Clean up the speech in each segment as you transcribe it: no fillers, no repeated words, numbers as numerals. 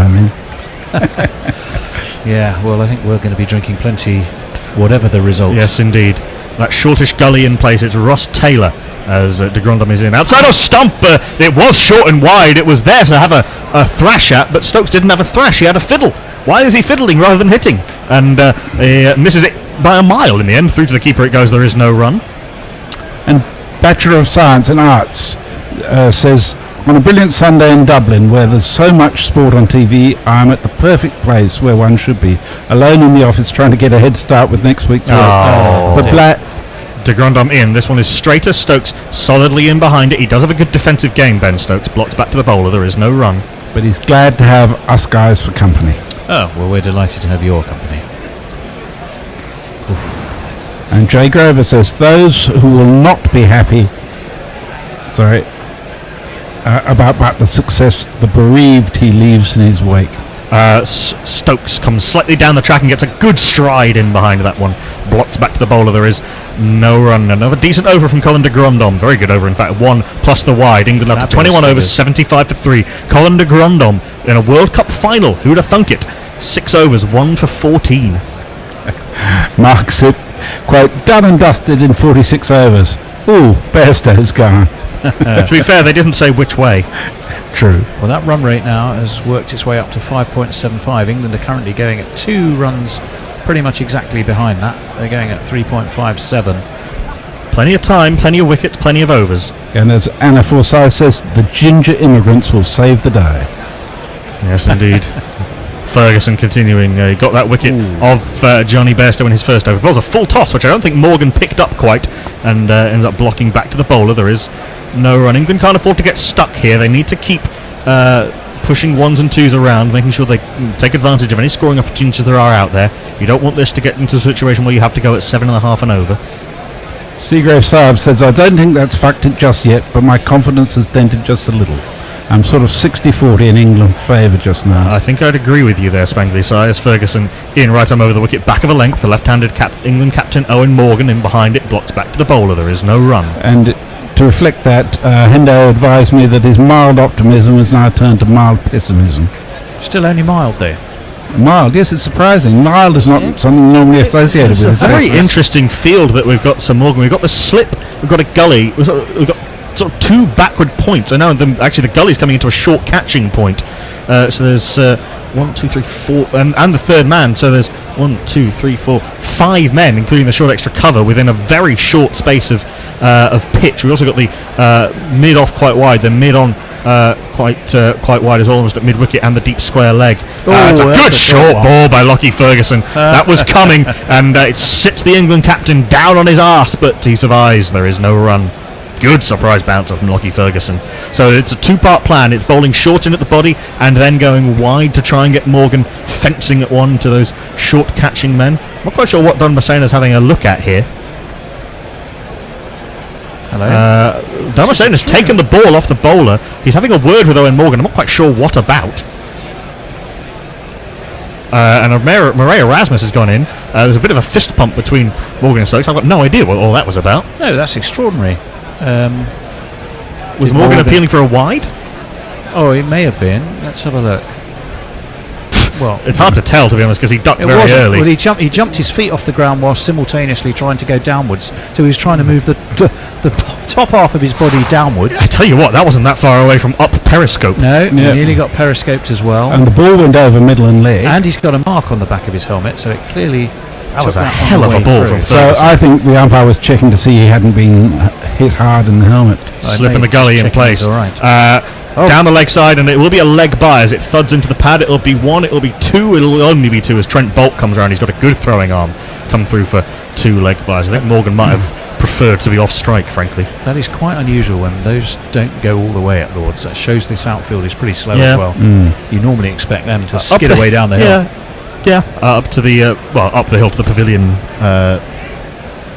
mean. Yeah, well, I think we're going to be drinking plenty, whatever the result. Yes, indeed. That shortish gully in place. It's Ross Taylor as de Grandhomme is in. Outside of stump, it was short and wide. It was there to have a thrash at, but Stokes didn't have a thrash. He had a fiddle. Why is he fiddling rather than hitting? And he misses it by a mile in the end. Through to the keeper it goes. There is no run. And Bachelor of Science and Arts says, on a brilliant Sunday in Dublin where there's so much sport on TV, I'm at the perfect place where one should be, alone in the office trying to get a head start with next week's work. But de Grandhomme in. This one is straighter. Stokes solidly in behind it. He does have a good defensive game, Ben Stokes. Blocked back to the bowler. There is no run. But he's glad to have us guys for company. Oh, well, we're delighted to have your company. Oof. And Jay Grover says, those who will not be happy about the success, the bereaved he leaves in his wake. Stokes comes slightly down the track and gets a good stride in behind that one. Blocked back to the bowler. There is no run. Another decent over from Colin de Grandhomme. Very good over, in fact. 1 plus the wide. England up to 21 overs, 75-3. Colin de Grandhomme in a World Cup final. Who'd have thunk it? 6 overs, 1 for 14. Mark said, quote, done and dusted in 46 overs. Ooh, Bairstow's gone. To be fair, they didn't say which way. True. Well, that run rate now has worked its way up to 5.75. England are currently going at 2 runs pretty much exactly behind that. They're going at 3.57. Plenty of time, plenty of wickets, plenty of overs. And as Anna Forsyth says, the ginger immigrants will save the day. Yes, indeed. Ferguson continuing. He got that wicket of Johnny Bairstow in his first over. It was a full toss, which I don't think Morgan picked up quite, and ends up blocking back to the bowler. There is no run. England can't afford to get stuck here. They need to keep pushing 1s and 2s around, making sure they take advantage of any scoring opportunities there are out there. You don't want this to get into a situation where you have to go at 7.5 and over. Seagrave Saab says, I don't think that's factored just yet, but my confidence has dented just a little. I'm sort of 60-40 in England's favour just now. I think I'd agree with you there, Spangley Sires. Ferguson in right arm over the wicket, back of a length. The left-handed England captain Owen Morgan in behind it, blocks back to the bowler. There is no run. And to reflect that, Hendo advised me that his mild optimism has now turned to mild pessimism. Still only mild, though. Mild, yes, it's surprising. Mild is not something normally associated with it. It's a very interesting field that we've got, Sir Morgan. We've got the slip, we've got a gully, we've got sort of 2 backward points. And now actually the gully's coming into a short catching point. So there's 1, 2, 3, 4, and the third man. So there's 1, 2, 3, 4, 5 men, including the short extra cover, within a very short space of pitch. We've also got the mid off quite wide, the mid on quite wide as well, almost at mid wicket, and the deep square leg. It's a good short ball by Lockie Ferguson. That was coming, and it sits the England captain down on his arse, but he survives. There is no run. Good surprise bouncer from Lockie Ferguson. So it's a 2-part plan. It's bowling short in at the body and then going wide to try and get Morgan fencing at one to those short catching men. I'm not quite sure what Don Massena's having a look at here. Hello. Don Massena's taken the ball off the bowler. He's having a word with Owen Morgan. I'm not quite sure what about. And Maria Erasmus has gone in. There's a bit of a fist pump between Morgan and Stokes. I've got no idea what all that was about. No, that's extraordinary. Was Morgan appealing for a wide? Oh, it may have been. Let's have a look. Well, it's hard to tell, to be honest, because he ducked very early. Well, he jumped his feet off the ground while simultaneously trying to go downwards. So he was trying to move the top half of his body downwards. I tell you what, that wasn't that far away from up periscope. No, he nearly got periscoped as well. And the ball went over middle and leg. And he's got a mark on the back of his helmet, so it clearly... That was a hell of a ball from Ferguson. So I think the umpire was checking to see he hadn't been hit hard in the helmet. Slip in the gully in place. All right. Down the leg side, and it will be a leg by as it thuds into the pad. It'll be 1, it'll be 2, it'll only be 2 as Trent Bolt comes around. He's got a good throwing arm come through for 2 leg buys. I think Morgan might have preferred to be off strike, frankly. That is quite unusual when those don't go all the way at Lords. That shows this outfield is pretty slow as well. You normally expect them to skid away down the hill. Up to the up the hill to the pavilion.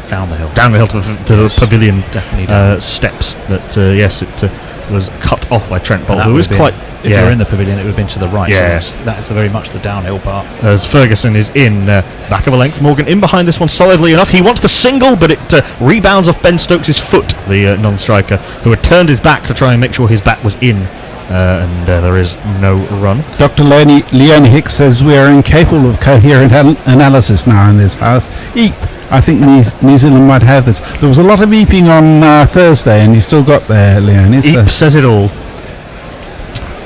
Down the hill. Down the hill to the pavilion. Definitely down. Steps. That it was cut off by Trent Bolt. Who was quite. If you're in the pavilion, it would have been to the right. Yeah. So that is very much the downhill part. As Ferguson is in back of a length, Morgan in behind this one solidly enough. He wants the single, but it rebounds off Ben Stokes' foot, the non-striker, who had turned his back to try and make sure his bat was in and there is no run. Dr. Leonie Hicks says we are incapable of coherent analysis now in this house. Eep. I think New Zealand might have this. There was a lot of eeping on Thursday, and you still got there, Leonie. Eep says it all.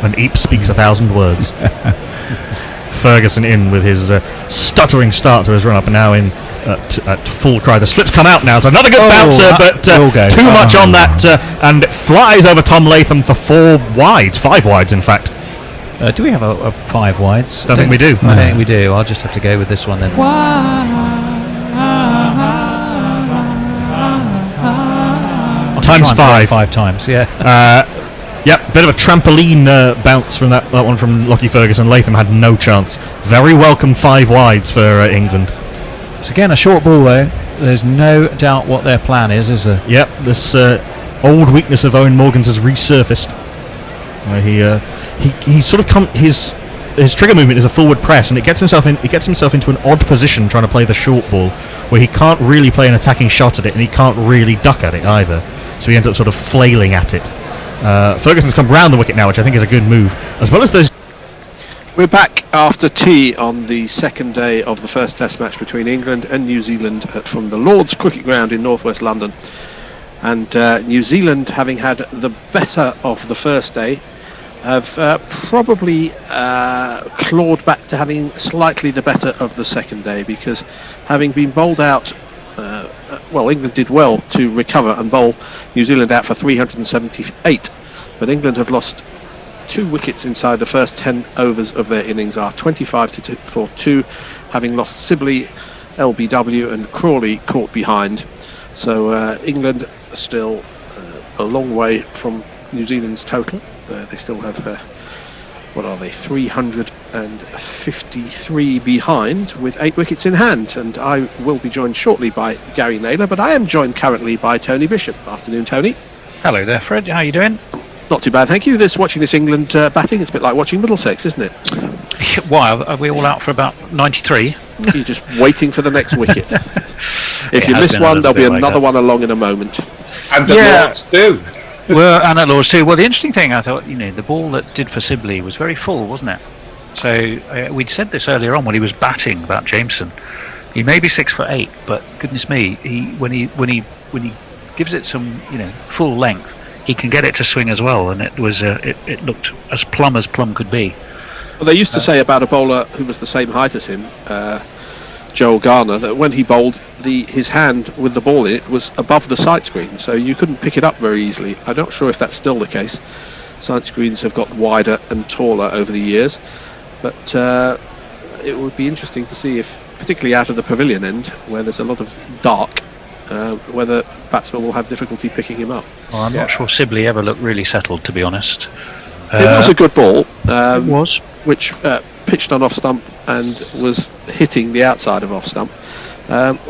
And Eep speaks 1,000 words. Ferguson in with his stuttering start to his run-up, and now in at full cry. The slip's come out now. It's another good bouncer, but too much on that, and it flies over Tom Latham for 5 wides in fact. Do we have a 5 wides? Don't think we do. I don't think we do. I'll just have to go with this one then. Times 5. 5 times, yeah. Yep, bit of a trampoline bounce from that one from Lockie Ferguson. Latham had no chance. Very welcome 5 wides for England. It's again a short ball though. There's no doubt what their plan is there? Yep, this old weakness of Owen Morgan's has resurfaced. He sort of his trigger movement is a forward press, and it gets himself into an odd position trying to play the short ball, where he can't really play an attacking shot at it, and he can't really duck at it either. So he ends up sort of flailing at it. Ferguson's come round the wicket now, which I think is a good move, as well as those. We're back after tea on the second day of the first Test match between England and New Zealand from the Lord's Cricket Ground in northwest London. And New Zealand, having had the better of the first day, have probably clawed back to having slightly the better of the second day, because having been bowled out, England did well to recover and bowl New Zealand out for 378, but England have lost 2 wickets inside the first 10 overs of their innings, are 25 for 2, having lost Sibley, LBW and Crawley caught behind. So England still a long way from New Zealand's total. They still have 353 behind with 8 wickets in hand, and I will be joined shortly by Gary Naylor, but I am joined currently by Tony Bishop. Afternoon, Tony. Hello there, Fred. How are you doing? Not too bad, thank you. Watching this England batting, it's a bit like watching Middlesex, isn't it? Why, are we all out for about 93? You're just waiting for the next wicket. If you miss one, there'll be another one along in a moment. And the Lords too. Well, and at Lords too. Well, the interesting thing, I thought, the ball that did for Sibley was very full, wasn't it? So we'd said this earlier on when he was batting about Jamieson. He may be 6 for 8, but goodness me, when he gives it some full length, he can get it to swing as well, and it looked as plumb could be. Well, they used to say about a bowler who was the same height as him, Joel Garner, that when he bowled, his hand with the ball in it was above the sight screen, so you couldn't pick it up very easily. I'm not sure if that's still the case. Sight screens have got wider and taller over the years, but it would be interesting to see if, particularly out of the pavilion end, where there's a lot of dark, whether batsmen will have difficulty picking him up. Well, I'm not sure Sibley ever looked really settled, to be honest. It was a good ball. It was. Which pitched on off stump and was hitting the outside of off stump.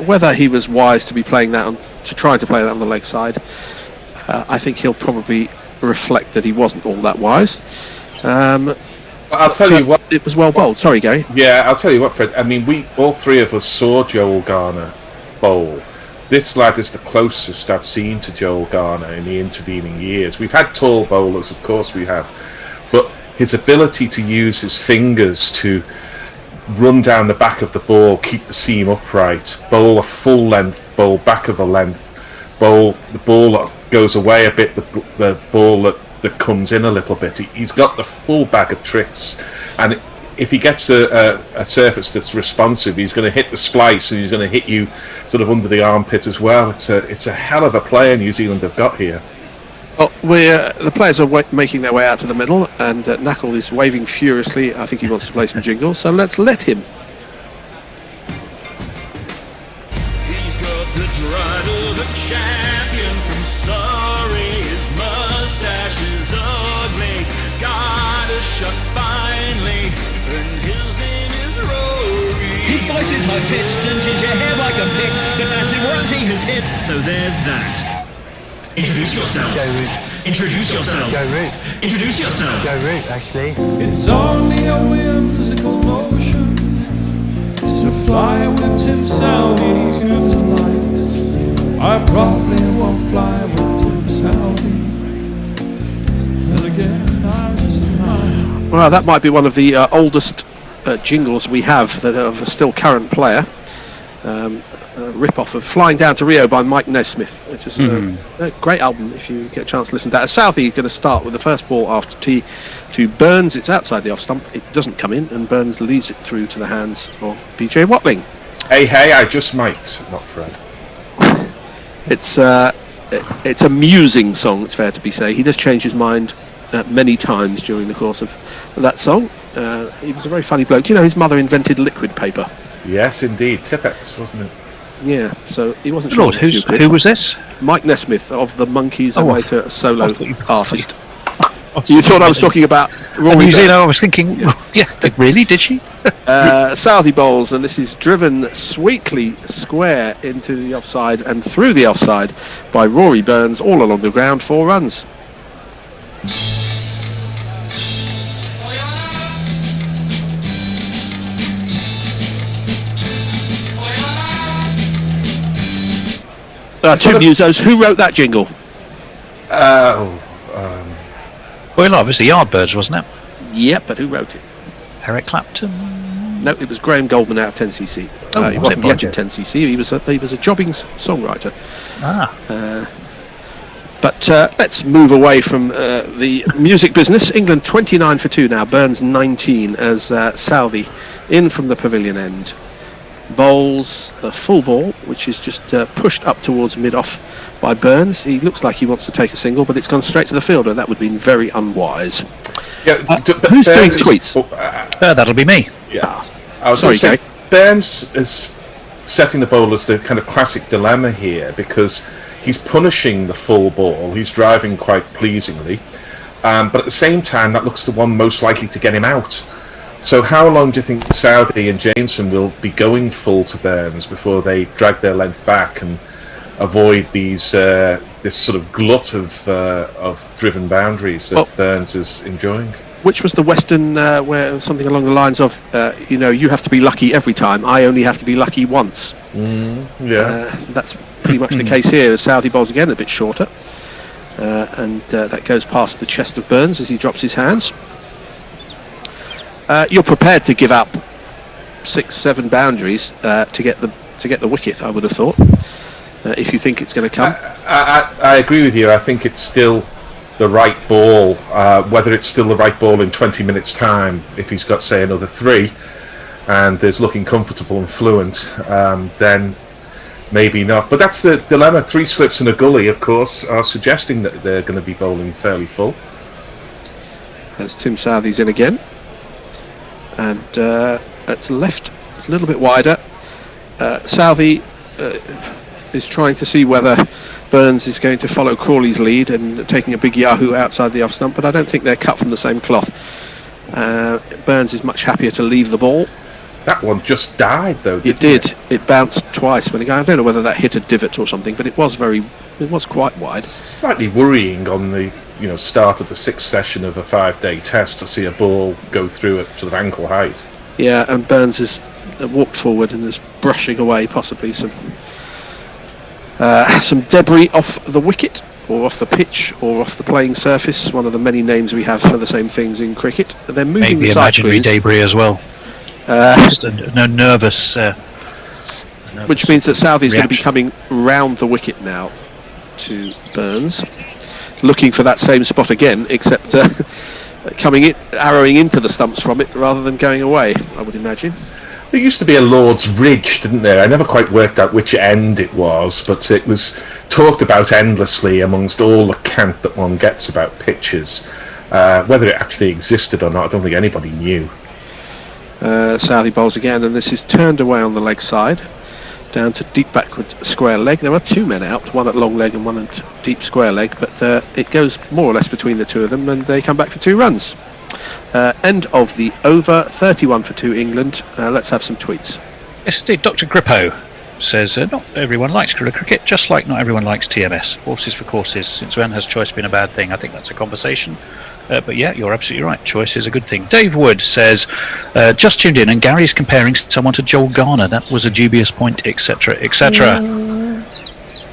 Whether he was wise to be playing that to try to play that on the leg side, I think he'll probably reflect that he wasn't all that wise. I'll tell you what, it was well bowled. Sorry, Gary. Yeah, I'll tell you what, Fred. I mean, we all 3 of us saw Joel Garner bowl. This lad is the closest I've seen to Joel Garner in the intervening years. We've had tall bowlers, of course we have, but his ability to use his fingers to run down the back of the ball, keep the seam upright, bowl a full length, bowl back of a length, bowl the ball that goes away a bit, the ball that comes in a little bit. He's got the full bag of tricks, and if he gets a surface that's responsive, he's going to hit the splice, and he's going to hit you sort of under the armpit as well. It's a hell of a player New Zealand have got here. Well, the players are making their way out to the middle, and Knuckle is waving furiously. I think he wants to play some jingles, so let's let him. He's got the stride of a champion from Surrey. His mustache is ugly, got a shot finally, and his name is Rory. His voice is high-pitched and ginger hair like a pick. The massive runs he has hit, so there's that. Introduce yourself. Joe Root. Introduce yourself. Joe Root. Introduce yourself. Joe Root, actually. It's only a whimsical notion to fly with Tim Southey tonight. I probably won't fly with Tim Southey, and again I Well, that might be one of the oldest jingles we have that are of a still current player. A rip-off of Flying Down to Rio by Mike Nesmith, which is a great album if you get a chance to listen to that. Southey is going to start with the first ball after tee to Burns. It's outside the off stump. It doesn't come in, and Burns leads it through to the hands of BJ Watling. Hey, I just might, not Fred. It's a musing song, it's fair to be say. He does change his mind many times during the course of that song. He was a very funny bloke. Do you know his mother invented liquid paper? Yes, indeed. Tipex, wasn't it? Yeah, so he wasn't Lord, sure. who was this? Mike Nesmith of the Monkees, and later a solo artist. Oh, You thought I was talking about Rory New Burns. Zealand, I was thinking, really? Did she? Southey bowls, and this is driven sweetly square into the offside and through the offside by Rory Burns, all along the ground, 4 runs. Two musos. Who wrote that jingle? Well, obviously Yardbirds, wasn't it? Yep, but who wrote it? Eric Clapton. No, it was Graham Goldman out of 10cc. He wasn't yet in 10cc. He was a jobbing songwriter. But let's move away from the music business. England 29 for 2 now. Burns 19 as Southey in from the pavilion end bowls a full ball, which is just pushed up towards mid-off by Burns. He looks like he wants to take a single, but it's gone straight to the fielder. That would be very unwise. Yeah, who's doing tweets? That'll be me. Yeah. I was Sorry, going to say, Burns is setting the bowlers the kind of classic dilemma here, because he's punishing the full ball. He's driving quite pleasingly. But at the same time, that looks the one most likely to get him out. So how long do you think Southey and Jamieson will be going full to Burns before they drag their length back and avoid these this sort of glut of driven boundaries that Burns is enjoying? Which was the Western where something along the lines of, you have to be lucky every time. I only have to be lucky once. That's pretty much the case here. As Southey bowls again a bit shorter, and that goes past the chest of Burns as he drops his hands. You're prepared to give up 6-7 boundaries to get the wicket, I would have thought, if you think it's going to come. I agree with you. I think it's still the right ball. Whether it's still the right ball in 20 minutes' time, if he's got, say, another 3 and is looking comfortable and fluent, then maybe not. But that's the dilemma. 3 slips and a gully, of course, are suggesting that they're going to be bowling fairly full. As Tim Southey's in again. And that's left a little bit wider. Southey is trying to see whether Burns is going to follow Crawley's lead and taking a big yahoo outside the off stump, but I don't think they're cut from the same cloth. Burns is much happier to leave the ball. That one just died, though. It did. It bounced twice when it I don't know whether that hit a divot or something, but it was quite wide. Slightly worrying on the start of the 6th session of a 5-day test to see a ball go through at sort of ankle height. Yeah, and Burns has walked forward and is brushing away possibly some debris off the wicket or off the pitch or off the playing surface, one of the many names we have for the same things in cricket. They're moving Maybe the side imaginary screens, debris as well. Nervous. Which means that Southey's going to be reaction. coming round the wicket now to Burns, looking for that same spot again, except arrowing into the stumps from it rather than going away, I would imagine. There used to be a Lord's Ridge, didn't there? I never quite worked out which end it was, but it was talked about endlessly amongst all the cant that one gets about pitches. Whether it actually existed or not, I don't think anybody knew. Southey bowls again, and this is turned away on the leg side, down to deep backward square leg. There are 2 men out, one at long leg and one at deep square leg, but it goes more or less between the 2 of them, and they come back for 2 runs. End of the over, 31 for 2 England. Let's have some tweets. Yes, indeed. Dr. Grippo says, not everyone likes cricket, just like not everyone likes TMS. Horses for courses. Since when has choice been a bad thing? I think that's a conversation. But yeah, you're absolutely right. Choice is a good thing. Dave Wood says, just tuned in and Gary's comparing someone to Joel Garner. That was a dubious point, etc., etc.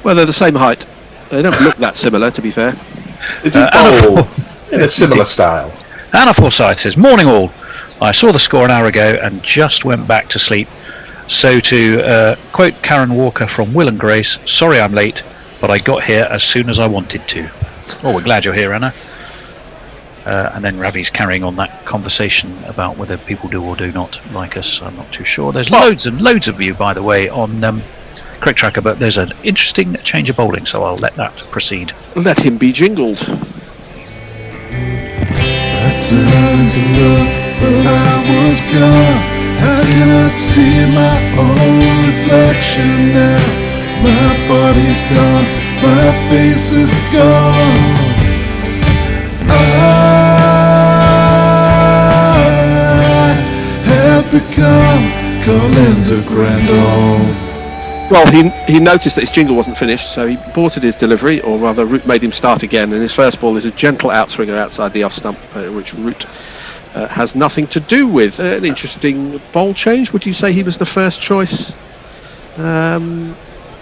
Well, they're the same height. They don't look that similar, to be fair. Did he bowl in a similar style? Anna Forsyth says, morning all. I saw the score an hour ago and just went back to sleep. So to quote Karen Walker from Will and Grace, sorry I'm late, but I got here as soon as I wanted to. Oh, we're glad you're here, Anna. And then Ravi's carrying on that conversation about whether people do or do not like us. I'm not too sure. There's loads and loads of you, by the way, on Crick Tracker, but there's an interesting change of bowling, so I'll let that proceed. Let him be jingled. I turned to look, but I was gone. I cannot see my own reflection now. My body's gone, my face is gone. I have become Colinda Grandhomme. Well, he noticed that his jingle wasn't finished, so he aborted his delivery, or rather Root made him start again, and his first ball is a gentle outswinger outside the off stump, which Root has nothing to do with. An interesting bowl change. Would you say he was the first choice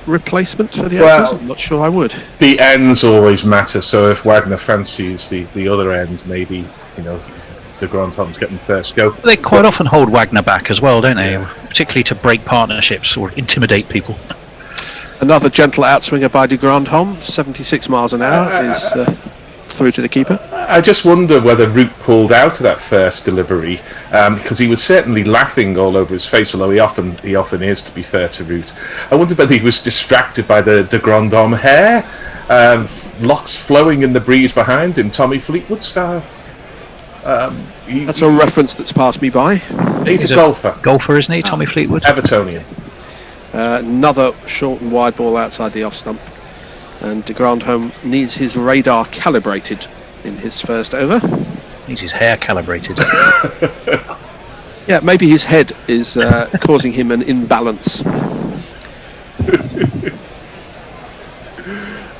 replacement for the openers? I'm not sure I would. The ends always matter, so if Wagner fancies the other end, maybe, the Grandhomme's getting first go. They quite often hold Wagner back as well, don't they? Yeah. Particularly to break partnerships or intimidate people. Another gentle outswinger by de Grandhomme, 76 miles an hour, is through to the keeper. I just wonder whether Root pulled out of that first delivery, because he was certainly laughing all over his face, although he often is, to be fair to Root. I wonder whether he was distracted by the de Grandhomme hair, locks flowing in the breeze behind him, Tommy Fleetwood style. That's a reference that's passed me by. He's a golfer. Golfer, isn't he, Tommy Fleetwood? Evertonian. Another short and wide ball outside the off stump. And de Grandhomme needs his radar calibrated in his first over. Needs his hair calibrated. Yeah, maybe his head is causing him an imbalance.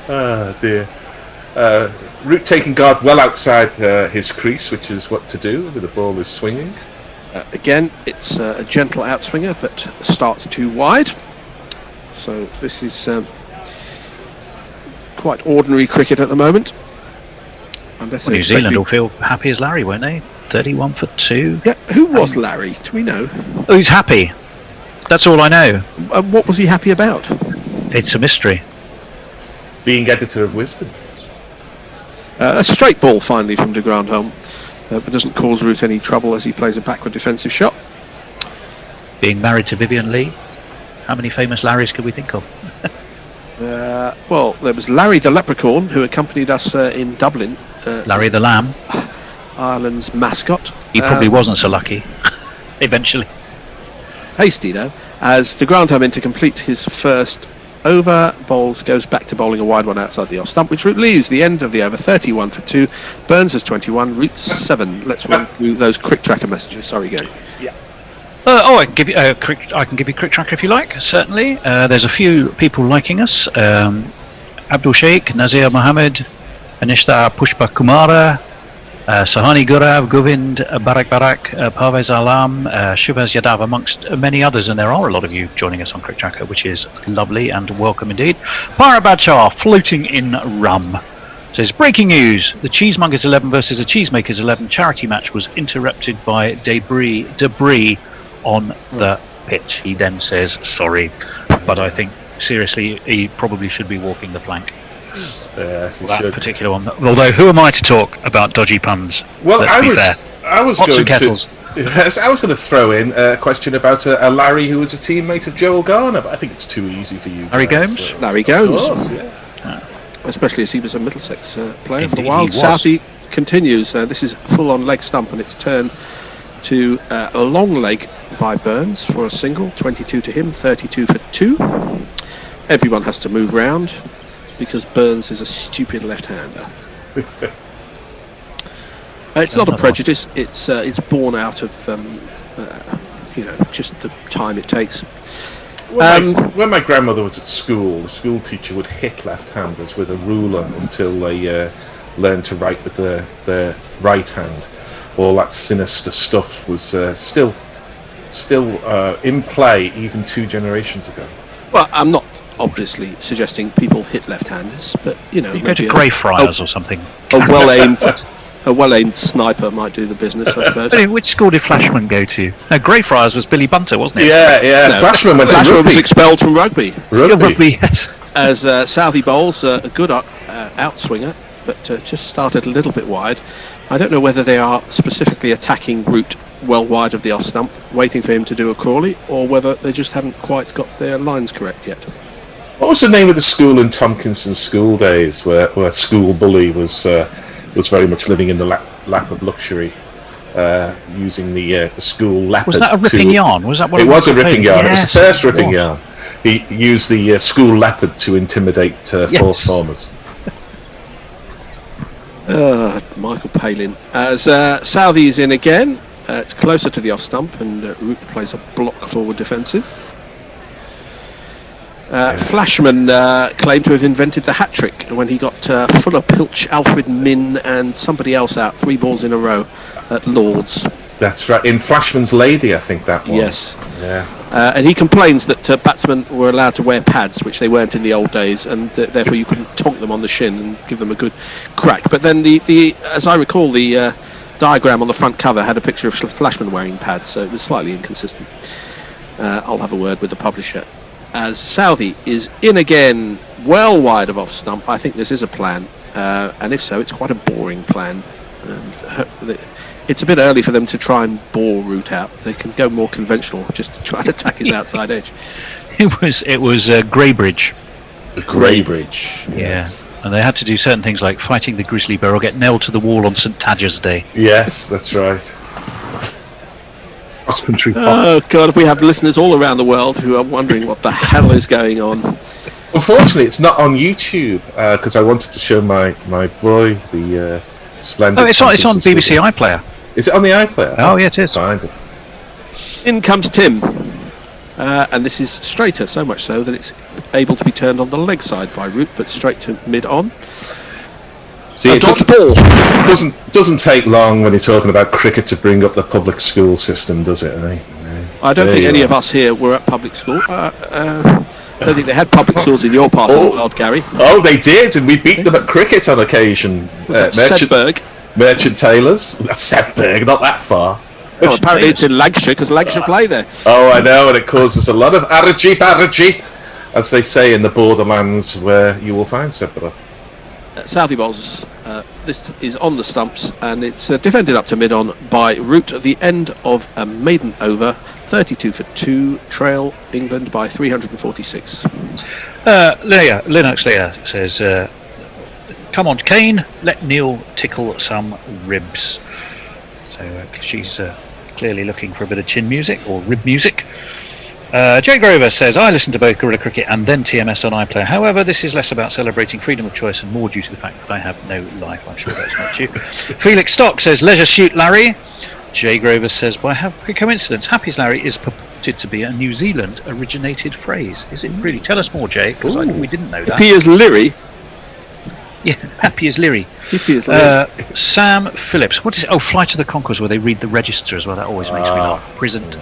Oh dear. Root taking guard well outside his crease, which is what to do when the ball is swinging. Again, it's a gentle outswinger, but starts too wide. So this is quite ordinary cricket at the moment. Unless New Zealand will feel happy as Larry, won't they? 31 for 2. Yeah, who was Larry? Do we know? Oh, he's happy. That's all I know. What was he happy about? It's a mystery. Being editor of Wisdom. A straight ball finally from de Grandhomme, but doesn't cause Root any trouble as he plays a backward defensive shot. Being married to Vivian Lee, how many famous Larrys could we think of? Well, there was Larry the Leprechaun, who accompanied us in Dublin. Larry the Lamb. Ireland's mascot. He probably wasn't so lucky, eventually. Hasty, though, as de Grandhomme, to complete his first over, goes back to bowling a wide one outside the off stump, which Root leaves the end of the over, 31 for 2. Burns has 21, Root 7. Let's run through those Crick Tracker messages. Sorry, Gary. Yeah. I can give you I can give you Crick Tracker if you like. Certainly, there's a few people liking us. Abdul Sheikh, Nazir Mohammed, Anishta Pushpa Kumara, Sahani Gurav, Govind, Barak, Parvez Alam, Shubhaz Yadav, amongst many others, and there are a lot of you joining us on Crick Tracker, which is lovely and welcome indeed. Pirate Badshah, floating in rum, says, breaking news, the Cheesemongers 11 versus the Cheesemakers 11 charity match was interrupted by debris on the pitch. He then says, sorry, but I think, seriously, he probably should be walking the plank. Yes, That particular one. Although, who am I to talk about dodgy puns? Well, Let's be fair. I was Pots going and kettles. Yes, I was going to throw in a question about a Larry who was a teammate of Joel Garner, but I think it's too easy for you. Larry guys, Gomes? so. Larry Gomes. Of course, yeah. Especially as he was a Middlesex player for a Indeed, while. he was. Southey continues. This is full on leg stump, and it's turned to a long leg by Burns for a single. 22 to him, 32 for 2. Everyone has to move round because Burns is a stupid left-hander. It's not a prejudice. It's born out of just the time it takes. When my grandmother was at school, the school teacher would hit left-handers with a ruler until they learned to write with their right hand. All that sinister stuff was still in play even 2 generations ago. Well, I'm not obviously suggesting people hit left-handers, but You go to Greyfriars or something. a well-aimed A well-aimed sniper might do the business, I suppose. But which school did Flashman go to? No, Greyfriars was Billy Bunter, wasn't it? Yeah. No, Flashman went to Flashman rugby. was expelled from rugby. Rugby, yes. As Southie bowls a good outswinger, but just started a little bit wide. I don't know whether they are specifically attacking Root well wide of the off stump, waiting for him to do a Crawley, or whether they just haven't quite got their lines correct yet. What was the name of the school in Tompkinson's school days where school bully was very much living in the lap of luxury, using the school leopard? Was that a ripping yarn? Was that what it was? A ripping yarn. Yes, it was the first ripping yarn. He used the school leopard to intimidate fourth formers. Michael Palin. As Southie is in again, it's closer to the off stump, and Root plays a block forward defensive. Flashman claimed to have invented the hat trick when he got Fuller, Pilch, Alfred Min and somebody else out 3 balls in a row at Lord's. That's right, in Flashman's Lady, I think that was. Yes. Yeah. And he complains that batsmen were allowed to wear pads, which they weren't in the old days, and therefore you couldn't tonk them on the shin and give them a good crack. But then the as I recall, the diagram on the front cover had a picture of Flashman wearing pads, so it was slightly inconsistent. I'll have a word with the publisher. As Southie is in again, well wide of off stump. I think this is a plan, and if so, it's quite a boring plan. And it's a bit early for them to try and bore Root out. They can go more conventional, just to try and attack his outside edge. It was Greybridge. Greybridge. Yeah. And they had to do certain things like fighting the grizzly bear or get nailed to the wall on St. Tadger's Day. Yes, that's right. Cross-country. Oh God, we have listeners all around the world who are wondering what the hell is going on. Unfortunately, it's not on YouTube because I wanted to show my boy the splendid. Oh, it's on BBC iPlayer. Is it on the iPlayer? Oh, yeah, it is. Find it. In comes Tim, and this is straighter, so much so that it's able to be turned on the leg side by Root, but straight to mid-on. See, it doesn't take long when you're talking about cricket to bring up the public school system, does it? I don't think any of us here were at public school. I don't think they had public schools in your part of the world, Gary. Oh, they did, and we beat them at cricket on occasion. Merchant Taylors. That's Sedberg, not that far. Well, apparently it's in Lancashire, because Lancashire play there. Oh, I know, and it causes a lot of argy, as they say in the borderlands where you will find Sedberg. Southie bowls. This is on the stumps, and it's defended up to mid-on by Root at the end of a maiden over. 32 for 2, trail England by 346. Linux Leah says, come on, Kane, let Neil tickle some ribs. So she's clearly looking for a bit of chin music or rib music. Jay Grover says, I listen to both Guerrilla Cricket and then TMS on iPlayer. However, this is less about celebrating freedom of choice and more due to the fact that I have no life. I'm sure that's not you. Felix Stokes says, leisure shoot Larry. Jay Grover says, by coincidence, Happy's Larry is purported to be a New Zealand originated phrase. Is it really? Tell us more, Jay, because we didn't know that. Happy as Leary. Yeah, happy as Leary. Happy as Leary. Sam Phillips. What is it? Oh, Flight of the Conchords, where they read the register as well. That always makes me laugh. Present.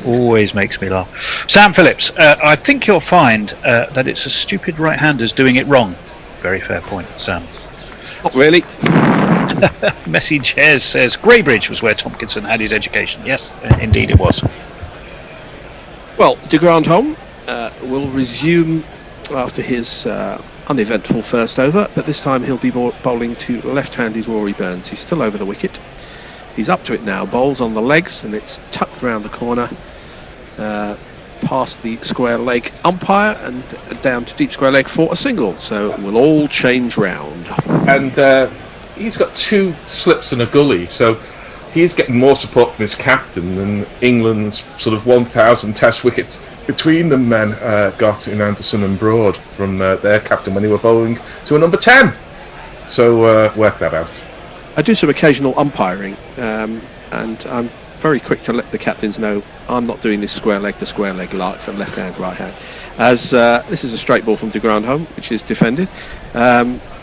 Always makes me laugh. Sam Phillips, I think you'll find that it's a stupid right-handers doing it wrong. Very fair point, Sam. Not really. Messy Chairs says, Greybridge was where Tompkinson had his education. Yes, indeed it was. Well, de Grandhomme will resume after his uneventful first over, but this time he'll be bowling to left-handed Rory Burns. He's still over the wicket. He's up to it now, bowls on the legs, and it's tucked round the corner, past the square leg umpire, and down to deep square leg for a single. So we'll all change round. And he's got 2 slips and a gully, so he's getting more support from his captain than England's sort of 1,000 test wickets between them men got in Anderson and Broad from their captain when they were bowling to a number 10. So work that out. I do some occasional umpiring, and I'm very quick to let the captains know I'm not doing this square leg to square leg like for left hand, right hand. As this is a straight ball from de Grandhomme, which is defended.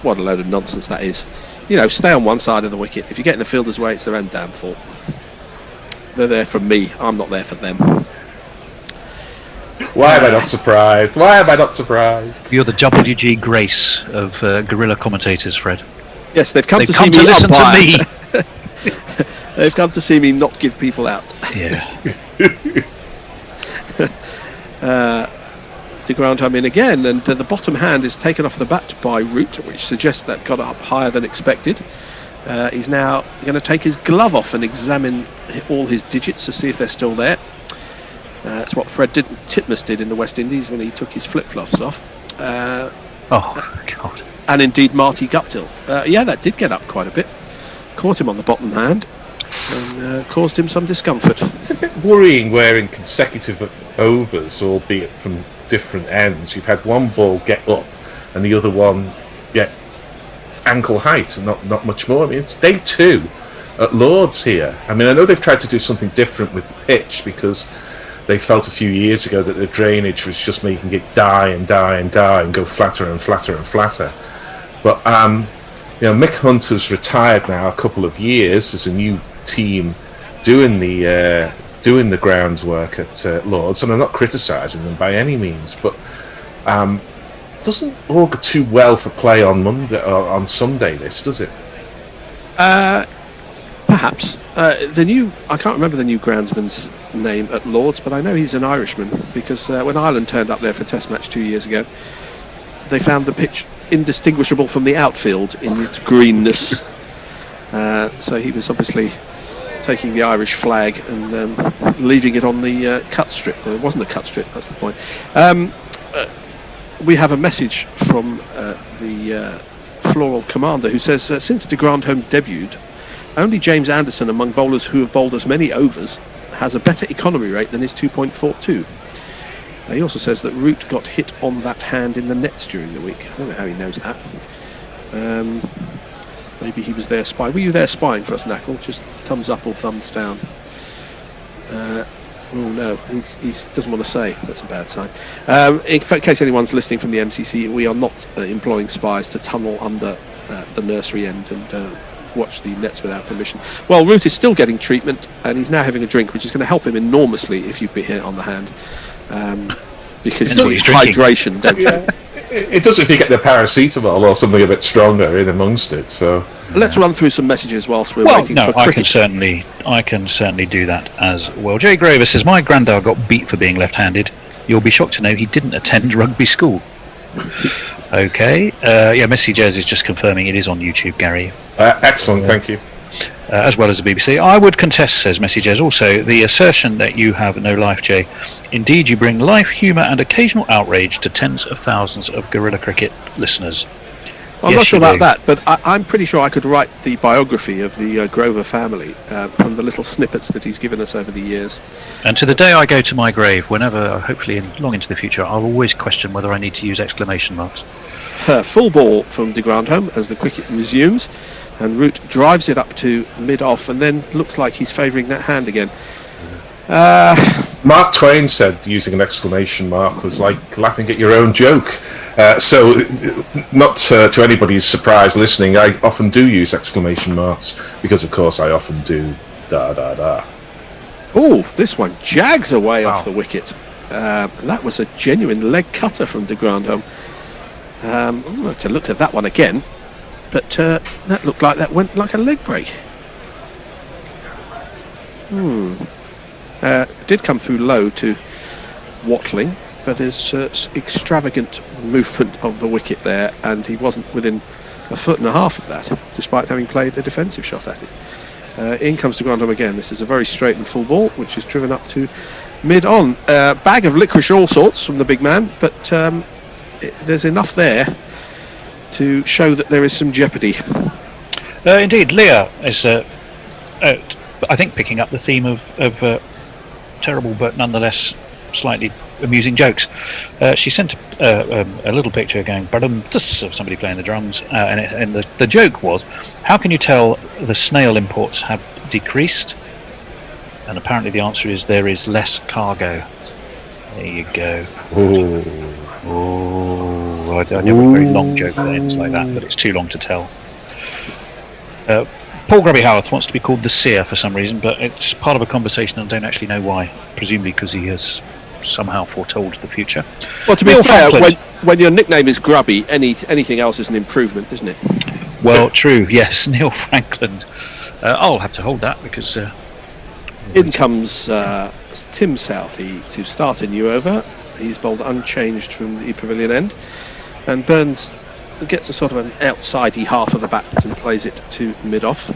What a load of nonsense that is. You know, stay on one side of the wicket. If you get in the fielder's way, it's their own damn fault. They're there for me. I'm not there for them. Why am I not surprised? Why am I not surprised? You're the WG Grace of guerrilla commentators, Fred. Yes, they've come to see come me to listen umpire. to me. They've come to see me not give people out. Yeah. De Grandhomme in again, and the bottom hand is taken off the bat by Root, which suggests that got up higher than expected. He's now going to take his glove off and examine all his digits to see if they're still there. That's what Fred Titmus did in the West Indies when he took his flip-flops off. Oh, God. And indeed Marty Guptill. Yeah, that did get up quite a bit. Caught him on the bottom hand and caused him some discomfort. It's a bit worrying where in consecutive overs, albeit from different ends, you've had one ball get up and the other one get ankle height and not much more. I mean, it's day 2 at Lord's here. I mean, I know they've tried to do something different with the pitch because they felt a few years ago that the drainage was just making it die and go flatter and flatter and flatter. But Mick Hunter's retired now a couple of years. There's a new team doing the groundwork at Lord's, and I'm not criticising them by any means, but doesn't augur too well for play on Monday or on Sunday. This does it? Perhaps I can't remember the new groundsman's name at Lord's, but I know he's an Irishman because when Ireland turned up there for a Test match 2 years ago, they found the pitch indistinguishable from the outfield in its greenness. So he was obviously taking the Irish flag and leaving it on the cut strip. Well, it wasn't a cut strip, that's the point. We have a message from the Floral Commander who says, since de Grandhomme debuted, only James Anderson among bowlers who have bowled as many overs has a better economy rate than his 2.42. He also says that Root got hit on that hand in the nets during the week. I don't know how he knows that. Maybe he was there spying. Were you there spying for us, Knackle? Just thumbs up or thumbs down? Oh no, he doesn't want to say. That's a bad sign. In case anyone's listening from the MCC, we are not employing spies to tunnel under the nursery end and watch the nets without permission. Well, Root is still getting treatment, and he's now having a drink, which is going to help him enormously if you've been hit on the hand. Because you need hydration, don't you? It does if you get the paracetamol or something a bit stronger in amongst it. So let's run through some messages whilst we're waiting for cricket. I can certainly do that as well. Jay Graver says, my granddad got beat for being left-handed. You'll be shocked to know he didn't attend rugby school. Okay. Missy Jez is just confirming it is on YouTube, Gary. Excellent, thank you. As well as the BBC. I would contest, says Messy Jez, also the assertion that you have no life, Jay. Indeed, you bring life, humour and occasional outrage to tens of thousands of Guerrilla Cricket listeners. I'm not sure about that, but I'm pretty sure I could write the biography of the Grover family from the little snippets that he's given us over the years. And to the day I go to my grave, whenever, hopefully long into the future, I'll always question whether I need to use exclamation marks. Full ball from de Grandhomme as the cricket resumes, and Root drives it up to mid-off and then looks like he's favouring that hand again. Mark Twain said using an exclamation mark was like laughing at your own joke. So not to anybody's surprise listening, I often do use exclamation marks because of course I often do da da da. Oh, this one jags away off the wicket. That was a genuine leg cutter from de Grandhomme. I'm going to have to look at that one again, but that looked like that went like a leg break. Did come through low to Watling, but his extravagant movement of the wicket there, and he wasn't within a foot and a half of that, despite having played a defensive shot at it. In comes de Grandhomme again. This is a very straight and full ball, which is driven up to mid-on. Bag of licorice all sorts from the big man, but there's enough there to show that there is some jeopardy. Indeed, Leah is, I think, picking up the theme of terrible but nonetheless slightly amusing jokes. She sent a little picture going "badum-tuss" of somebody playing the drums, and the joke was, how can you tell the snail imports have decreased? And apparently the answer is there is less cargo. There you go. I never a very long joke that ends like that, but it's too long to tell. Paul Grubby Howarth wants to be called the Seer for some reason, but it's part of a conversation and I don't actually know why. Presumably because he has somehow foretold the future. Well, to be fair, when your nickname is Grubby, anything else is an improvement, isn't it? Well, true. Yes, Neil Franklin. I'll have to hold that because. In comes Tim Southey to start a new over. He's bowled unchanged from the pavilion end, and Burns gets a sort of an outsidey half of the bat and plays it to mid-off,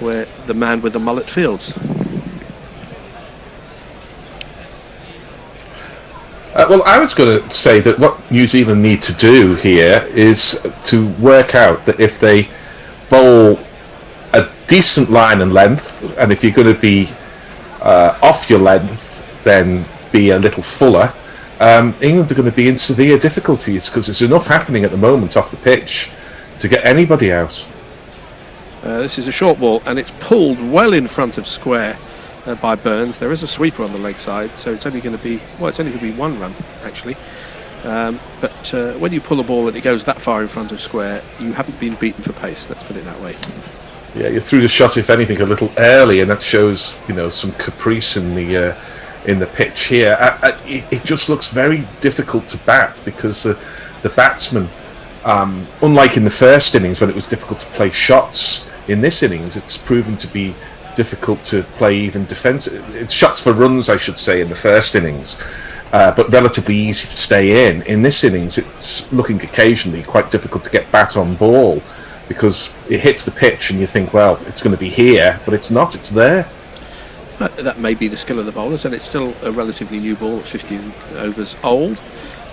where the man with the mullet fields. Well, I was going to say that what New Zealand need to do here is to work out that if they bowl a decent line and length, and if you're going to be off your length, then be a little fuller, England are going to be in severe difficulties because there's enough happening at the moment off the pitch to get anybody out. This is a short ball, and it's pulled well in front of square by Burns. There is a sweeper on the leg side, so it's only going to be one run actually. But when you pull a ball and it goes that far in front of square, you haven't been beaten for pace. Let's put it that way. Yeah, you threw the shot, if anything, a little early, and that shows, some caprice in the pitch here. It just looks very difficult to bat because the batsman, unlike in the first innings when it was difficult to play shots, in this innings it's proven to be difficult to play even defence. It's shots for runs, I should say, in the first innings, but relatively easy to stay in. In this innings, it's looking occasionally quite difficult to get bat on ball because it hits the pitch and you think, well, it's going to be here, but it's not, it's there. That may be the skill of the bowlers, and it's still a relatively new ball, 15 overs old,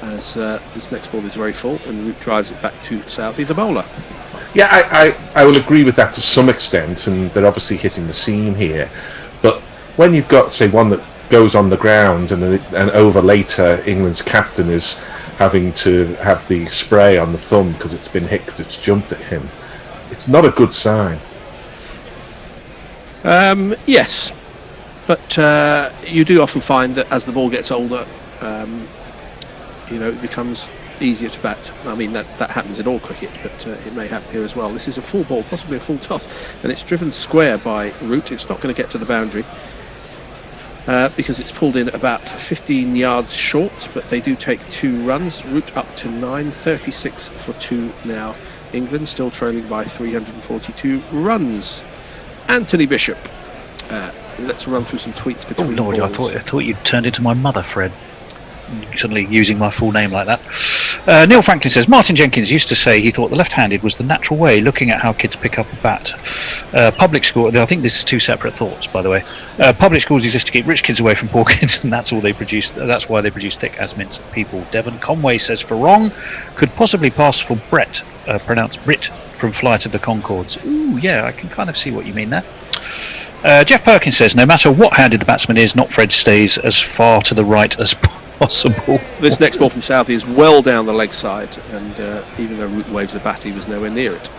as this next ball is very full, and Root drives it back to Southey, the bowler. Yeah, I will agree with that to some extent, and they're obviously hitting the seam here. But when you've got, say, one that goes on the ground and over later, England's captain is having to have the spray on the thumb because it's been hit because it's jumped at him, it's not a good sign. Yes, but you do often find that as the ball gets older, it becomes easier to bat. I mean, that happens in all cricket, but it may happen here as well. This is a full ball, possibly a full toss, and it's driven square by Root. It's not going to get to the boundary because it's pulled in about 15 yards short, but they do take 2 runs. Root up to 9, for 2 now. England still trailing by 342 runs. Anthony Bishop. Let's run through some tweets between Lord, I thought you turned into my mother, Fred. Suddenly using my full name like that. Neil Franklin says, Martin Jenkins used to say he thought the left-handed was the natural way, looking at how kids pick up a bat. Public school, I think this is 2 separate thoughts, by the way. Public schools exist to keep rich kids away from poor kids, and that's all they produce. That's why they produce thick as mince people. Devon Conway says, for wrong, could possibly pass for Brett, pronounced Brit, from Flight of the Conchords. Ooh, yeah, I can kind of see what you mean there. Jeff Perkins says, no matter what handed the batsman is, not Fred stays as far to the right as possible. This next ball from Southey is well down the leg side, and even though Root waves the bat, he was nowhere near it.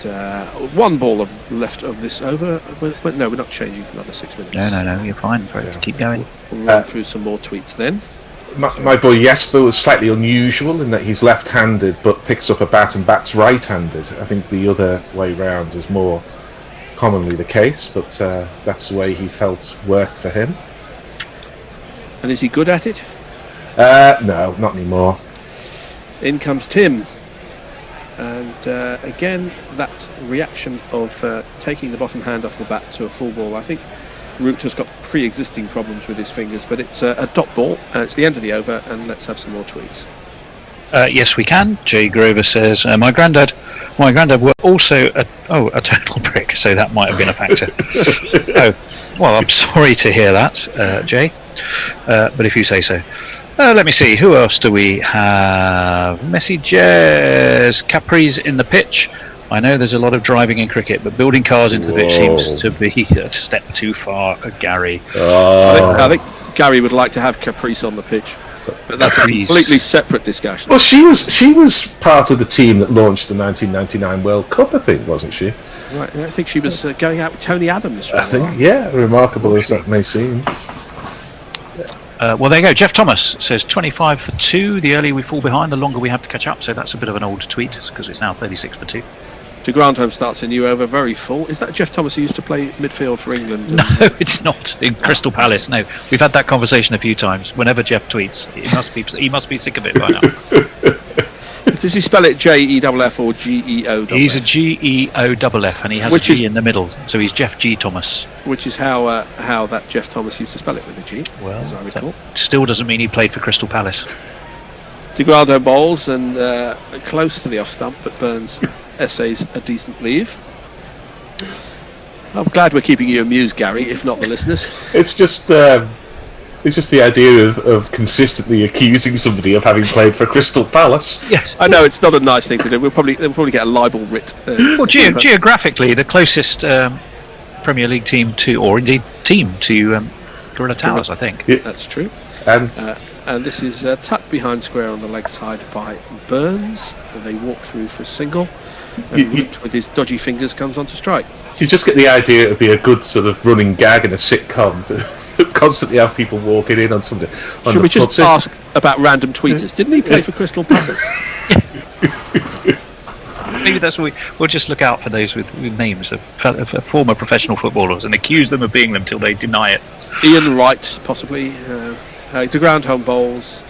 And 1 ball left of this over. But no, we're not changing for another 6 minutes. No, you're fine, Fred. Keep going. We'll run through some more tweets then. My boy Jesper was slightly unusual in that he's left-handed but picks up a bat and bats right-handed. I think the other way round is more commonly the case, but that's the way he felt worked for him. And is he good at it? No, not anymore. In comes Tim. And again, that reaction of taking the bottom hand off the bat to a full ball. I think Root has got pre-existing problems with his fingers, but it's a dot ball. It's the end of the over, and let's have some more tweets. Yes, we can. Jay Grover says, my granddad were also a total prick, so that might have been a factor. Oh, well, I'm sorry to hear that, Jay, but if you say so. Let me see, who else do we have? Messages, Capri's in the pitch. I know there's a lot of driving in cricket, but building cars into the pitch seems to be a step too far, Gary. I think Gary would like to have Caprice on the pitch. But that's a completely separate discussion. Well, she was part of the team that launched the 1999 World Cup, I think, wasn't she? Right, I think she was going out with Tony Adams. I think, yeah, remarkable as that may seem. Well, there you go. Jeff Thomas says 25 for 2. The earlier we fall behind, the longer we have to catch up. So that's a bit of an old tweet because it's now 36 for 2. To Grandhomme starts a new over, very full. Is that Jeff Thomas who used to play midfield for England? No, it's not. In Crystal Palace, no. We've had that conversation a few times. Whenever Jeff tweets, he must be sick of it by now. Does he spell it Jeff or Geoff? He's a Geoff, and he has Which a is- G in the middle, so he's Jeff G. Thomas. Which is how that Jeff Thomas used to spell it, with a G, as I recall. Still doesn't mean he played for Crystal Palace. De Grandhomme bowls and close to the off stump, but Burns essays a decent leave. I'm glad we're keeping you amused, Gary, if not the listeners. It's just the idea of consistently accusing somebody of having played for Crystal Palace. Yeah. I know it's not a nice thing to do. They'll probably get a libel writ. Well, geographically, the closest Premier League team to Gorilla Towers, I think. Yeah. That's true. And And this is tucked behind square on the leg side by Burns. And they walk through for a single. And Root, with his dodgy fingers, comes on to strike. you just get the idea it would be a good sort of running gag in a sitcom to constantly have people walking in on something. Should we just ask about random tweeters? Didn't he play for Crystal Palace? Maybe that's what we'll just look out for those with names of former professional footballers and accuse them of being them till they deny it. Ian Wright, possibly. De Grandhomme bowls.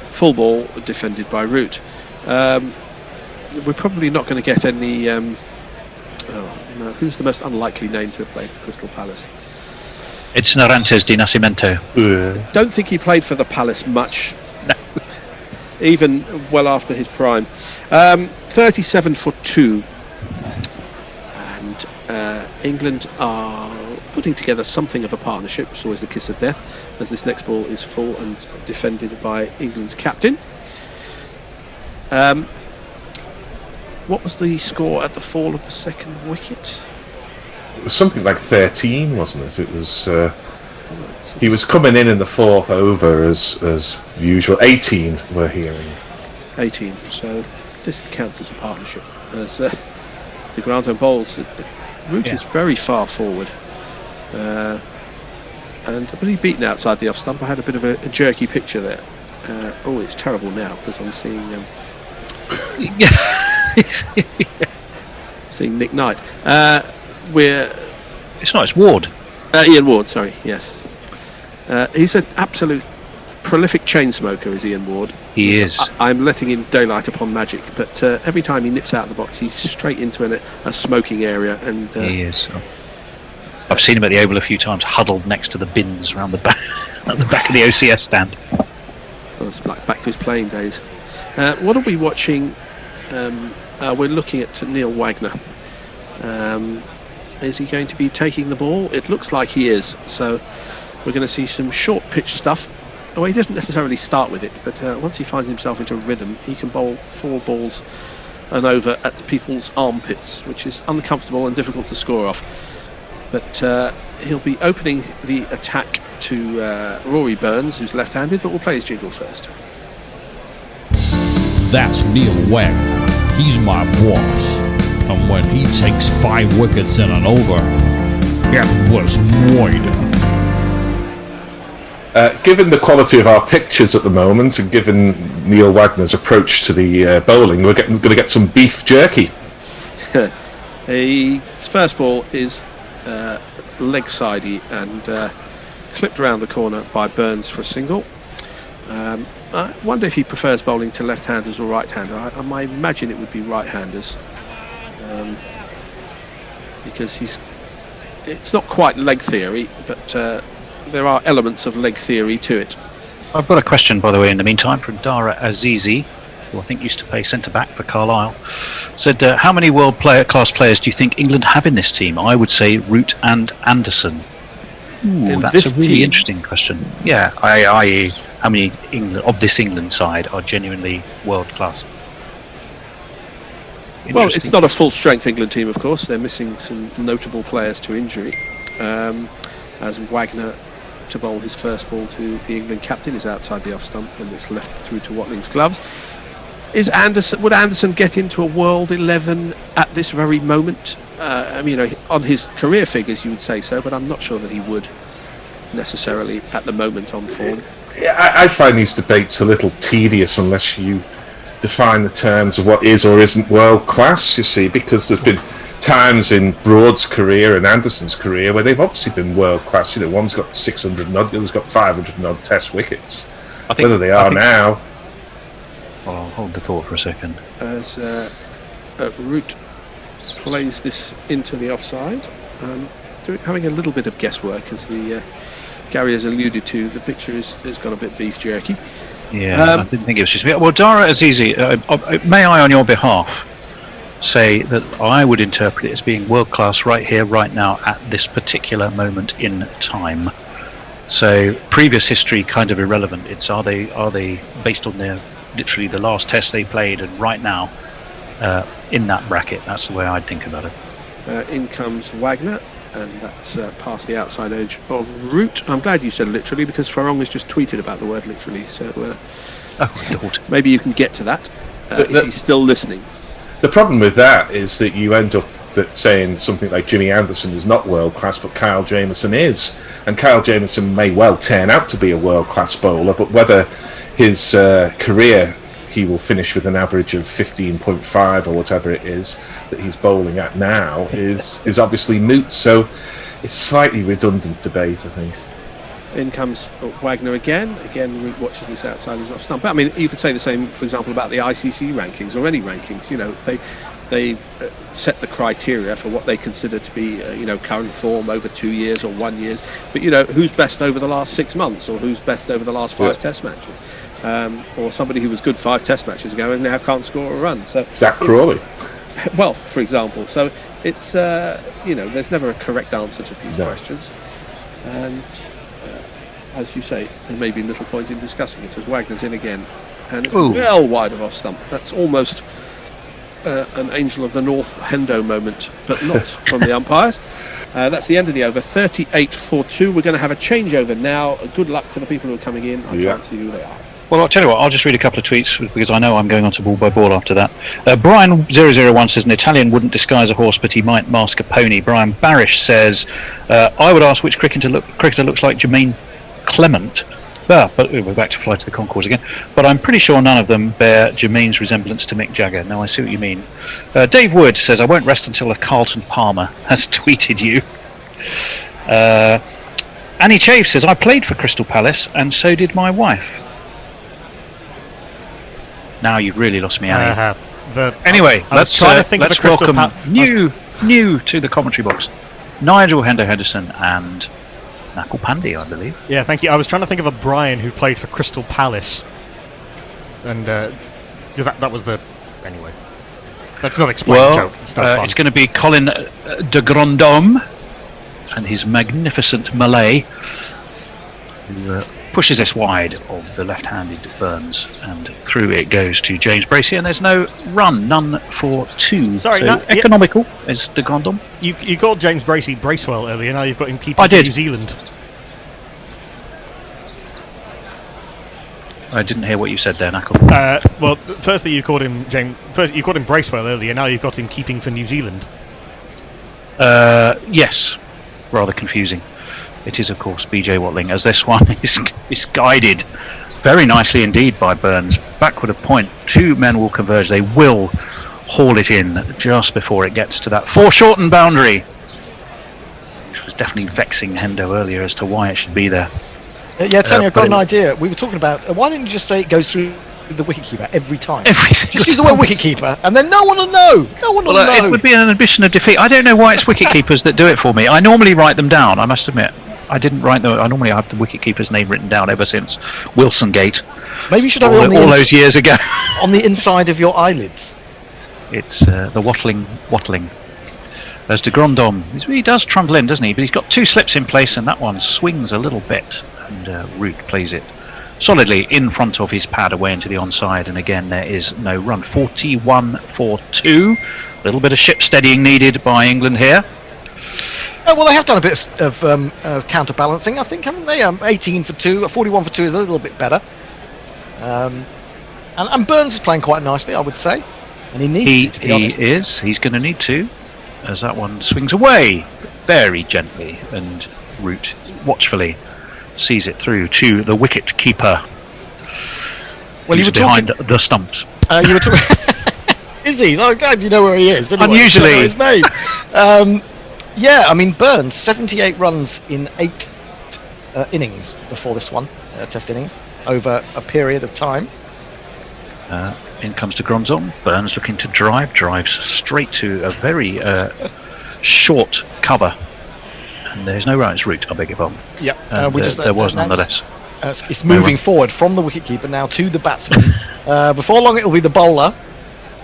Full ball, defended by Root. We're probably not going to get any... who's the most unlikely name to have played for Crystal Palace? It's Narantes de Nascimento. Don't think he played for the Palace much. Even well after his prime. 37 for 2. And England are putting together something of a partnership. It's always the kiss of death, as this next ball is full and defended by England's captain. What was the score at the fall of the second wicket? It was something like 13, wasn't it? It was. He was coming in the fourth over as usual. 18, we're hearing. 18. So this counts as a partnership. As De Grandhomme bowls, Root is very far forward. And was he beaten outside the off stump? I had a bit of a jerky picture there. It's terrible now because I'm seeing. Seeing Nick Knight. It's Ward. Ian Ward, sorry, yes. He's an absolute prolific chain smoker, is Ian Ward. He is. I'm letting in daylight upon magic, but every time he nips out of the box, he's straight into a smoking area. And he is. I've seen him at the Oval a few times, huddled next to the bins around the back, at the back of the OCS stand. Well, it's like back to his playing days. What are we watching? We're looking at Neil Wagner. Is he going to be taking the ball? It looks like he is. So we're going to see some short pitch stuff. Well, he doesn't necessarily start with it, but once he finds himself into rhythm, he can bowl 4 balls and over at people's armpits, which is uncomfortable and difficult to score off. But he'll be opening the attack to Rory Burns, who's left-handed, but we'll play his jingle first. That's Neil Wagner. He's my boss. And when he takes 5 wickets in an over, it was moid. Given the quality of our pictures at the moment, and given Neil Wagner's approach to the bowling, we're going to get some beef jerky. His first ball is leg-sidey and clipped around the corner by Burns for a single. I wonder if he prefers bowling to left-handers or right-handers. I imagine it would be right-handers, because it's not quite leg theory, but there are elements of leg theory to it. I've got a question, by the way, in the meantime, from Dara Azizi, who I think used to play centre-back for Carlisle. Said, how many world-class players do you think England have in this team? I would say Root and Anderson. Ooh, that's a really interesting question. Yeah, i.e. how many of this England side are genuinely world-class? Well, it's not a full-strength England team, of course. They're missing some notable players to injury. As Wagner, to bowl his first ball to the England captain, is outside the off-stump and it's left through to Watling's gloves. Would Anderson get into a World 11 at this very moment? On his career figures, you would say so, but I'm not sure that he would necessarily at the moment on form. Yeah, I find these debates a little tedious unless you define the terms of what is or isn't world class, you see, because there's been times in Broad's career and Anderson's career where they've obviously been world class. One's got 600 and odd, the other's got 500 and odd test wickets. Whether they are now... I'll hold the thought for a second. As Root plays this into the offside, having a little bit of guesswork, as the Gary has alluded to. The picture has got a bit beef jerky. Yeah, I didn't think it was just me. Well, Dara Azizi, may I, on your behalf, say that I would interpret it as being world class right here, right now, at this particular moment in time. So previous history kind of irrelevant. It's are they based on their literally the last test they played and right now in that bracket. That's the way I'd think about it. In comes Wagner, and that's past the outside edge of Root. I'm glad you said literally, because Farong has just tweeted about the word literally. So maybe you can get to that if he's still listening. The problem with that is that you end up saying something like Jimmy Anderson is not world class, but Kyle Jamieson is, and Kyle Jamieson may well turn out to be a world class bowler, but whether his career he will finish with an average of 15.5 or whatever it is that he's bowling at now is obviously moot. So it's slightly redundant debate, I think. In comes Wagner again. Root watches this outside his off stump. But I mean, you could say the same, for example, about the ICC rankings or any rankings. You know, they've set the criteria for what they consider to be, current form over 2 years or 1 year. But who's best over the last 6 months, or who's best over the last 5 Test matches, or somebody who was good 5 Test matches ago and now can't score a run. So Zach Crawley. Well, for example. So it's there's never a correct answer to these questions, and. As you say, there may be little point in discussing it, as Wagner's in again, and it's well wide of off stump. That's almost an Angel of the North Hendo moment, but not from the umpires. That's the end of the over. 38-4-2. We're going to have a changeover now. Good luck to the people who are coming in. I can't see who they are. Well, I'll tell you what, I'll just read a couple of tweets because I know I'm going on to ball by ball after that. Brian001 says an Italian wouldn't disguise a horse, but he might mask a pony. Brian Barish says, I would ask which cricketer looks like Jermaine Clement. But we're back to Fly to the Concourse again. But I'm pretty sure none of them bear Jermaine's resemblance to Mick Jagger. Now I see what you mean. Dave Wood says, I won't rest until a Carlton Palmer has tweeted you. Annie Chave says, I played for Crystal Palace and so did my wife. Now you've really lost me, Annie. Anyway, let's welcome new to the commentary box, Nigel Henderson and Nakul Pandey, I believe. Yeah, thank you. I was trying to think of a Brian who played for Crystal Palace, and because that was the anyway. Let's not explain the joke. It's not fun. It's going to be Colin de Grandhomme and his magnificent Malay, who pushes this wide of the left-handed Burns, and through it goes to James Bracey, and there's no run, none for 2. Sorry, so economical is de Grandhomme. You called James Bracey Bracewell earlier. Now you've got him keeping New Zealand. I didn't hear what you said there, Nakul. Well, firstly you called him you called him Bracewell earlier. Now you've got him keeping for New Zealand. Yes, rather confusing. It is, of course, BJ Watling, as this one is guided very nicely indeed by Burns. Backward of point, 2 men will converge. They will haul it in just before it gets to that foreshortened boundary, which was definitely vexing Hendo earlier as to why it should be there. Yeah, Tony, I've got an idea. We were talking about, why didn't you just say it goes through the wicketkeeper every time? Just use the word wicketkeeper, and then no one will know. No one will know. It would be an admission of defeat. I don't know why it's wicketkeepers that do it for me. I normally write them down, I must admit. I didn't write them. I normally have the wicketkeeper's name written down ever since Wilson Gate. Maybe you should have it on all those years ago. On the inside of your eyelids. It's the wattling. As de Grandhomme, he does trundle in, doesn't he? But he's got 2 slips in place, and that one swings a little bit, and Root plays it solidly in front of his pad away into the onside, and again there is no run. 41-4-2. A little bit of ship steadying needed by England here. Well, they have done a bit of counterbalancing, I think, haven't they? 18 for 2, 41 for 2 is a little bit better. And Burns is playing quite nicely, I would say. And he needs to be honest. He's going to need to, as that one swings away very gently, and Root watchfully sees it through to the wicket keeper. Well, he's behind the stumps. You were talking. Is he? I'm glad you know where he is. Unusually, his name. Yeah, I mean, Burns, 78 runs in 8 innings before this one, Test innings, over a period of time. In comes to Grandhomme. Burns looking to drives straight to a very short cover. And there's no right, it's route, I beg your pardon. Yeah, there was nonetheless. It's moving forward from the wicketkeeper now to the batsman. Before long, it'll be the bowler.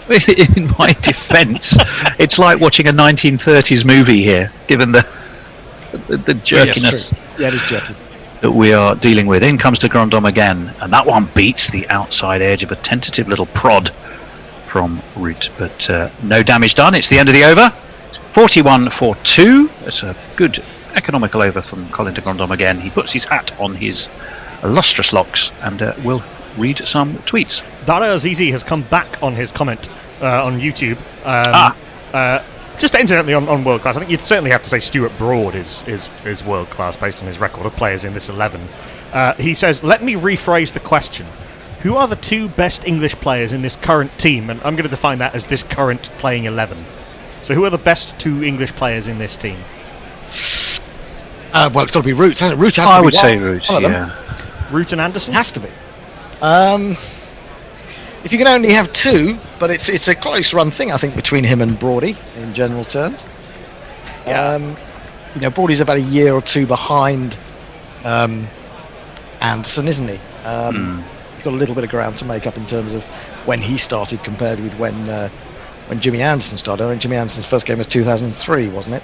In my defence, it's like watching a 1930s movie here, given the jerkiness it is jerky. that we are dealing with. In comes to Grandhomme again, and that one beats the outside edge of a tentative little prod from Root, but no damage done. It's the end of the over. 41 for 2. It's a good economical over from Colin de Grandhomme again. He puts his hat on his lustrous locks and will read some tweets. Dario Azizi has come back on his comment on YouTube. Just incidentally on world class, I think you'd certainly have to say Stuart Broad is world class based on his record of players in this 11. He says, let me rephrase the question. Who are the 2 best English players in this current team? And I'm going to define that as this current playing 11. So who are the best 2 English players in this team? Well, it's got to be Root, hasn't it? Root has to be. I would say Root, yeah. Root and Anderson? Has to be. If you can only have 2, but it's a close run thing, I think, between him and Broady in general terms. Broady's about a year or 2 behind Anderson, isn't he? He's got a little bit of ground to make up in terms of when he started compared with when Jimmy Anderson started. I think Jimmy Anderson's first game was 2003, wasn't it?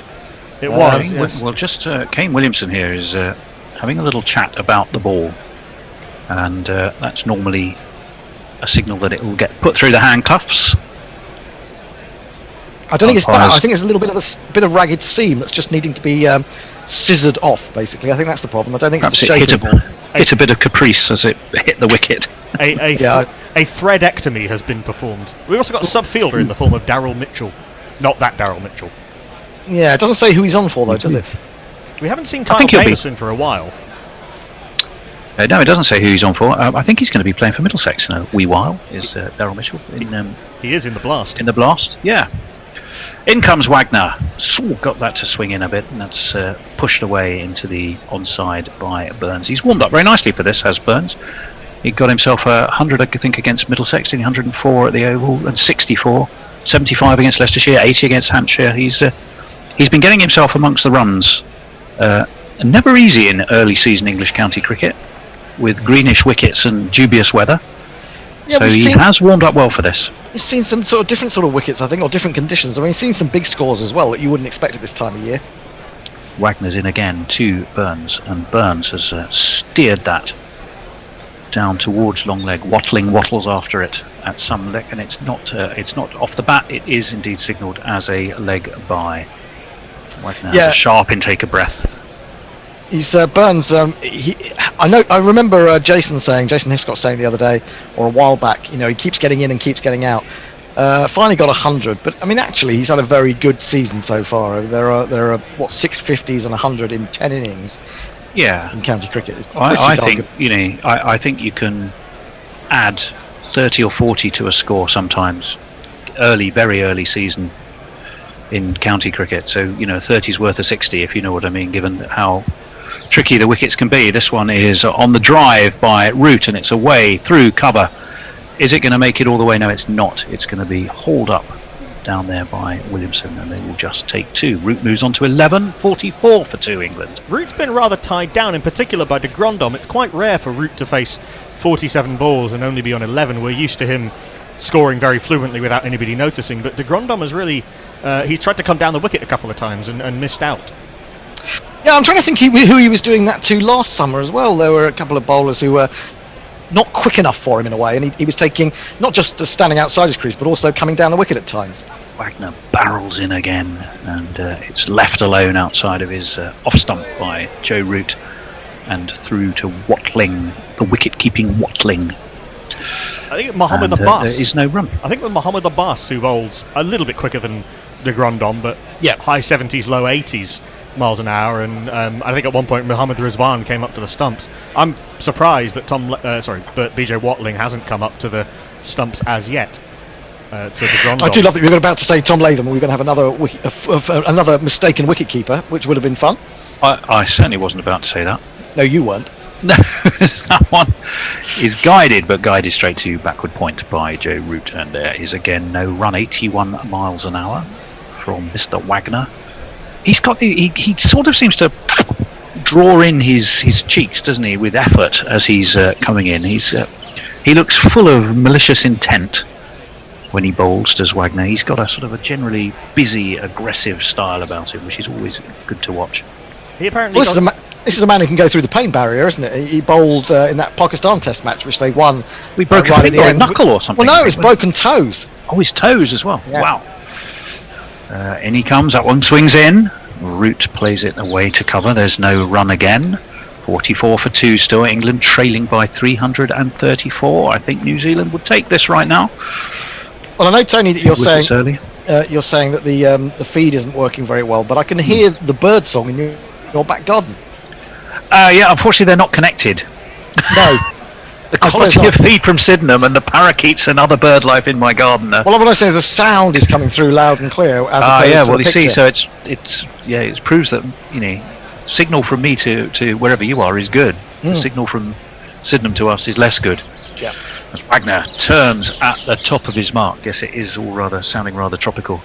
It was. Yes. Well, just Kane Williamson here is having a little chat about the ball, and that's normally a signal that it will get put through the handcuffs. I don't think it's that. I think it's a little bit of ragged seam that's just needing to be scissored off. Basically, I think that's the problem. I don't think Perhaps it's the shape of the ball. Hit a bit of caprice as it hit the wicket. A threadectomy has been performed. We've also got a subfielder in the form of Daryl Mitchell. Not that Daryl Mitchell. Yeah, it doesn't say who he's on for though, does it? We haven't seen Kyle Jamieson for a while. No, it doesn't say who he's on for. I think he's going to be playing for Middlesex in a wee while. Is Daryl Mitchell? He is in the Blast. In the Blast, yeah. In comes Wagner. Got that to swing in a bit, and that's pushed away into the onside by Burns. He's warmed up very nicely for this, has Burns. He got himself 100, I think, against Middlesex, 104 at the Oval, and 64, 75 against Leicestershire, 80 against Hampshire. He's been getting himself amongst the runs. Never easy in early season English county cricket, with greenish wickets and dubious weather. Yeah, so he has warmed up well for this. You've seen some sort of different sort of wickets, I think, or different conditions. I mean, you've seen some big scores as well that you wouldn't expect at this time of year. Wagner's in again to Burns, and Burns has steered that down towards long leg. Wattles after it at some leg, and it's not off the bat. It is indeed signalled as a leg by. Wagner has a sharp intake of breath. He's Burns. I remember Jason Hiscott saying the other day or a while back. He keeps getting in and keeps getting out. Finally got 100, but I mean, actually, he's had a very good season so far. There are 650s and 100 in 10 innings. Yeah, in county cricket. I think I think you can add 30 or 40 to a score sometimes. Very early season in county cricket. So 30's worth of 60, if you know what I mean. Given how tricky the wickets can be. This one is on the drive by Root, and it's away through cover. Is it going to make it all the way? No, it's not. It's going to be hauled up down there by Williamson, and they will just take 2. Root moves on to 11, 44 for 2 England. Root's been rather tied down, in particular by de Grandhomme. It's quite rare for Root to face 47 balls and only be on 11. We're used to him scoring very fluently without anybody noticing, but de Grandhomme has really he's tried to come down the wicket a couple of times and missed out. Yeah, I'm trying to think who he was doing that to last summer as well. There were a couple of bowlers who were not quick enough for him in a way, and he was taking not just standing outside his crease but also coming down the wicket at times. Wagner barrels in again, and it's left alone outside of his off stump by Joe Root, and through to Watling, the wicket-keeping Watling. I think Mohammed Abbas. There is no run. I think with Mohammed Abbas, who bowls a little bit quicker than de Grandhomme, but high 70s, low 80s miles an hour, and I think at one point Mohammed Rizwan came up to the stumps. I'm surprised that BJ Watling hasn't come up to the stumps as yet. To de Grandhomme. I do love that you were about to say Tom Latham, and we were going to have another mistaken wicket-keeper, which would have been fun. I certainly wasn't about to say that. No, you weren't. No, that one is guided, but guided straight to backward point by Joe Root, and there is again no run. 81 miles an hour from Mr. Wagner. He's got he sort of seems to draw in his cheeks, doesn't he, with effort as he's coming in. He looks full of malicious intent when he bowls, does Wagner. He's got a sort of a generally busy, aggressive style about him, which is always good to watch. He apparently this is a man who can go through the pain barrier, isn't it? He bowled in that Pakistan Test match, which they won. We broke a right finger or a knuckle or something. Well, no, it was broken toes. Oh, his toes as well. Yeah. Wow. In he comes. That one swings in. Root plays it away to cover. There's no run again. 44 for 2 still. England trailing by 334. I think New Zealand would take this right now. Well, I know, Tony, that you're saying that the feed isn't working very well, but I can hear the bird song in your back garden. Yeah, unfortunately they're not connected. No. The quality of feed from Sydenham and the parakeets and other bird life in my garden. Well, what I'm saying is the sound is coming through loud and clear. Yeah, well, you see, so it proves that signal from me to wherever you are is good. The signal from Sydenham to us is less good. Yeah. As Wagner turns at the top of his mark. Yes, it is all sounding rather tropical.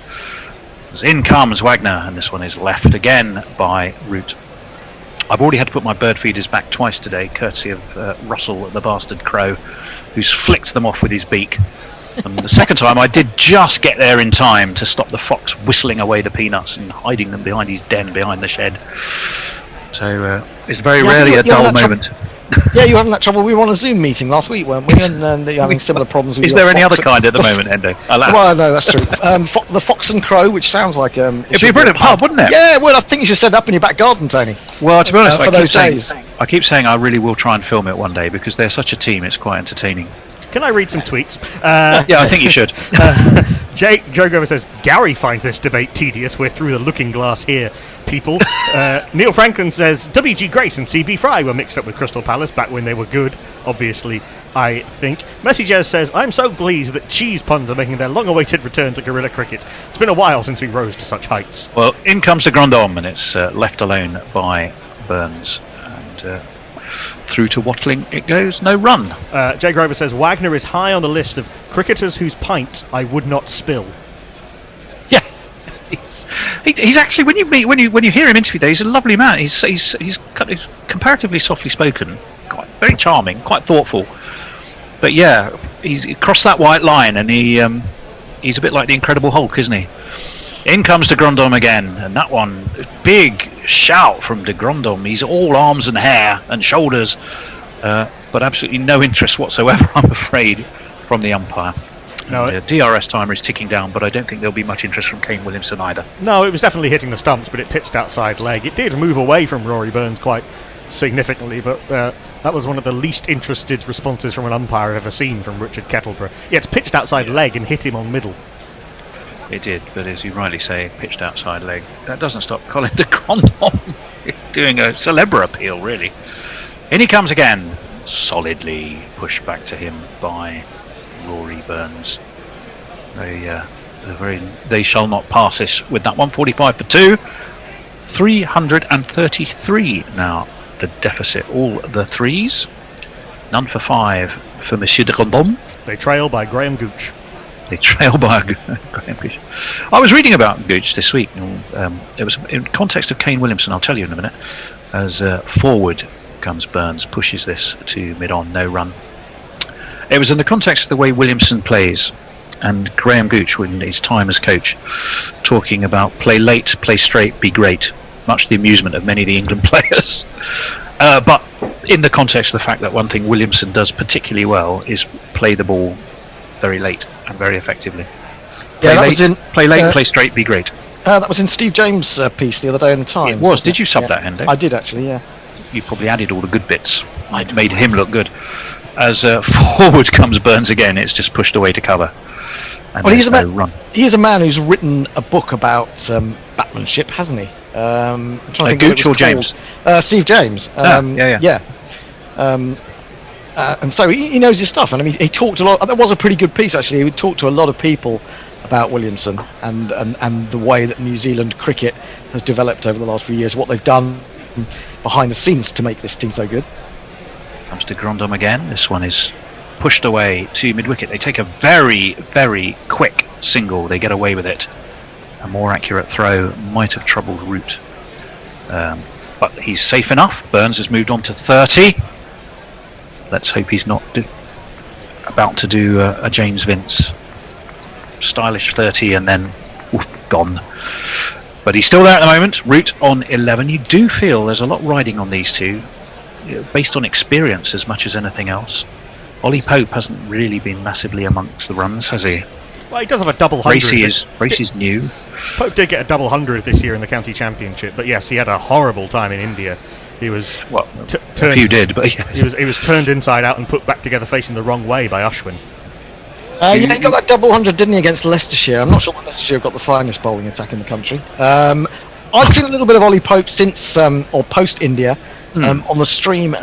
As in comes Wagner, and this one is left again by Root. I've already had to put my bird feeders back twice today, courtesy of Russell, the bastard crow, who's flicked them off with his beak. And the second time I did just get there in time to stop the fox whistling away the peanuts and hiding them behind his den behind the shed. So it's very rarely a dull moment. Yeah, you were having that trouble. We were on a Zoom meeting last week, weren't we? And you're having similar problems with Is there any other kind at the moment, Endo? Well, no, that's true. The Fox and Crow, which sounds like it'd be a brilliant pub, wouldn't it? Yeah, well, I think you should set up in your back garden, Tony. Well, to be honest, I keep saying I really will try and film it one day because they're such a team. It's quite entertaining. Can I read some tweets? Yeah, I think you should. Joe Grover says, Gary finds this debate tedious. We're through the looking glass here, people. Neil Franklin says, W.G. Grace and C.B. Fry were mixed up with Crystal Palace back when they were good, obviously, I think. Messi Jazz says, I'm so pleased that cheese puns are making their long-awaited return to guerrilla cricket. It's been a while since we rose to such heights. Well, in comes the Grandhomme, and it's left alone by Burns. And through to Watling it goes, no run. Jay Grover says, Wagner is high on the list of cricketers whose pints I would not spill. Yeah. He's actually, when you hear him interview there, he's a lovely man. He's comparatively softly spoken, quite very charming, quite thoughtful. But yeah, he's crossed that white line, and he's a bit like the Incredible Hulk, isn't he? In comes de Grandhomme again, and that one, big shout from de Grandhomme. He's all arms and hair and shoulders, but absolutely no interest whatsoever, I'm afraid, from the umpire. No, the DRS timer is ticking down, but I don't think there'll be much interest from Kane Williamson either. No, it was definitely hitting the stumps, but it pitched outside leg. It did move away from Rory Burns quite significantly, but that was one of the least interested responses from an umpire I've ever seen from Richard Kettleborough. Yeah, it's pitched outside leg and hit him on middle. It did, but as you rightly say, pitched outside leg. That doesn't stop Colin de Grandhomme doing a celebra appeal, really. In he comes again, solidly pushed back to him by Rory Burns. They shall not pass this with that one. 45 for 2. 333 now, the deficit. All the threes. None for 5 for Monsieur de Grandhomme. They trail by Graham Gooch. They trail by Graham Gooch. I was reading about Gooch this week. It was in context of Kane Williamson. I'll tell you in a minute. As forward comes Burns, pushes this to mid-on, no run. It was in the context of the way Williamson plays, and Graham Gooch, in his time as coach, talking about play late, play straight, be great, much to the amusement of many of the England players. But in the context of the fact that one thing Williamson does particularly well is play the ball very late and very effectively. Play straight, be great. That was in Steve James' piece the other day in the Times. It was. Did you sub that, Hendo? I did, actually, yeah. You probably added all the good bits. I'd made him look good. As forward comes Burns again, it's just pushed away to cover. And well, run. He's a man who's written a book about batsmanship, hasn't he? I'm trying to think Gooch or James? Steve James. Yeah. And so he knows his stuff, and I mean, he talked a lot. That was a pretty good piece, actually. He talked to a lot of people about Williamson and the way that New Zealand cricket has developed over the last few years, what they've done behind the scenes to make this team so good. Comes to Grandhomme again. This one is pushed away to mid-wicket. They take a very, very quick single. They get away with it. A more accurate throw might have troubled Root. But he's safe enough. Burns has moved on to 30. Let's hope he's not about to do a James Vince stylish 30 and then gone. But he's still there at the moment. Root on 11. You do feel there's a lot riding on these two, based on experience as much as anything else. Ollie Pope hasn't really been massively amongst the runs, has he? Well, he does have a double 100. Race is new. Pope did get a double 100 this year in the county championship, but yes, he had a horrible time in India. He was a few did, but yes. He was turned inside out and put back together facing the wrong way by Ashwin. He got that double 100, didn't he, against Leicestershire? I'm not sure that Leicestershire have got the finest bowling attack in the country. I've seen a little bit of Ollie Pope since or post India on the stream.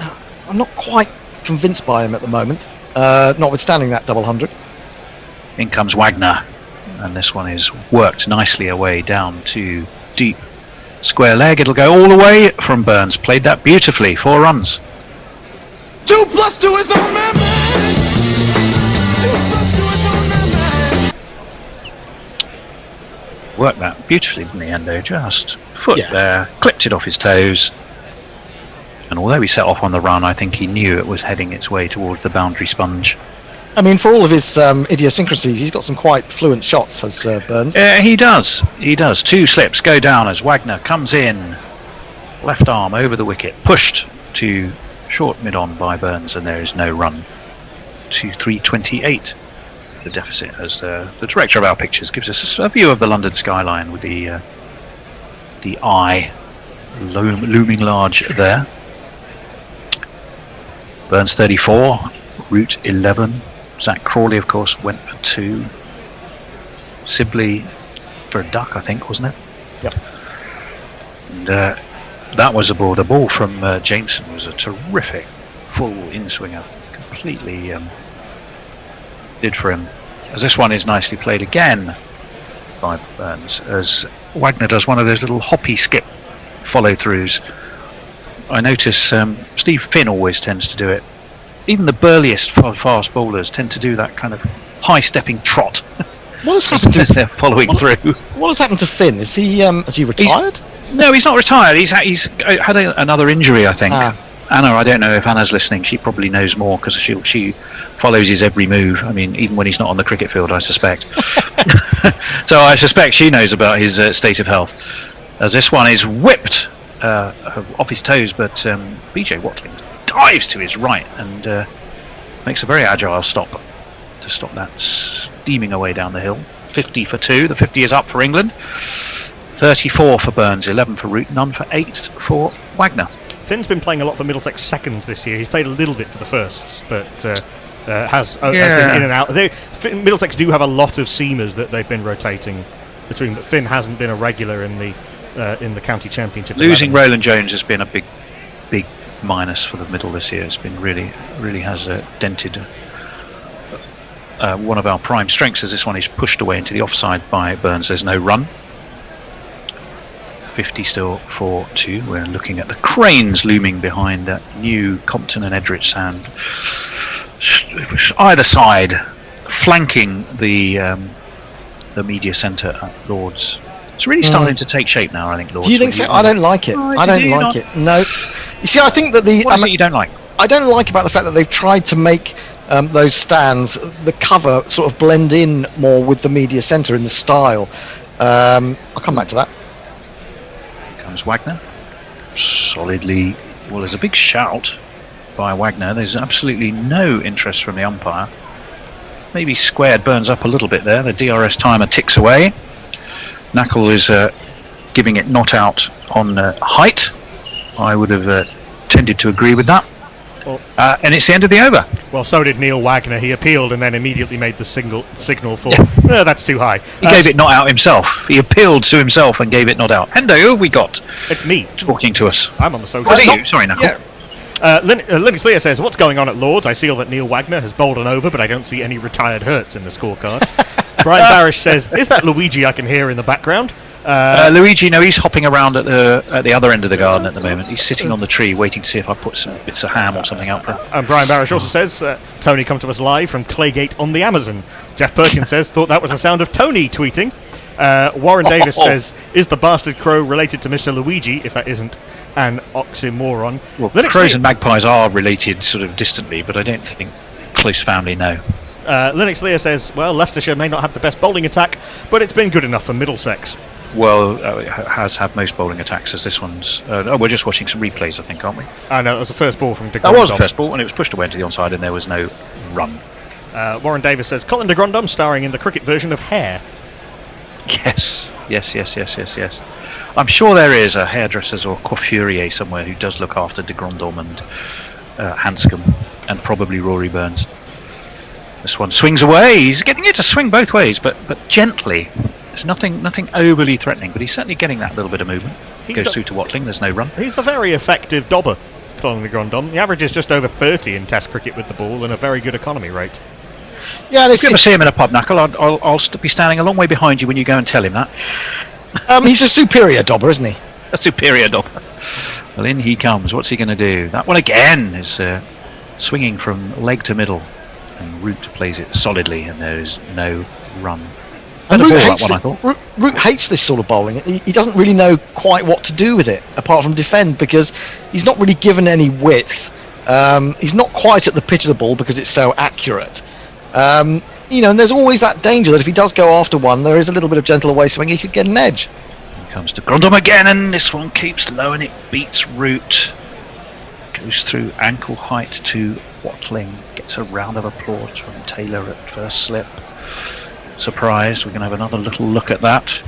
I'm not quite convinced by him at the moment, notwithstanding that double 100. In comes Wagner, and this one is worked nicely away down to deep square leg. It'll go all the way from Burns. Played that beautifully. 4 runs. 2 + 2 is a man. Worked that beautifully, didn't he, Endo? Just foot there, clipped it off his toes. And although he set off on the run, I think he knew it was heading its way towards the boundary sponge. I mean, for all of his idiosyncrasies, he's got some quite fluent shots, has Burns. He does. 2 slips go down as Wagner comes in. Left arm over the wicket, pushed to short mid-on by Burns, and there is no run. 328. The deficit, as the director of our pictures gives us a view of the London skyline with the eye looming large there. Burns 34, Root 11. Zach Crawley, of course, went for 2. Sibley for a duck, I think, wasn't it? Yep. And that was the ball. The ball from Jamieson was a terrific full in-swinger. Completely did for him. As this one is nicely played again by Burns, as Wagner does one of those little hoppy skip follow-throughs. I notice Steve Finn always tends to do it. Even the burliest fast bowlers tend to do that kind of high-stepping trot. What has happened to they're following through? What has happened to Finn? Is he has he retired? No, he's not retired. He's had another injury, I think. Anna, I don't know if Anna's listening. She probably knows more because she follows his every move. I mean, even when he's not on the cricket field, I suspect. So I suspect she knows about his state of health. As this one is whipped off his toes, but BJ Watling dives to his right and makes a very agile stop to stop that steaming away down the hill. 50 for 2. The 50 is up for England. 34 for Burns, 11 for Root, none for 8 for Wagner. Finn's been playing a lot for Middlesex seconds this year. He's played a little bit for the firsts, but has been in and out. Middlesex do have a lot of seamers that they've been rotating between, but Finn hasn't been a regular in the county championship. Losing Roland Jones has been a big minus for the middle this year. It's been really has dented one of our prime strengths, as this one is pushed away into the offside by Burns. There's no run. 50 still for 2. We're looking at the cranes looming behind that new Compton and Edrich stand. Either side, flanking the media centre at Lord's. It's really starting to take shape now, I think, Lord's. Do you think so? I don't like it. I don't like it. No. You see, I think that what is it you don't like? I don't like about the fact that they've tried to make those stands, the cover, sort of blend in more with the media centre in the style. I'll come back to that. Comes Wagner. Solidly. Well, there's a big shout by Wagner. There's absolutely no interest from the umpire. Maybe squared Burns up a little bit there. The DRS timer ticks away. Knuckle is giving it not out on height. I would have tended to agree with that. And it's the end of the over. Well, so did Neil Wagner. He appealed and then immediately made the signal for that's too high. He gave it not out himself. He appealed to himself and gave it not out. Hendo, who have we got? It's me talking to us. I'm on the social. Was it you? Sorry, Knuckle. Yeah. Linux Lear says, what's going on at Lord's? I see that Neil Wagner has bowled an over, but I don't see any retired hurts in the scorecard. Brian Barish says, is that Luigi I can hear in the background? Luigi, no, he's hopping around at the other end of the garden at the moment. He's sitting on the tree waiting to see if I put some bits of ham or something out for him. And Brian Barish also says, Tony come to us live from Claygate on the Amazon. Jeff Perkins says, thought that was the sound of Tony tweeting. Warren Davis says, is the bastard crow related to Mr. Luigi, if that isn't an oxymoron? Well, crows and magpies are related sort of distantly, but I don't think close family, no. Linux Lear says, well, Leicestershire may not have the best bowling attack, but it's been good enough for Middlesex. Well, it has had most bowling attacks as this one's... we're just watching some replays, I think, aren't we? No, that was the first ball from de Grandhomme. That was the first ball, and it was pushed away into the onside, and there was no run. Warren Davis says, Colin de Grandhomme starring in the cricket version of Hair. Yes. I'm sure there is a hairdresser's or coiffurier somewhere who does look after de Grandhomme and Hanscom, and probably Rory Burns. This one swings away. He's getting it to swing both ways, but gently. It's nothing overly threatening, but he's certainly getting that little bit of movement. Goes through to Watling. There's no run. He's a very effective dobber, Colin de Grandhomme. The average is just over 30 in Test cricket with the ball and a very good economy rate. Yeah, if you ever see him in a pub knuckle, I'll be standing a long way behind you when you go and tell him that. He's a superior dobber, isn't he? A superior dobber. Well, in he comes. What's he going to do? That one again is swinging from leg to middle, and Root plays it solidly, and there is no run. Root hates this sort of bowling. He doesn't really know quite what to do with it, apart from defend, because he's not really given any width. He's not quite at the pitch of the ball because it's so accurate. And there's always that danger that if he does go after one, there is a little bit of gentle away swing, he could get an edge. Here comes to Grandhomme again, and this one keeps low, and it beats Root. Goes through ankle height to Watling. Gets a round of applause from Taylor at first slip. Surprised. We're going to have another little look at that.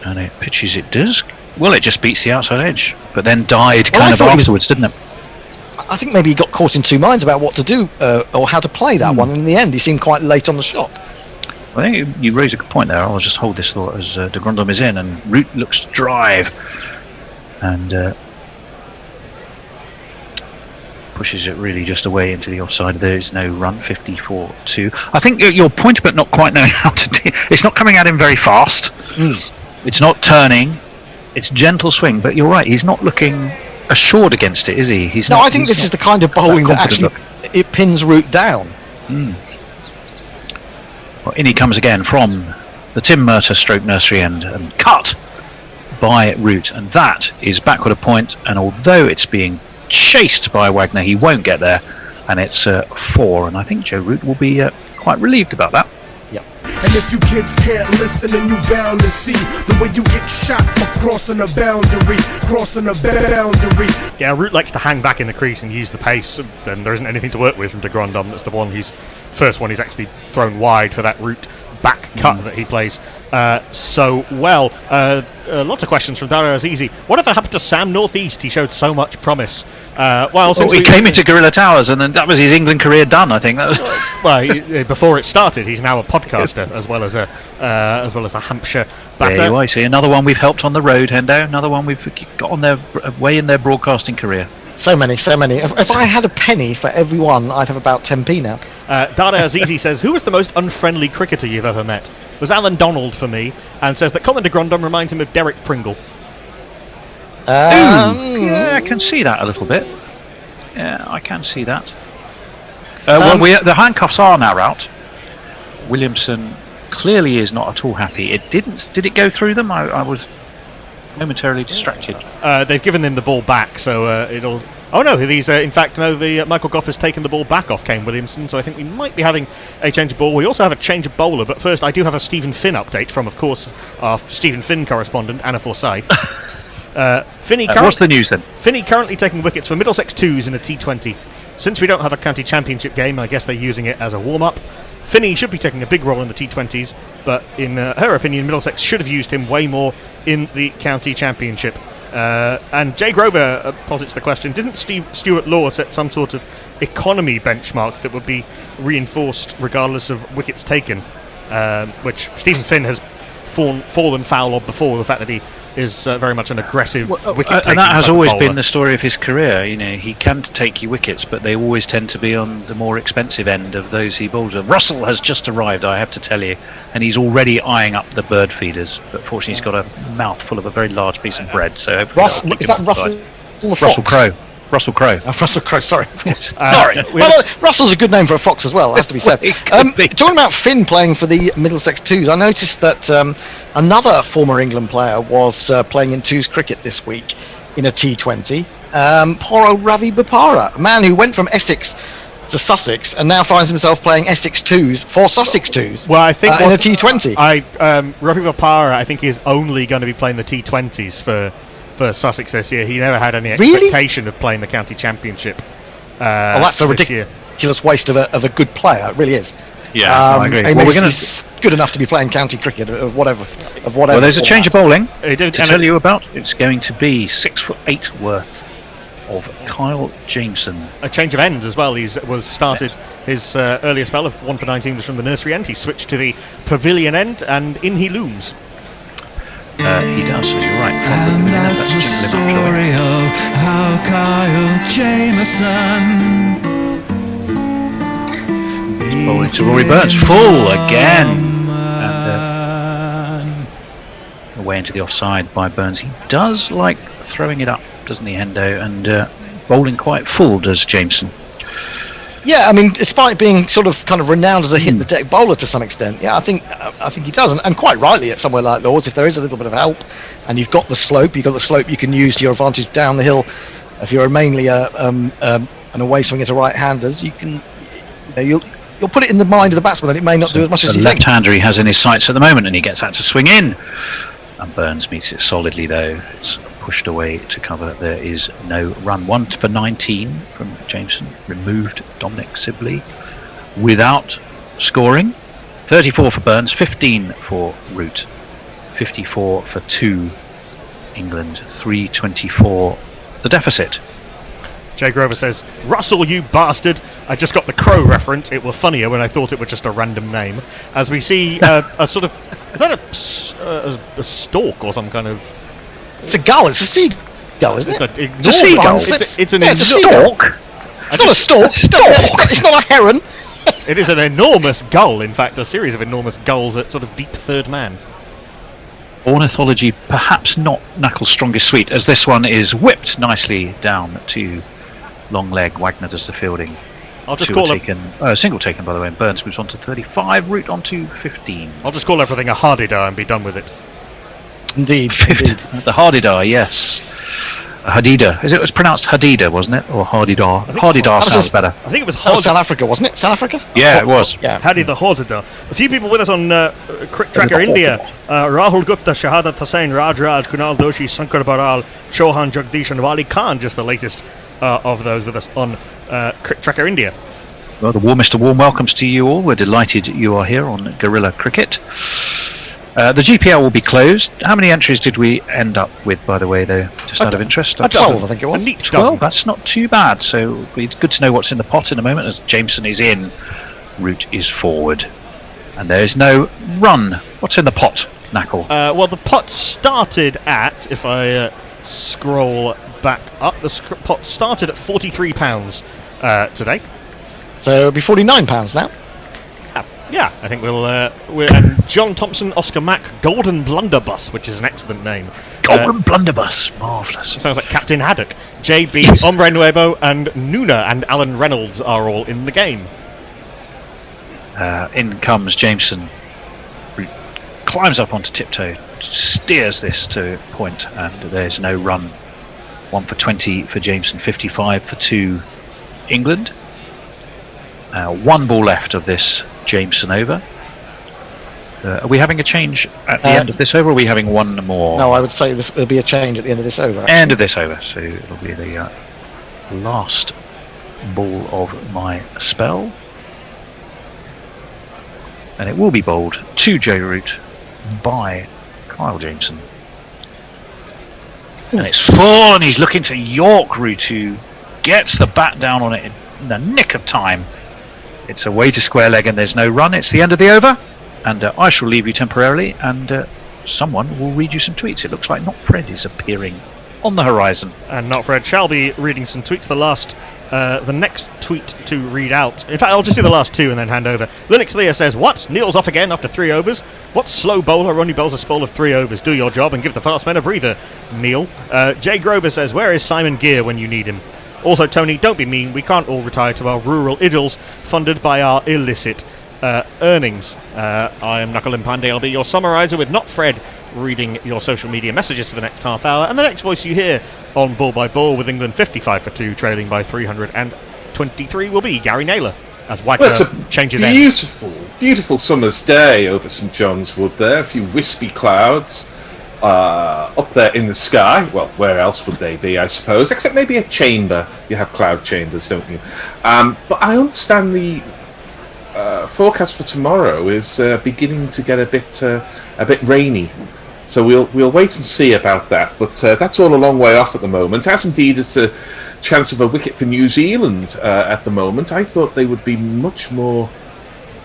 And it pitches, it does. Well, it just beats the outside edge, but then died kind of afterwards, didn't it? I think maybe he got caught in two minds about what to do or how to play that one, and in the end he seemed quite late on the shot. I think you raise a good point there. I'll just hold this thought as de Grandhomme is in, and Root looks to drive and pushes it really just away into the offside. There is no run. 54-2. I think your point about not quite knowing how to do it's not coming at him very fast. It's not turning. It's gentle swing, but you're right, he's not looking assured against it, is he? I think this is the kind of bowling that actually it pins Root down. Well, in he comes again from the Tim Murtagh stroke nursery end, and cut by Root, and that is backward a point, and although it's being chased by Wagner, he won't get there, and it's 4, and I think Joe Root will be quite relieved about that. And if you kids can't listen, then you bound to see the way you get shot for crossing a boundary. Yeah, Root likes to hang back in the crease and use the pace, and there isn't anything to work with from de Grandhomme. That's the first one he's actually thrown wide for that Root back cut that he plays so well. Lots of questions from Dario Azizi. Whatever happened to Sam Northeast? He showed so much promise. He came into Gorilla Towers, and then that was his England career done. I think that was. Before it started, he's now a podcaster as well as a Hampshire batter. There you are. See, another one we've helped on the road, Hendo. Another one we've got on their way in their broadcasting career. So many. If I had a penny for every one, I'd have about 10p now. Dario Azizi says, who was the most unfriendly cricketer you've ever met? It was Alan Donald for me, and says that Colin de Grandhomme reminds him of Derek Pringle. Yeah, I can see that a little bit. Yeah, I can see that. The handcuffs are now out. Williamson clearly is not at all happy. Did it go through them? I was momentarily distracted. They've given him the ball back, so it'll... Oh no, Michael Goff has taken the ball back off Kane Williamson, so I think we might be having a change of ball. We also have a change of bowler, but first I do have a Stephen Finn update from, of course, our Stephen Finn correspondent, Anna Forsyth. What's the news then? Finney currently taking wickets for Middlesex 2s in a T20. Since we don't have a county championship game, I guess they're using it as a warm-up. Finney should be taking a big role in the T20s, but in her opinion, Middlesex should have used him way more in the county championship. And Jay Grover posits the question, didn't Stuart Law set some sort of economy benchmark that would be reinforced regardless of wickets taken, which Stephen Finn has fallen foul of before, the fact that he is very much an aggressive wicket taking. And that has type of always bowler. been the story of his career. He can take you wickets, but they always tend to be on the more expensive end of those he bowls. Russell has just arrived, I have to tell you, and he's already eyeing up the bird feeders. But fortunately, he's got a mouthful of a very large piece of bread. So hopefully Russell, is that Russell? Russell Crowe. Russell Crowe. Russell Crowe, sorry. Sorry. Well, Russell's a good name for a fox as well, has to be said. Talking about Finn playing for the Middlesex Twos, I noticed that another former England player was playing in Twos cricket this week in a T20. Poor old Ravi Bopara, a man who went from Essex to Sussex and now finds himself playing Essex Twos for Sussex Twos. Well, I think in a T20. Ravi Bopara, I think, is only going to be playing the T20s for Sussex this year. He never had any expectation of playing the county championship. That's a ridiculous waste of a good player. It really is. Yeah, I agree. He's good enough to be playing county cricket of whatever. Well, there's a change of bowling to tell you about. It's going to be 6'8" worth of Kyle Jamieson. A change of ends as well. He started his earlier spell of 1 for 19 was from the nursery end. He switched to the pavilion end, and in he looms. He does, as you're right. And that's the story of how Kyle Jamieson bowling to Rory Burns, full again, and away into the offside by Burns. He does like throwing it up, doesn't he, Hendo? And bowling quite full, does Jamieson. Yeah, I mean, despite being sort of kind of renowned as a hit the deck bowler to some extent, yeah, I think he does, and quite rightly at somewhere like Lords, if there is a little bit of help, and you've got the slope you can use to your advantage down the hill. If you're mainly an away swinger to right-handers, you can, you'll put it in the mind of the batsman that it may not do as much as you think. The left-hander he has in his sights at the moment, and he gets that to swing in, and Burns meets it solidly though. It's pushed away to cover. There is no run. 1 for 19 from Jamieson. Removed Dominic Sibley without scoring. 34 for Burns, 15 for Root, 54 for 2 England, 324 the deficit. Jay Grover says, Russell, you bastard! I just got the Crow reference. It was funnier when I thought it was just a random name. As we see a sort of... Is that a stork or some kind of... It's a gull. It's a seagull, isn't it? It's a seagull. It's a stork. It's not a stork. It's not a heron. It is an enormous gull, in fact, a series of enormous gulls at sort of deep third man. Ornithology perhaps not Knuckles' strongest suite, as this one is whipped nicely down to long leg. Wagner does the fielding. I'll just call single taken, by the way, and Burns moves on to 35, Root on to 15. I'll just call everything a Hardidar and be done with it. Indeed. The Hardidar, yes. Hadida. It was pronounced Hadida, wasn't it? Or Hardidar? Hardidar sounds better. I think it was South Africa, wasn't it? South Africa? Yeah, it was. Yeah. Hadi the Hardidar. A few people with us on Crick Tracker India. Rahul Gupta, Shahadat Hussain, Raj, Kunal Doshi, Sankar Baral, Chauhan Jagdish and Wali Khan, just the latest of those with us on Crick Tracker India. Well, the warmest of warm welcomes to you all. We're delighted you are here on Guerrilla Cricket. The GPL will be closed. How many entries did we end up with, by the way, though, just out of interest? 12, I think it was. A neat 12, that's not too bad. So it'll be good to know what's in the pot in a moment, as Jamieson is in, Root is forward. And there is no run. What's in the pot, Knackle? Well, the pot started at, if I scroll back up, the pot started at £43 today. So it'll be £49 now. Yeah, I think and John Thompson, Oscar Mack, Golden Blunderbuss, which is an excellent name. Golden Blunderbuss, marvellous. Sounds like Captain Haddock. JB, Hombre Nuevo, and Nuna and Alan Reynolds are all in the game. In comes Jamieson, climbs up onto tiptoe, steers this to point, and there's no run. 1 for 20 for Jamieson, 55 for 2 England. 1 ball left of this Jamieson over. Are we having a change at the end of this over, or are we having one more? No, I would say there'll be a change at the end of this over. Actually. End of this over, so it'll be the last ball of my spell. And it will be bowled to J Root by Kyle Jamieson. And it's full, and he's looking to York Root, who gets the bat down on it in the nick of time. It's away to square leg, and there's no run. It's the end of the over, and I shall leave you temporarily and someone will read you some tweets. It looks like Not Fred is appearing on the horizon. And Not Fred shall be reading some tweets. The next tweet to read out. In fact, I'll just do the last two and then hand over. Linux Leah says, "What? Neil's off again after 3 overs? What slow bowler only bowls a spell of 3 overs? Do your job and give the fast men a breather, Neil." Jay Grover says, "Where is Simon Gear when you need him?" Also, Tony, don't be mean. We can't all retire to our rural idols funded by our illicit earnings. I am Knuckle and Pandey. I'll be your summariser with Not Fred reading your social media messages for the next half hour. And the next voice you hear on Ball by Ball with England 55 for 2, trailing by 323, will be Gary Naylor as Wagner changes ends. Beautiful summer's day over St John's Wood there. A few wispy clouds up there in the sky. Well, where else would they be, I suppose? Except maybe a chamber. You have cloud chambers, don't you? But I understand the forecast for tomorrow is beginning to get a bit rainy. So we'll wait and see about that. But that's all a long way off at the moment. As indeed is the chance of a wicket for New Zealand at the moment. I thought they would be much more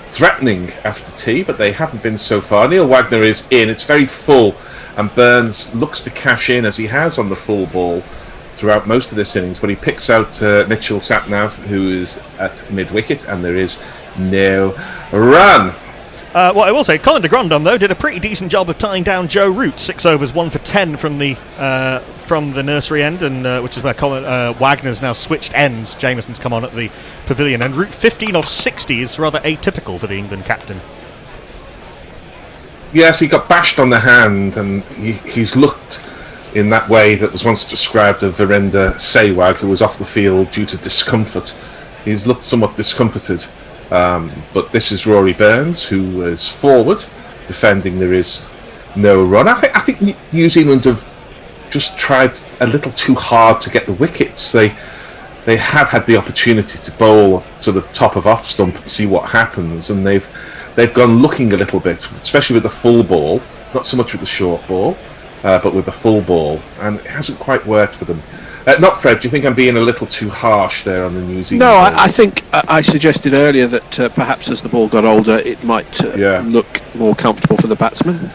threatening after tea, but they haven't been so far. Neil Wagner is in. It's very full, and Burns looks to cash in as he has on the full ball throughout most of this innings. But he picks out Mitchell Satnav, who is at mid-wicket, and there is no run. What I will say, Colin de Grandhomme, though, did a pretty decent job of tying down Joe Root. 6 overs, 1 for 10 from the nursery end, and which is where Wagner's now switched ends. Jamieson's come on at the pavilion, and Root 15 off 60 is rather atypical for the England captain. Yes, he got bashed on the hand, and he's looked in that way that was once described of Virender Sehwag, who was off the field due to discomfort. He's looked somewhat discomforted. But this is Rory Burns, who is forward, defending. There is no run. I think New Zealand have just tried a little too hard to get the wickets. They have had the opportunity to bowl sort of top of off stump and see what happens, and they've gone looking a little bit, especially with the full ball, not so much with the short ball, but with the full ball, and it hasn't quite worked for them. Not Fred, do you think I'm being a little too harsh there on the New Zealand? No, I think I suggested earlier that perhaps as the ball got older, it might look more comfortable for the batsman.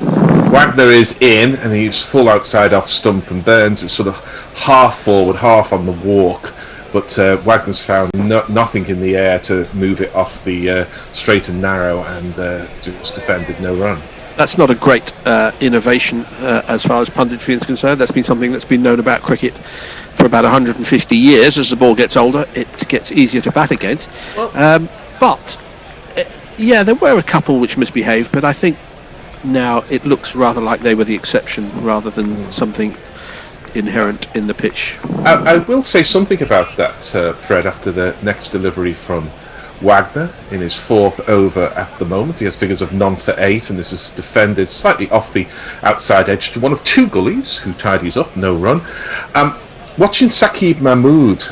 Wagner is in, and he's full outside off stump, and Burns is sort of half forward, half on the walk. But Wagner's found nothing in the air to move it off the straight and narrow, and just defended no run. That's not a great innovation as far as punditry is concerned. That's been something that's been known about cricket for about 150 years. As the ball gets older, it gets easier to bat against. But there were a couple which misbehaved, but I think now it looks rather like they were the exception rather than something inherent in the pitch. I will say something about that, Fred, after the next delivery from Wagner in his 4th over at the moment. He has figures of none for 8, and this is defended slightly off the outside edge to one of 2 gullies, who tidies up, no run. Watching Saqib Mahmood,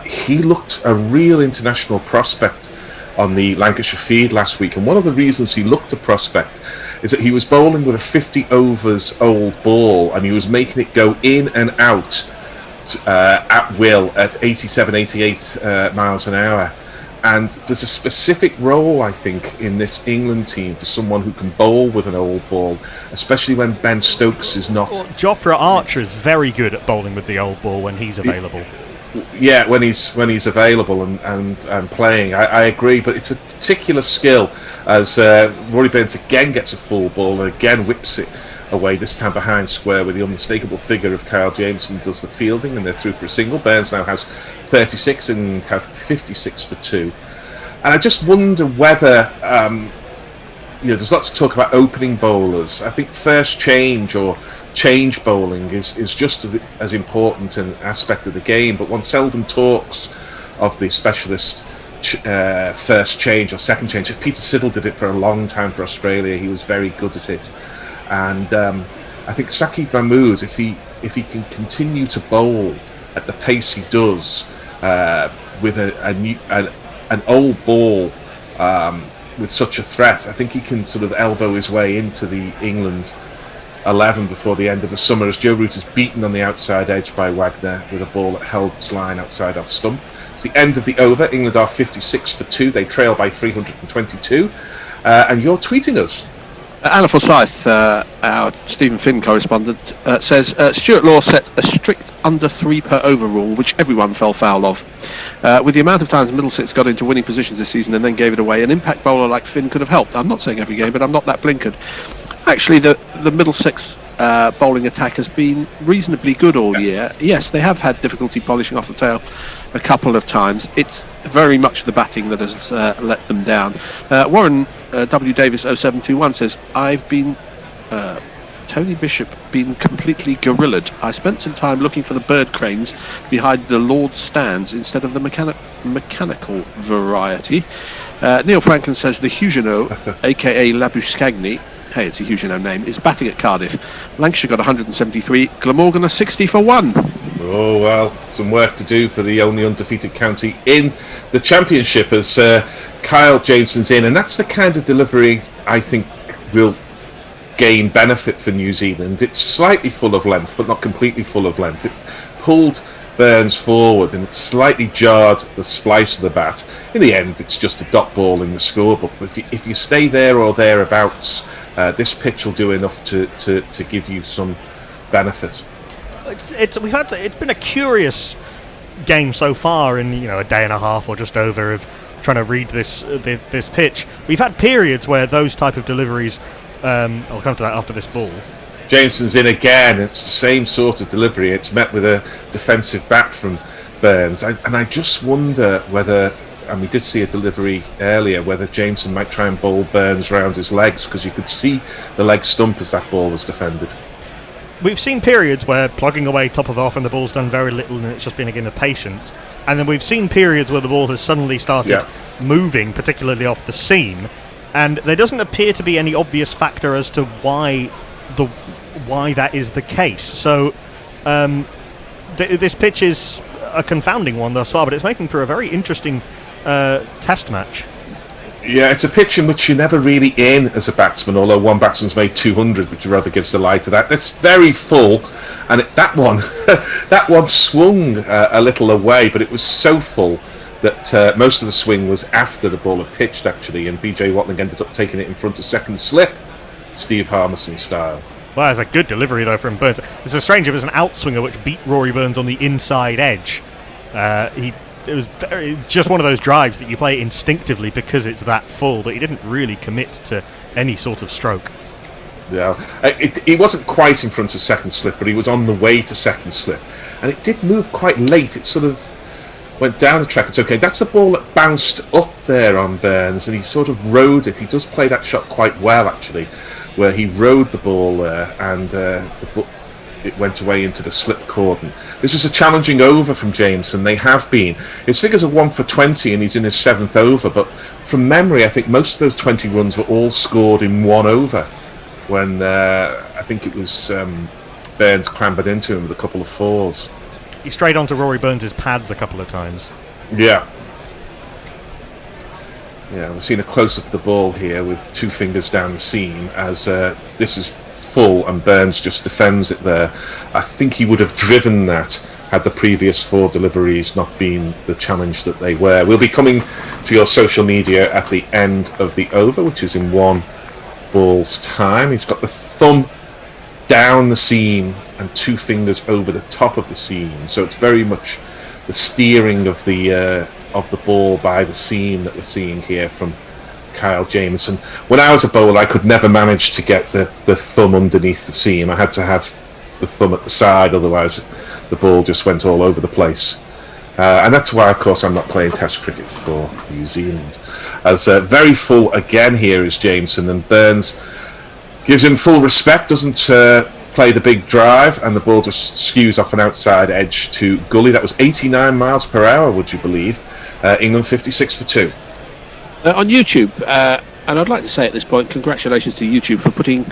he looked a real international prospect on the Lancashire feed last week, and one of the reasons he looked a prospect is that he was bowling with a 50 overs old ball, and he was making it go in and out at will at 87, 88 miles an hour. And there's a specific role, I think, in this England team for someone who can bowl with an old ball, especially when Ben Stokes is not. Well, Jofra Archer is very good at bowling with the old ball when he's available. Yeah, when he's available and playing, I agree. But it's a particular skill, as Rory Burns again gets a full ball and again whips it away, this time behind square, where the unmistakable figure of Kyle Jamieson does the fielding, and they're through for a single. Burns now has 36 and have 56 for 2. And I just wonder whether, there's lots of talk about opening bowlers. I think first change or change bowling is just as important an aspect of the game, but one seldom talks of the specialist first change or second change. If Peter Siddle did it for a long time for Australia, he was very good at it. And I think Saqib Mahmood, if he can continue to bowl at the pace he does, with an old ball with such a threat, I think he can sort of elbow his way into the England 11 before the end of the summer, as Joe Root is beaten on the outside edge by Wagner with a ball that held its line outside off stump. It's the end of the over. England are 56 for 2. They trail by 322. And you're tweeting us. Anna Forsyth, our Stephen Finn correspondent, says Stuart Law set a strict under 3 per over rule, which everyone fell foul of. With the amount of times Middlesex got into winning positions this season and then gave it away, an impact bowler like Finn could have helped. I'm not saying every game, but I'm not that blinkered. Actually, the Middlesex bowling attack has been reasonably good all year. Yes, they have had difficulty polishing off the tail a couple of times. It's very much the batting that has let them down. Warren W. Davis 0721 says, I've been Tony Bishop been completely gorillaed. I spent some time looking for the bird cranes behind the Lord's stands instead of the mechanical variety. Neil Franklin says the Huguenot, aka Labuscagni, hey, it's a Huguenot name, is batting at Cardiff. Lancashire got 173, Glamorgan are 60 for 1. Oh, well, some work to do for the only undefeated county in the Championship as Kyle Jamieson's in, and that's the kind of delivery I think will gain benefit for New Zealand. It's slightly full of length, but not completely full of length. It pulled Burns forward and it slightly jarred the splice of the bat. In the end, it's just a dot ball in the scorebook. If you stay there or thereabouts, this pitch will do enough to give you some benefit. It's been a curious game so far in a day and a half or just over of trying to read this pitch. We've had periods where those type of deliveries. I'll come to that after this ball. Jamieson's in again. It's the same sort of delivery. It's met with a defensive bat from Burns, and I just wonder whether. And we did see a delivery earlier whether Jamieson might try and bowl Burns round his legs, because you could see the leg stump as that ball was defended. We've seen periods where plugging away top of off and the ball's done very little and it's just been a game of patience. And then we've seen periods where the ball has suddenly started moving, particularly off the seam. And there doesn't appear to be any obvious factor as to why that is the case. So this pitch is a confounding one thus far, but it's making for a very interesting test match. Yeah, it's a pitch in which you're never really in as a batsman, although one batsman's made 200, which rather gives the lie to that. It's very full, and that one swung a little away, but it was so full that most of the swing was after the ball had pitched, actually, and BJ Watling ended up taking it in front of second slip, Steve Harmison style. Well, that's a good delivery, though, from Burns. It's a strange, it was an outswinger which beat Rory Burns on the inside edge. It's just one of those drives that you play instinctively because it's that full, but he didn't really commit to any sort of stroke. Yeah, he wasn't quite in front of second slip, but he was on the way to second slip, and it did move quite late. It sort of went down the track. It's okay. That's the ball that bounced up there on Burns, and he sort of rode it. He does play that shot quite well, actually, where he rode the ball there, and it went away into the slip cordon. This is a challenging over from Jamieson. They have been. His figures are 1 for 20 and he's in his 7th over, but from memory I think most of those 20 runs were all scored in 1 over when I think it was Burns clambered into him with a couple of 4s. He strayed onto Rory Burns' pads a couple of times. Yeah, we're seeing a close-up of the ball here with 2 fingers down the seam as this is full and Burns just defends it there. I think he would have driven that had the previous 4 deliveries not been the challenge that they were. We'll be coming to your social media at the end of the over, which is in 1 ball's time. He's got the thumb down the seam and 2 fingers over the top of the seam, so it's very much the steering of the ball by the seam that we're seeing here from Kyle Jamieson. When I was a bowler, I could never manage to get the thumb underneath the seam. I had to have the thumb at the side, otherwise the ball just went all over the place. And that's why, of course, I'm not playing Test cricket for New Zealand. As very full again here is Jamieson, and Burns gives him full respect, doesn't play the big drive, and the ball just skews off an outside edge to gully. That was 89 miles per hour, would you believe? England 56 for 2. On YouTube, and I'd like to say at this point, congratulations to YouTube for putting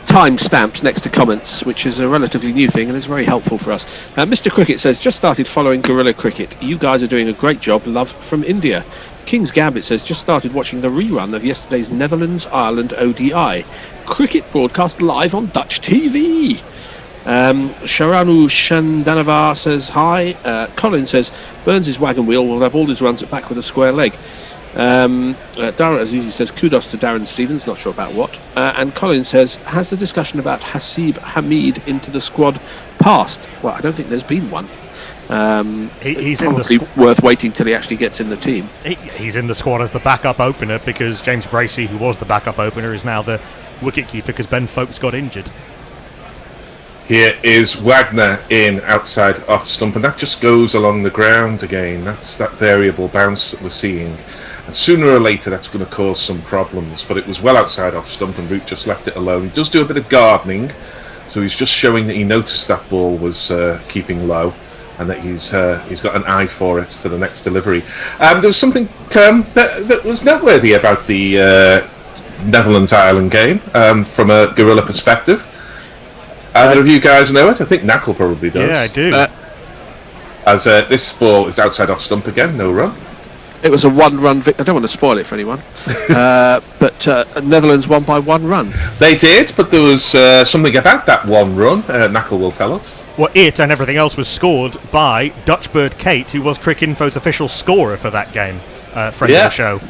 time stamps next to comments, which is a relatively new thing and is very helpful for us. Mr. Cricket says, just started following Guerrilla Cricket. You guys are doing a great job. Love from India. King's Gambit says, just started watching the rerun of yesterday's Netherlands-Ireland ODI. Cricket broadcast live on Dutch TV. Sharanu Shandanavar says, hi. Colin says, Burns' wagon wheel will have all his runs at back with a square leg. Dara Azizi says, kudos to Darren Stevens, not sure about what. And Colin says, has the discussion about Hasib Hamid into the squad passed? Well, I don't think there's been one. He's probably worth waiting till he actually gets in the team. He's in the squad as the backup opener because James Bracey, who was the backup opener, is now the wicketkeeper because Ben Foakes got injured. Here is Wagner in outside off stump, and that just goes along the ground again. That's that variable bounce that we're seeing. And sooner or later that's going to cause some problems, but it was well outside off stump and Root just left it alone. He does do a bit of gardening, so he's just showing that he noticed that ball was keeping low and that he's got an eye for it for the next delivery. There was something that was noteworthy about the Netherlands-Ireland game from a guerrilla perspective. Either of you guys know it? I think Knackle probably does. Yeah, I do. As this ball is outside off stump again, no run. It was a one-run I don't want to spoil it for anyone, but Netherlands won by 1 run. They did, but there was something about that 1 run. Knackle will tell us. Well, it and everything else was scored by Dutchbird Kate, who was Cricinfo's official scorer for that game, friend of the show.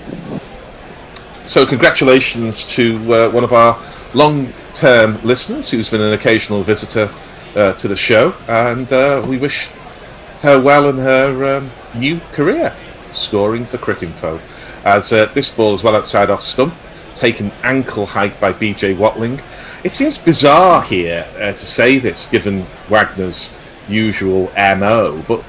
So congratulations to one of our long-term listeners who's been an occasional visitor to the show, and we wish her well in her new career, scoring for Cricinfo. As this ball is well outside off stump, taken ankle height by BJ Watling. It seems bizarre here to say this, given Wagner's usual MO, but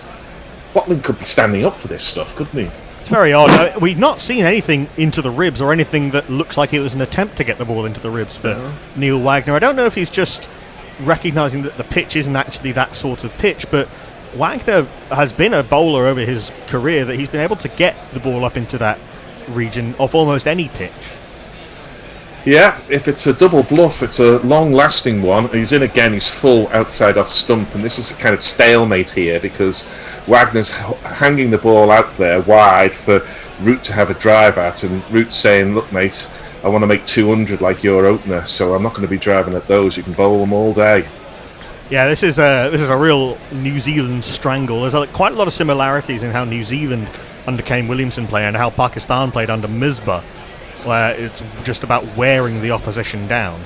Watling could be standing up for this stuff, couldn't he? It's very odd. We've not seen anything into the ribs or anything that looks like it was an attempt to get the ball into the ribs for Neil Wagner. I don't know if he's just recognising that the pitch isn't actually that sort of pitch, but Wagner has been a bowler over his career that he's been able to get the ball up into that region off almost any pitch. Yeah, if it's a double bluff, it's a long-lasting one. He's in again, he's full outside off stump, and this is a kind of stalemate here because Wagner's hanging the ball out there wide for Root to have a drive at, and Root's saying, look mate, I want to make 200 like your opener, so I'm not going to be driving at those, you can bowl them all day. Yeah, this is a real New Zealand strangle. There's quite a lot of similarities in how New Zealand under Kane Williamson played and how Pakistan played under Misbah, where it's just about wearing the opposition down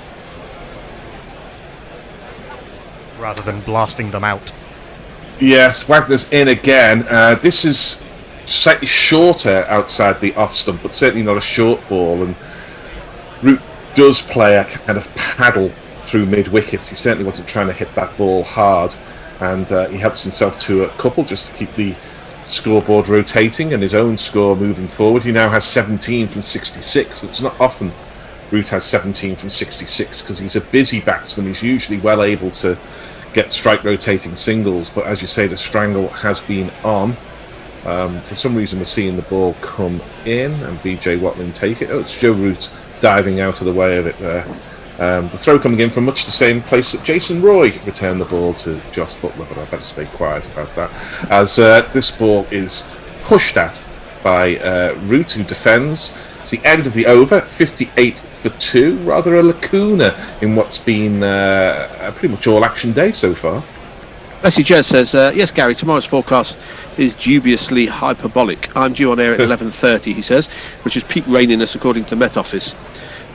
rather than blasting them out. Yes, Wagner's in again. This is slightly shorter outside the off stump, but certainly not a short ball, and Root does play a kind of paddle through mid-wicket. He certainly wasn't trying to hit that ball hard, and he helps himself to a couple just to keep the scoreboard rotating and his own score moving forward. He now has 17 from 66. It's not often Root has 17 from 66 because he's a busy batsman. He's usually well able to get strike rotating singles, but as you say, the strangle has been on. For some reason we're seeing the ball come in and BJ Watling take it. Oh, it's Joe Root diving out of the way of it there. The throw coming in from much the same place that Jason Roy returned the ball to Joss Butler, but I better stay quiet about that. As this ball is pushed at by Root, who defends. It's the end of the over, 58 for 2. Rather a lacuna in what's been pretty much all action day so far. Messi Jez says, yes, Gary, tomorrow's forecast is dubiously hyperbolic. I'm due on air at 11:30, he says, which is peak raininess according to the Met Office.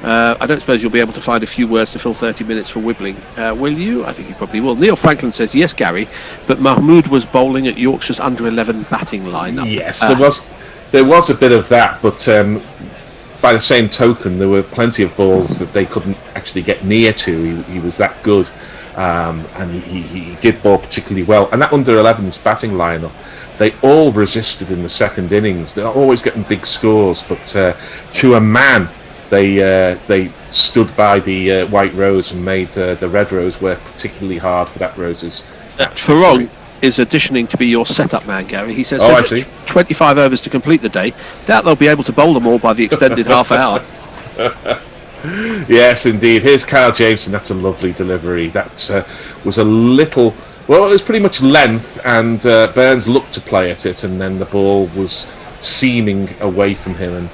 I don't suppose you'll be able to find a few words to fill 30 minutes for wibbling. Will you? I think you probably will. Neil Franklin says, yes, Gary, but Mahmood was bowling at Yorkshire's under-11 batting lineup. Yes, there was a bit of that, but by the same token, there were plenty of balls that they couldn't actually get near to. He was that good, and he did bowl particularly well. And that under-11's batting lineup, they all resisted in the second innings. They're always getting big scores, but to a man, they stood by the white rose and made the red rose work particularly hard for that rose's. Farong is auditioning to be your setup man, Gary. He says, I see. 25 overs to complete the day. Doubt they'll be able to bowl them all by the extended half hour. Yes, indeed. Here's Kyle Jamieson. That's a lovely delivery. That was a little... Well, it was pretty much length, and Burns looked to play at it, and then the ball was seaming away from him, and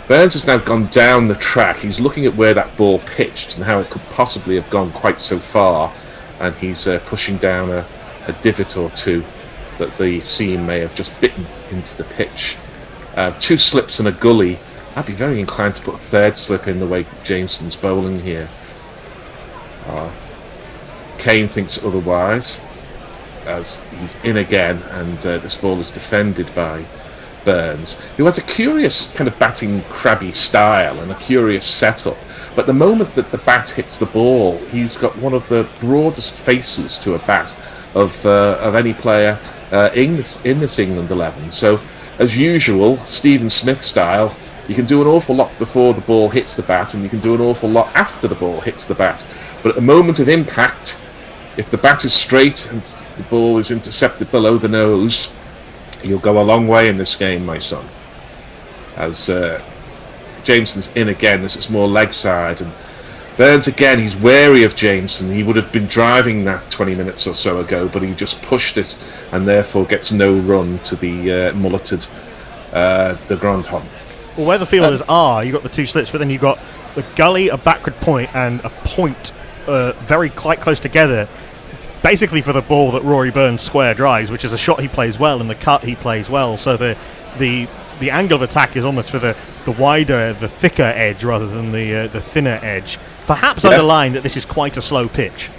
Burns has now gone down the track. He's looking at where that ball pitched and how it could possibly have gone quite so far, and he's pushing down a divot or two that the seam may have just bitten into the pitch. 2 slips and a gully. I'd be very inclined to put a 3rd slip in the way Jameson's bowling here. Kane thinks otherwise, as he's in again, and this ball is defended by Burns, who has a curious kind of batting crabby style and a curious setup. But the moment that the bat hits the ball, he's got one of the broadest faces to a bat of any player in this England 11. So, as usual, Stephen Smith style, you can do an awful lot before the ball hits the bat, and you can do an awful lot after the ball hits the bat. But at the moment of impact, if the bat is straight and the ball is intercepted below the nose, you'll go a long way in this game, my son. As Jameson's in again, this is more leg side, and Burns again, he's wary of Jamieson. He would have been driving that 20 minutes or so ago, but he just pushed it and therefore gets no run to the mulleted the Grandhomme. Well, where the fielders are, you've got the 2 slips, but then you've got the gully, a backward point, and a point quite close together, basically for the ball that Rory Burns square drives, which is a shot he plays well, and the cut he plays well. So the angle of attack is almost for the wider, the thicker edge rather than the thinner edge. Perhaps underline that this is quite a slow pitch.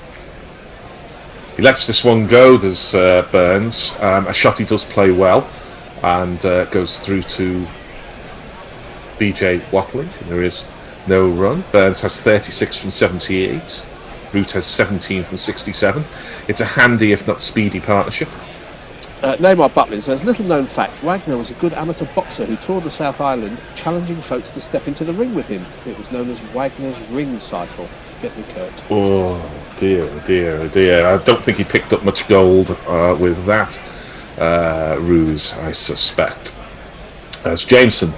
He lets this one go, does Burns. A shot he does play well, and goes through to BJ Watling, and there is no run. Burns has 36 from 78. Root has 17 from 67. It's a handy, if not speedy, partnership. Neymar Butlin says, little known fact, Wagner was a good amateur boxer who toured the South Island, challenging folks to step into the ring with him. It was known as Wagner's ring cycle. Get me, Kurt. Oh dear, dear, dear. I don't think he picked up much gold with that ruse, I suspect. As Jamieson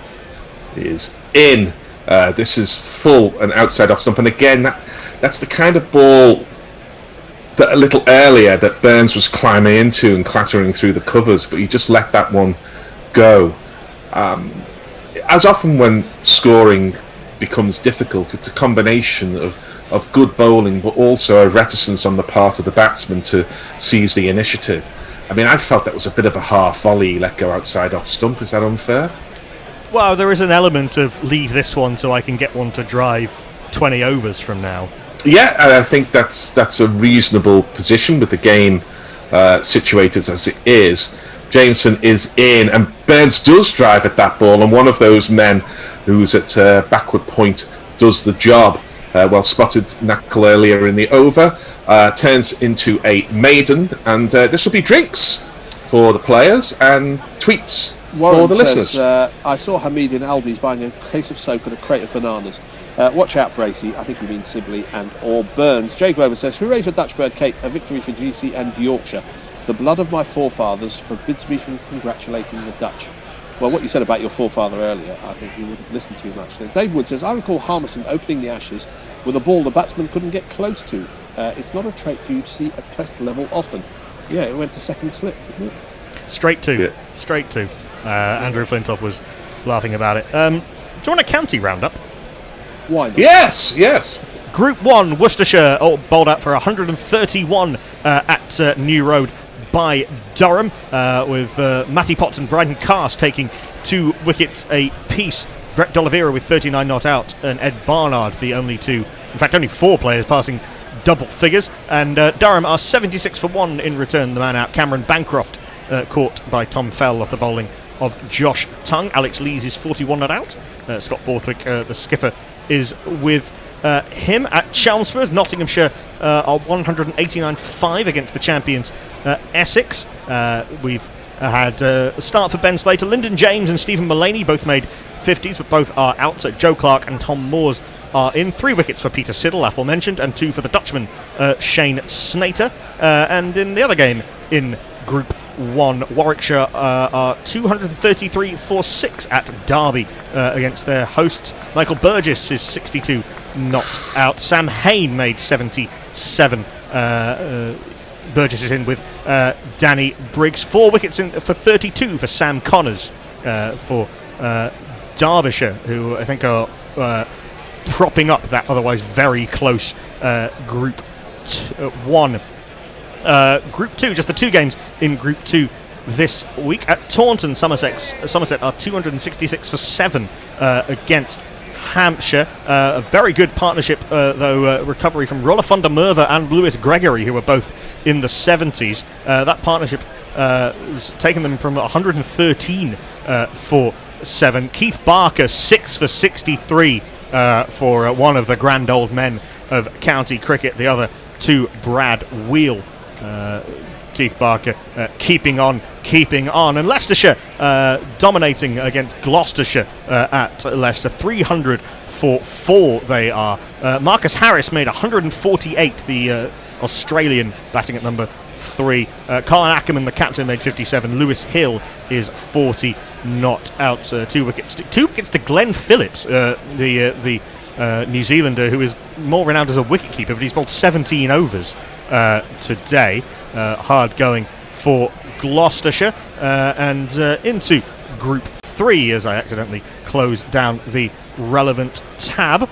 is in, this is full and outside off stump, and again, that's the kind of ball that a little earlier that Burns was climbing into and clattering through the covers, but he just let that one go. As often when scoring becomes difficult, it's a combination of good bowling, but also a reticence on the part of the batsman to seize the initiative. I mean, I felt that was a bit of a half volley let go outside off stump. Is that unfair? Well, there is an element of leave this one so I can get one to drive 20 overs from now. Yeah, and I think that's a reasonable position with the game situated as it is. Jamieson is in, and Burns does drive at that ball, and one of those men who's at backward point does the job. Well spotted knuckle earlier in the over, turns into a maiden, and this will be drinks for the players and tweets Warren for the says, listeners. I saw Hamid in Aldi's buying a case of soap and a crate of bananas. Watch out, Bracey. I think he means Sibley and or Burns. Jay Glover says, hooray for Dutch Bird Kate, a victory for GC and Yorkshire. The blood of my forefathers forbids me from congratulating the Dutch. Well, what you said about your forefather earlier, I think he would have listened to you much. Dave Wood says, I recall Harmison opening the Ashes with a ball the batsman couldn't get close to. It's not a trait you'd see at test level often. Yeah, it went to second slip, didn't it? Straight to. Andrew Flintoff was laughing about it. Do you want a county roundup? Why not? Yes. Group 1, Worcestershire bowled out for 131 at New Road by Durham, with Matty Potts and Bryden Cast taking 2 wickets apiece. Brett D'Oliveira with 39 not out, and Ed Barnard, the only 4 players passing double figures. And Durham are 76 for 1 in return, the man out. Cameron Bancroft caught by Tom Fell off the bowling of Josh Tongue. Alex Lees is 41 not out. Scott Borthwick, the skipper, is with him. At Chelmsford, Nottinghamshire are 189-5 against the champions Essex. We've had a start for Ben Slater. Lyndon James and Stephen Mullaney both made 50s, but both are out. So Joe Clark and Tom Moores are in. 3 wickets for Peter Siddle, aforementioned, and 2 for the Dutchman Shane Snater. And in the other game in Group 1, Warwickshire are 233 for 6 at Derby against their hosts. Michael Burgess is 62 not out. Sam Hain made 77. Burgess is in with Danny Briggs. 4 wickets in for 32 for Sam Connors for Derbyshire, who I think are propping up that otherwise very close Group 1. Group 2, just the 2 games in Group 2 this week. At Taunton, Somerset are 266 for 7 against Hampshire. A very good partnership, though, recovery from Rollo van der Merwe and Lewis Gregory, who were both in the 70s. That partnership has taken them from 113 for 7. Keith Barker, 6 for 63 for one of the grand old men of county cricket, the other to Brad Wheel. Keith Barker keeping on, and Leicestershire dominating against Gloucestershire at Leicester, 300 for 4 they are. Marcus Harris made 148, the Australian, batting at number 3. Colin Ackerman, the captain, made 57. Lewis Hill is 40 not out. 2 wickets to Glenn Phillips, the New Zealander, who is more renowned as a wicketkeeper, but he's bowled 17 overs today. Hard going for Gloucestershire, and into Group 3 as I accidentally closed down the relevant tab.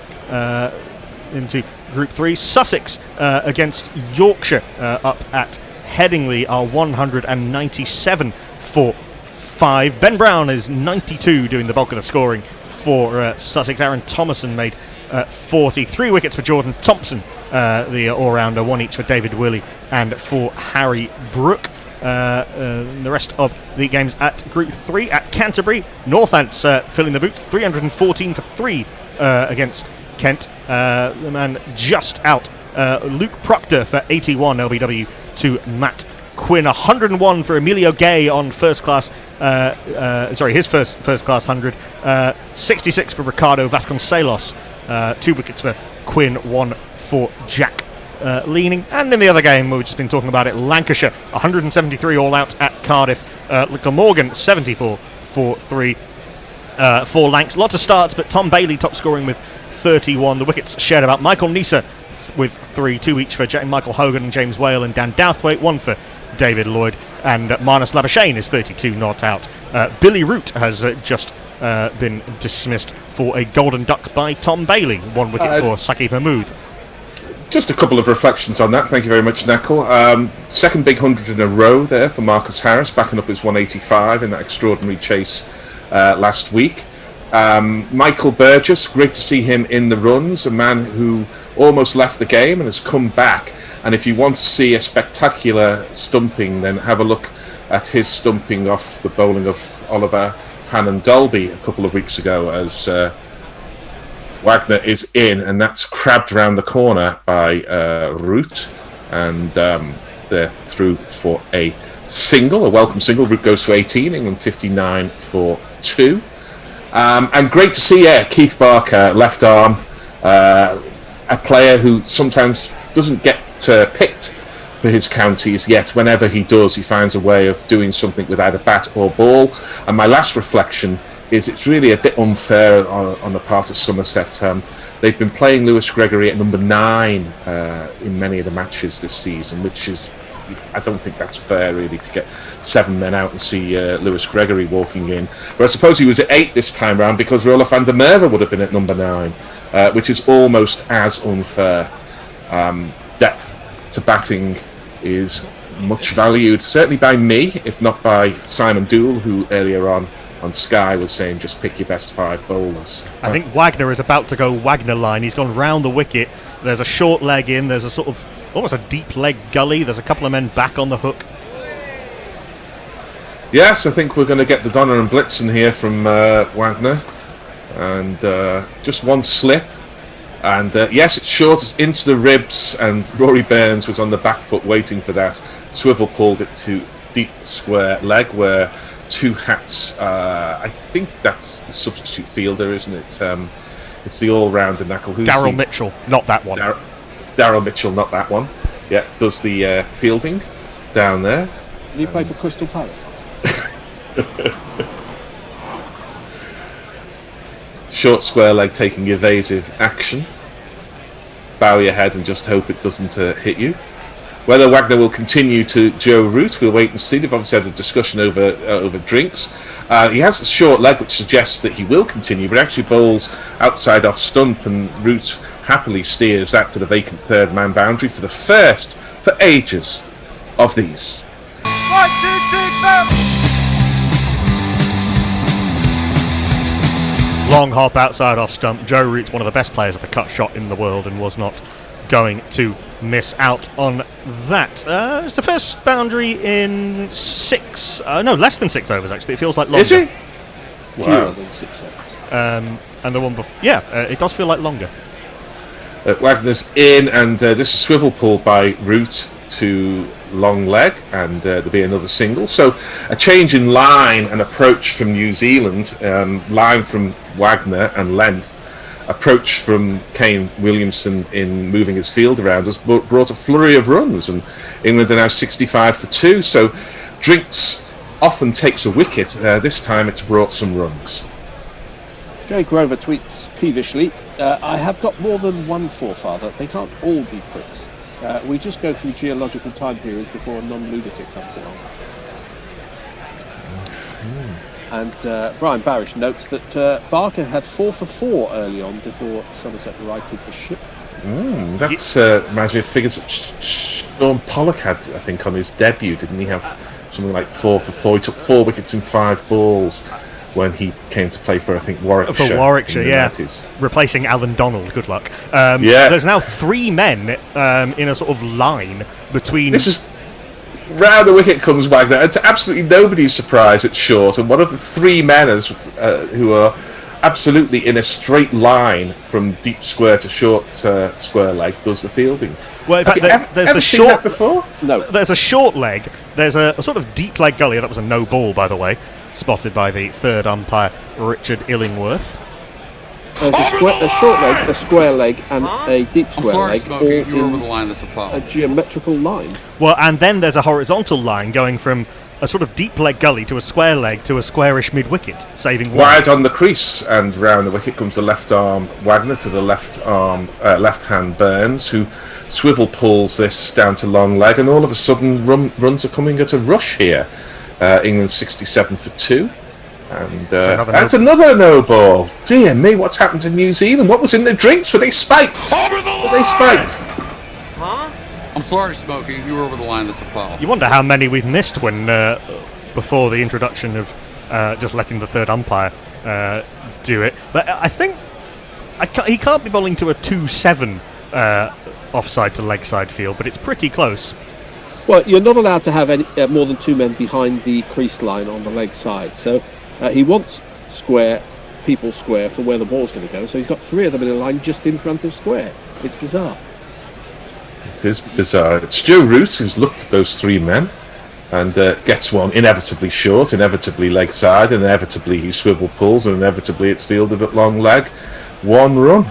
Into Group 3, Sussex against Yorkshire up at Headingley are 197 for 5. Ben Brown is 92, doing the bulk of the scoring for Sussex. Aaron Thomason made 40. 3 wickets for Jordan Thompson, the all-rounder, 1 each for David Willey and for Harry Brook. The rest of the games at Group 3, at Canterbury, Northants filling the boots, 314 for 3 against Kent. The man just out, Luke Proctor for 81 LBW to Matt Quinn. 101 for Emilio Gay on first class, his first class 100. 66 for Ricardo Vasconcelos. 2 wickets for Quinn, 1 for Jack Leaning. And in the other game, we've just been talking about it, Lancashire 173 all out at Cardiff. Glamorgan 74 for 3 for Lancs. Lots of starts, but Tom Bailey top scoring with 31. The wickets shared about Michael Neser with 3, 2 each for Michael Hogan and James Whale and Dan Douthwaite, 1 for David Lloyd, and Marnus Labuschagne is 32 not out. Billy Root has just been dismissed for a golden duck by Tom Bailey. 1 wicket for Saqib Mahmood. Just a couple of reflections on that. Thank you very much, Knuckle. Second big 100 in a row there for Marcus Harris, backing up his 185 in that extraordinary chase last week. Michael Burgess, great to see him in the runs, a man who almost left the game and has come back. And if you want to see a spectacular stumping, then have a look at his stumping off the bowling of Oliver Hannon Dolby a couple of weeks ago, as Wagner is in, and that's crabbed around the corner by Root, and they're through for a single, a welcome single. Root goes to 18, England 59 for 2. And great to see Keith Barker, left arm, a player who sometimes doesn't get picked for his counties, yet whenever he does, he finds a way of doing something with either bat or ball. And my last reflection is it's really a bit unfair on the part of Somerset. They've been playing Lewis Gregory at number 9 in many of the matches this season, which is, I don't think that's fair really, to get 7 men out and see Lewis Gregory walking in. But I suppose he was at 8 this time round because Rollo van der Merwe would have been at number 9, which is almost as unfair. Depth to batting is much valued, certainly by me, if not by Simon Dool, who earlier on Sky was saying just pick your best 5 bowlers. I think Wagner is about to go Wagner line. He's gone round the wicket. There's a short leg in. There's a sort of almost a deep leg gully. There's a couple of men back on the hook. Yes, I think we're going to get the Donner and Blitzen here from Wagner. And just one slip. And yes, it's short, it's into the ribs, and Rory Burns was on the back foot waiting for that. Swivel pulled it to deep square leg, where 2 hats, I think that's the substitute fielder, isn't it? It's the all-rounder knuckle. Daryl Mitchell, not that one. Daryl Mitchell, not that one. Yeah, does the fielding down there. You play for Crystal Palace? Short square leg taking evasive action. Bow your head and just hope it doesn't hit you. Whether Wagner will continue to Joe Root, we'll wait and see. They've obviously had a discussion over drinks. He has a short leg, which suggests that he will continue, but actually bowls outside off stump, and Root happily steers that to the vacant third man boundary for the first for ages of these. 1, 2, 3, 4. long hop outside off stump. Joe Root's one of the best players at the cut shot in the world and was not going to miss out on that. It's the first boundary in less than 6 overs actually. It feels like longer. Is it? Fewer Wow. than 6 overs. And the one before, it does feel like longer. Wagner's in, and this is swivel pull by Root to long leg, and there'll be another single. So a change in line and approach from New Zealand, line from Wagner and length, approach from Kane Williamson in moving his field around has brought a flurry of runs, and England are now 65 for 2. So Drinks often takes a wicket. This time it's brought some runs. Jay Grover tweets peevishly, I have got more than one forefather. They can't all be pricks. We just go through geological time periods before a non-lunatic comes along. And Brian Barish notes that Barker had 4 for 4 early on before Somerset righted the ship. That's reminds me of figures that Sean Pollock had, I think, on his debut. Didn't he have something like 4 for 4? He took 4 wickets in 5 balls when he came to play for, I think, Warwickshire. For Warwickshire, in the yeah. 90s. Replacing Alan Donald, good luck. Yeah. There's now 3 men in a sort of line between... This is... Round the wicket comes Wagner, and to absolutely nobody's surprise, it's short, and one of the 3 men who are absolutely in a straight line from deep square to short square leg does the fielding. Well, in fact, there's ever the seen short... that before? No. There's a short leg, there's a sort of deep leg gully, that was a no ball, by the way, spotted by the third umpire, Richard Illingworth. There's a short leg, a square leg, and a deep square leg, all in a geometrical line. Well, and then there's a horizontal line going from a sort of deep leg gully to a square leg to a squarish mid-wicket, saving one. Wide on the crease, and round the wicket comes the left arm Wagner to the left hand Burns, who swivel pulls this down to long leg, and all of a sudden runs are coming at a rush here. England 67 for 2. And that's another no ball. Dear me, what's happened to New Zealand? What was in the drinks? Were they spiked? Were they spiked? Huh? I'm sorry, Smokey. You were over the line. That's a foul. You wonder how many we've missed when before the introduction of just letting the third umpire do it. But I think he can't be bowling to a 2-7 offside to leg side field, but it's pretty close. Well, you're not allowed to have any, more than 2 men behind the crease line on the leg side. So he wants people square for where the ball's going to go. So he's got 3 of them in a line just in front of square. It's bizarre. It is bizarre. It's Joe Root who's looked at those 3 men and gets one inevitably short, inevitably leg side, inevitably he swivel pulls, and inevitably it's fielded at long leg. 1 run.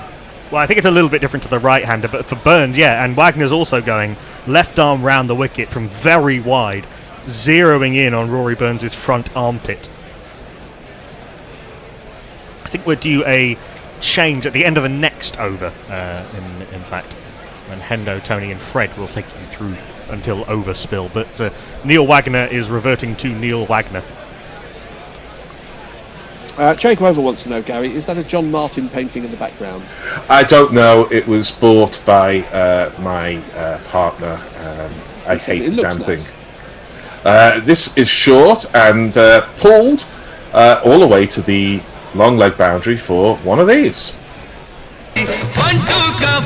Well, I think it's a little bit different to the right-hander, but for Burns, yeah, and Wagner's also going left arm round the wicket from very wide, zeroing in on Rory Burns' front armpit. I think we're due a change at the end of the next over, in fact, when Hendo, Tony and Fred will take you through until overspill, but Neil Wagner is reverting to Neil Wagner. Jake Rover wants to know, Gary, is that a John Martin painting in the background? I don't know. It was bought by my partner. I hate the damn thing. This is short and pulled all the way to the long leg boundary for one of these. 1 2 ka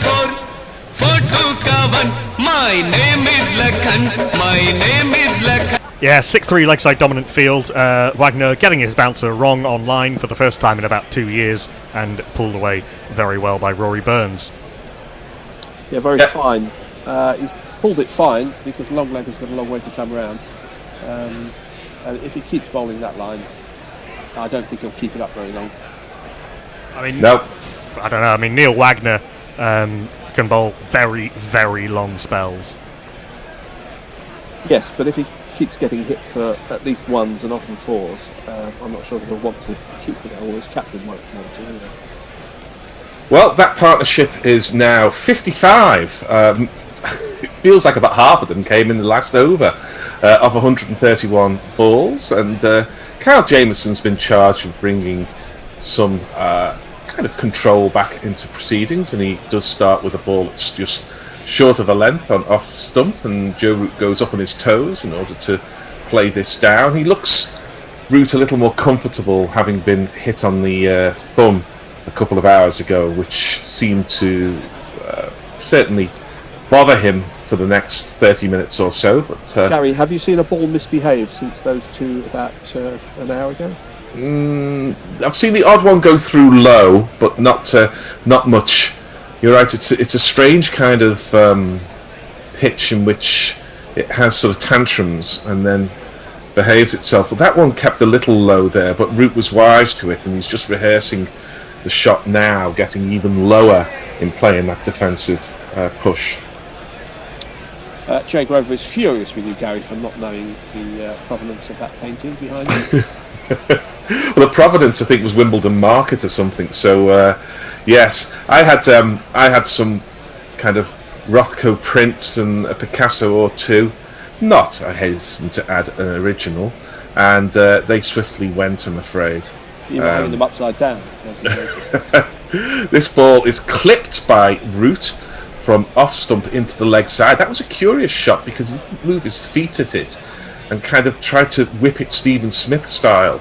4 4 2 ka 1. My name is Lakhan. My name is Lakhan. Yeah, 6-3 leg side dominant field. Wagner getting his bouncer wrong on line for the first time in about 2 years, and pulled away very well by Rory Burns. Yeah, very fine. He's pulled it fine because long leg has got a long way to come round. And if he keeps bowling that line, I don't think he'll keep it up very long. I mean, no. I don't know. I mean, Neil Wagner can bowl very, very long spells. Yes, but if he keeps getting hit for at least 1s and often 4s, I'm not sure that he'll want to keep it, or his captain might want to either. Well, that partnership is now 55. It feels like about half of them came in the last over of 131 balls, and Kyle Jamieson's been charged with bringing some kind of control back into proceedings, and he does start with a ball that's just short of a length on off stump, and Joe Root goes up on his toes in order to play this down. He looks Root a little more comfortable, having been hit on the thumb a couple of hours ago, which seemed to certainly bother him for the next 30 minutes or so. But Gary, have you seen a ball misbehave since those two about an hour ago? I've seen the odd one go through low, but not much. You're right. It's a strange kind of pitch in which it has sort of tantrums and then behaves itself. Well, that one kept a little low there, but Root was wise to it, and he's just rehearsing the shot now, getting even lower in playing that defensive push. Jay Grover is furious with you, Gary, for not knowing the provenance of that painting behind you. Well, the provenance, I think, was Wimbledon Market or something. So, yes, I had some kind of Rothko prints and a Picasso or two. Not, I hasten to add, an original, and they swiftly went, I'm afraid. You were having them upside down. This ball is clipped by Root from off stump into the leg side. That was a curious shot because he didn't move his feet at it and kind of tried to whip it Stephen Smith style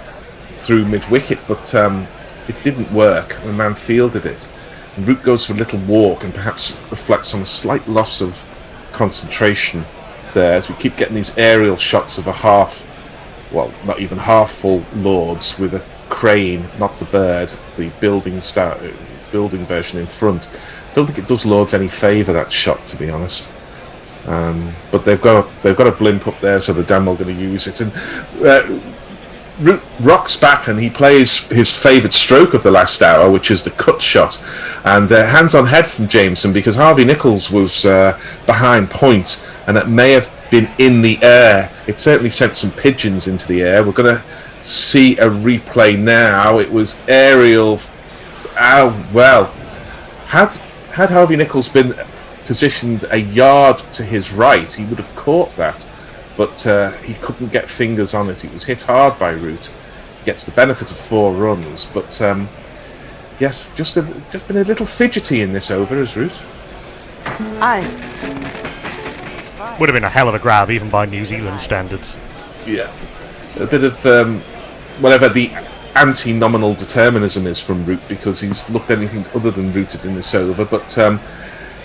through mid-wicket, but it didn't work. The man fielded it. And Root goes for a little walk and perhaps reflects on a slight loss of concentration there as we keep getting these aerial shots of not even half full Lords with a crane, not the bird, the building version in front. I don't think it does Lords any favour, that shot, to be honest. But they've got a blimp up there, so they're damn well going to use it. And Root rocks back and he plays his favourite stroke of the last hour, which is the cut shot, and hands on head from Jamieson because Harvey Nichols was behind point, and it may have been in the air. It certainly sent some pigeons into the air. We're going to see a replay now. It was aerial. Had Harvey Nichols been positioned a yard to his right, he would have caught that, but he couldn't get fingers on it. It was hit hard by Root. He gets the benefit of 4 runs, but yes, just been a little fidgety in this over as Root. Would have been a hell of a grab, even by New Zealand standards. Yeah, a bit of whatever the anti-nominal determinism is from Root, because he's looked anything other than rooted in this over, but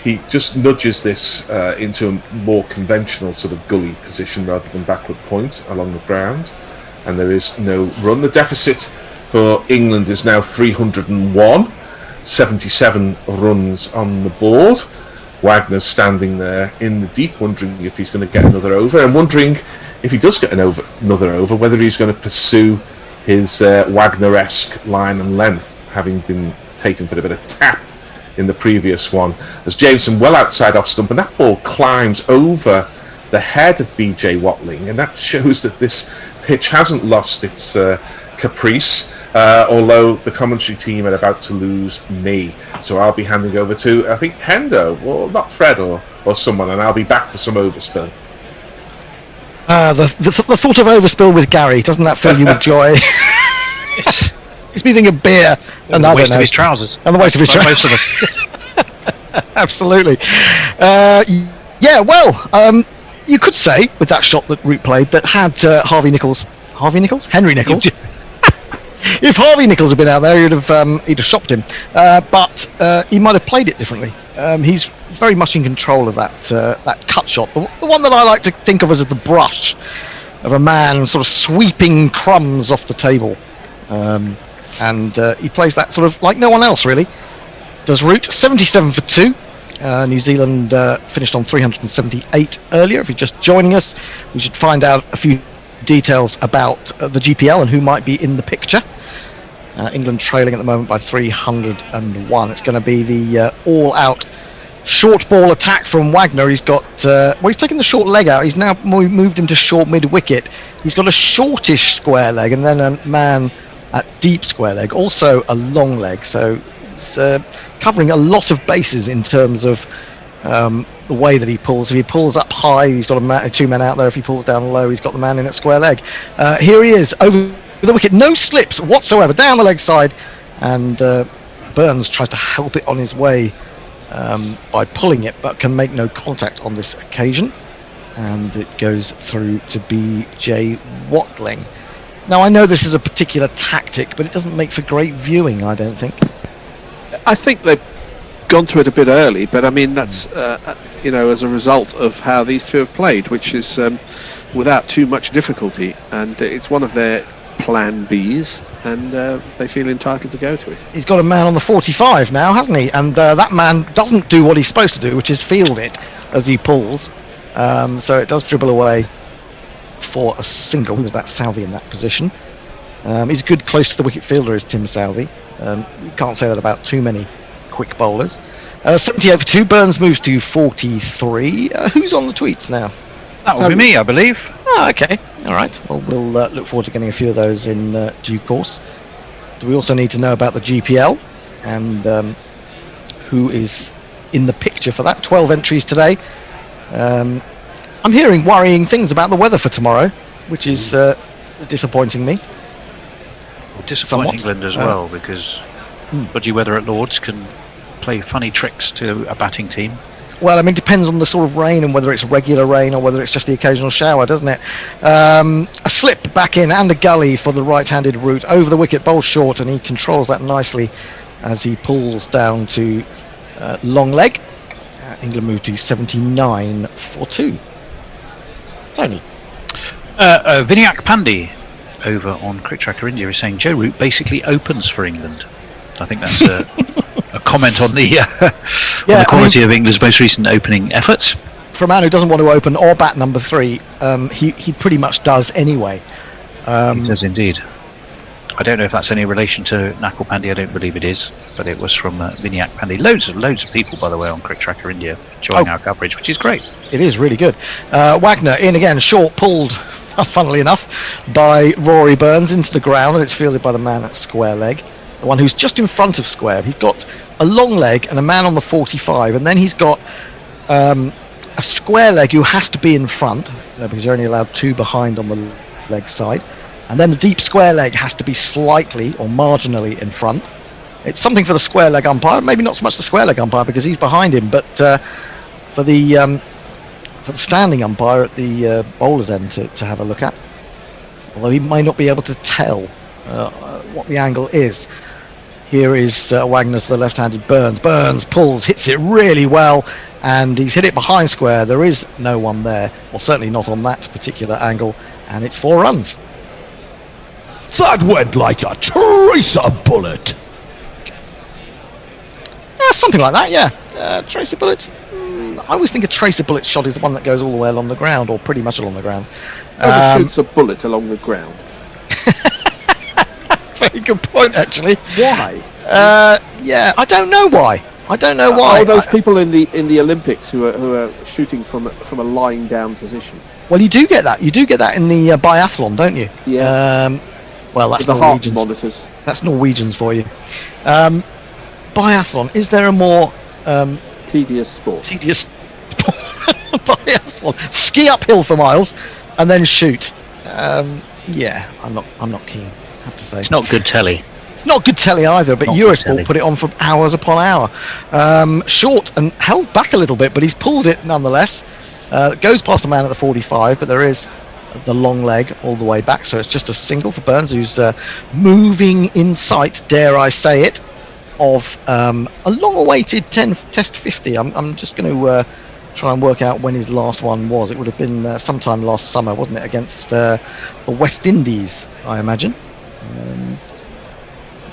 he just nudges this into a more conventional sort of gully position rather than backward point along the ground, and there is no run. The deficit for England is now 301, 77 runs on the board. Wagner's standing there in the deep, wondering if he's going to get another over, and wondering if he does get another over, whether he's going to pursue his Wagner-esque line and length, having been taken for a bit of tap in the previous one. As Jamieson well outside off stump, and that ball climbs over the head of BJ Watling, and that shows that this pitch hasn't lost its caprice, although the commentary team are about to lose me. So I'll be handing over to, I think, Hendo, or not Fred, or someone, and I'll be back for some overspill. The thought of overspill with Gary, doesn't that fill you with joy? He's been thinking of beer and the weight of his trousers. And the weight of his trousers. Absolutely. You could say with that shot that Root played that had Henry Nichols. If Harvey Nichols had been out there, he'd have shopped him. But he might have played it differently. He's very much in control of that cut shot. The one that I like to think of as the brush of a man sort of sweeping crumbs off the table. And he plays that sort of like no one else, really. Does Root 77 for 2. New Zealand finished on 378 earlier. If you're just joining us, we should find out a few details about the GPL and who might be in the picture. England trailing at the moment by 301. It's going to be the all-out short ball attack from Wagner. He's got he's taken the short leg out. He's now moved him to short mid-wicket. He's got a shortish square leg and then a man at deep square leg, also a long leg. So it's covering a lot of bases in terms of the way that he pulls. If he pulls up high, he's got two men out there. If he pulls down low, he's got the man in at square leg. Here he is over the wicket, no slips whatsoever down the leg side, and Burns tries to help it on his way by pulling it, but can make no contact on this occasion, and it goes through to BJ Watling. Now, I know this is a particular tactic, but it doesn't make for great viewing, I don't think. I think they've gone to it a bit early, but I mean that's as a result of how these two have played, which is without too much difficulty, and it's one of their plan Bs, and they feel entitled to go to it. He's got a man on the 45 now, hasn't he? And that man doesn't do what he's supposed to do, which is field it as he pulls. So it does dribble away for a single. Who was that? Southey in that position. He's good close to the wicket fielder, is Tim Southey. You can't say that about too many quick bowlers. 78 for 2. Burns moves to 43. Who's on the tweets now? That will be me, I believe. Oh, okay. All right. Well, we'll look forward to getting a few of those in due course. Do we also need to know about the GPL and who is in the picture for that? 12 entries today. I'm hearing worrying things about the weather for tomorrow, which is disappointing me. Well, disappointing England as well, because dodgy weather at Lords can play funny tricks to a batting team. Well, I mean, it depends on the sort of rain and whether it's regular rain or whether it's just the occasional shower, doesn't it? A slip back in and a gully for the right-handed route over the wicket, bowl short, and he controls that nicely as he pulls down to long leg. England move to 79 for 2. Tony. Vinayak Pandey over on Cricket Tracker India is saying Joe Root basically opens for England. I think that's a comment on the quality of England's most recent opening efforts. For a man who doesn't want to open or bat number 3, he pretty much does anyway. He does indeed. I don't know if that's any relation to Nakul Pandey. I don't believe it is, but it was from Vinayak Pandey. Loads of people, by the way, on Cricket Tracker India enjoying our coverage, which is great. It is really good. Wagner in again, short, pulled, funnily enough, by Rory Burns into the ground, and it's fielded by the man at square leg, the one who's just in front of square. He's got a long leg and a man on the 45, and then he's got a square leg who has to be in front, because you're only allowed 2 behind on the leg side. And then the deep square leg has to be slightly or marginally in front. It's something for the square leg umpire, maybe not so much the square leg umpire because he's behind him, but for the standing umpire at the bowler's end to have a look at. Although he may not be able to tell what the angle is. Here is Wagner to the left-handed Burns. Burns pulls, hits it really well, and he's hit it behind square. There is no one there, or certainly not on that particular angle, and it's 4 runs. That went like a tracer bullet. Something like that, yeah. Tracer bullet. I always think a tracer bullet shot is the one that goes all the way along the ground, or pretty much along the ground. Shoots a bullet along the ground. Very good point, actually. Why? Yeah, I don't know why. Oh, those people in the Olympics who are shooting from a lying down position. Well, you do get that. You do get that in the biathlon, don't you? Yeah. Well, that's the heart Norwegians. monitors. That's Norwegians for you. Biathlon. Is there a more tedious sport? Biathlon. Ski uphill for miles and then shoot. Yeah, I'm not keen. I have to say. It's not good telly. It's not good telly either, but Eurosport put it on for hours upon hour. Short and held back a little bit, but he's pulled it nonetheless. Goes past the man at the 45, but there is the long leg all the way back, so it's just a single for Burns, who's moving in sight, dare I say it, of a long-awaited Test 50. I'm just going to try and work out when his last one was. It would have been sometime last summer, wasn't it, against the West Indies, I imagine.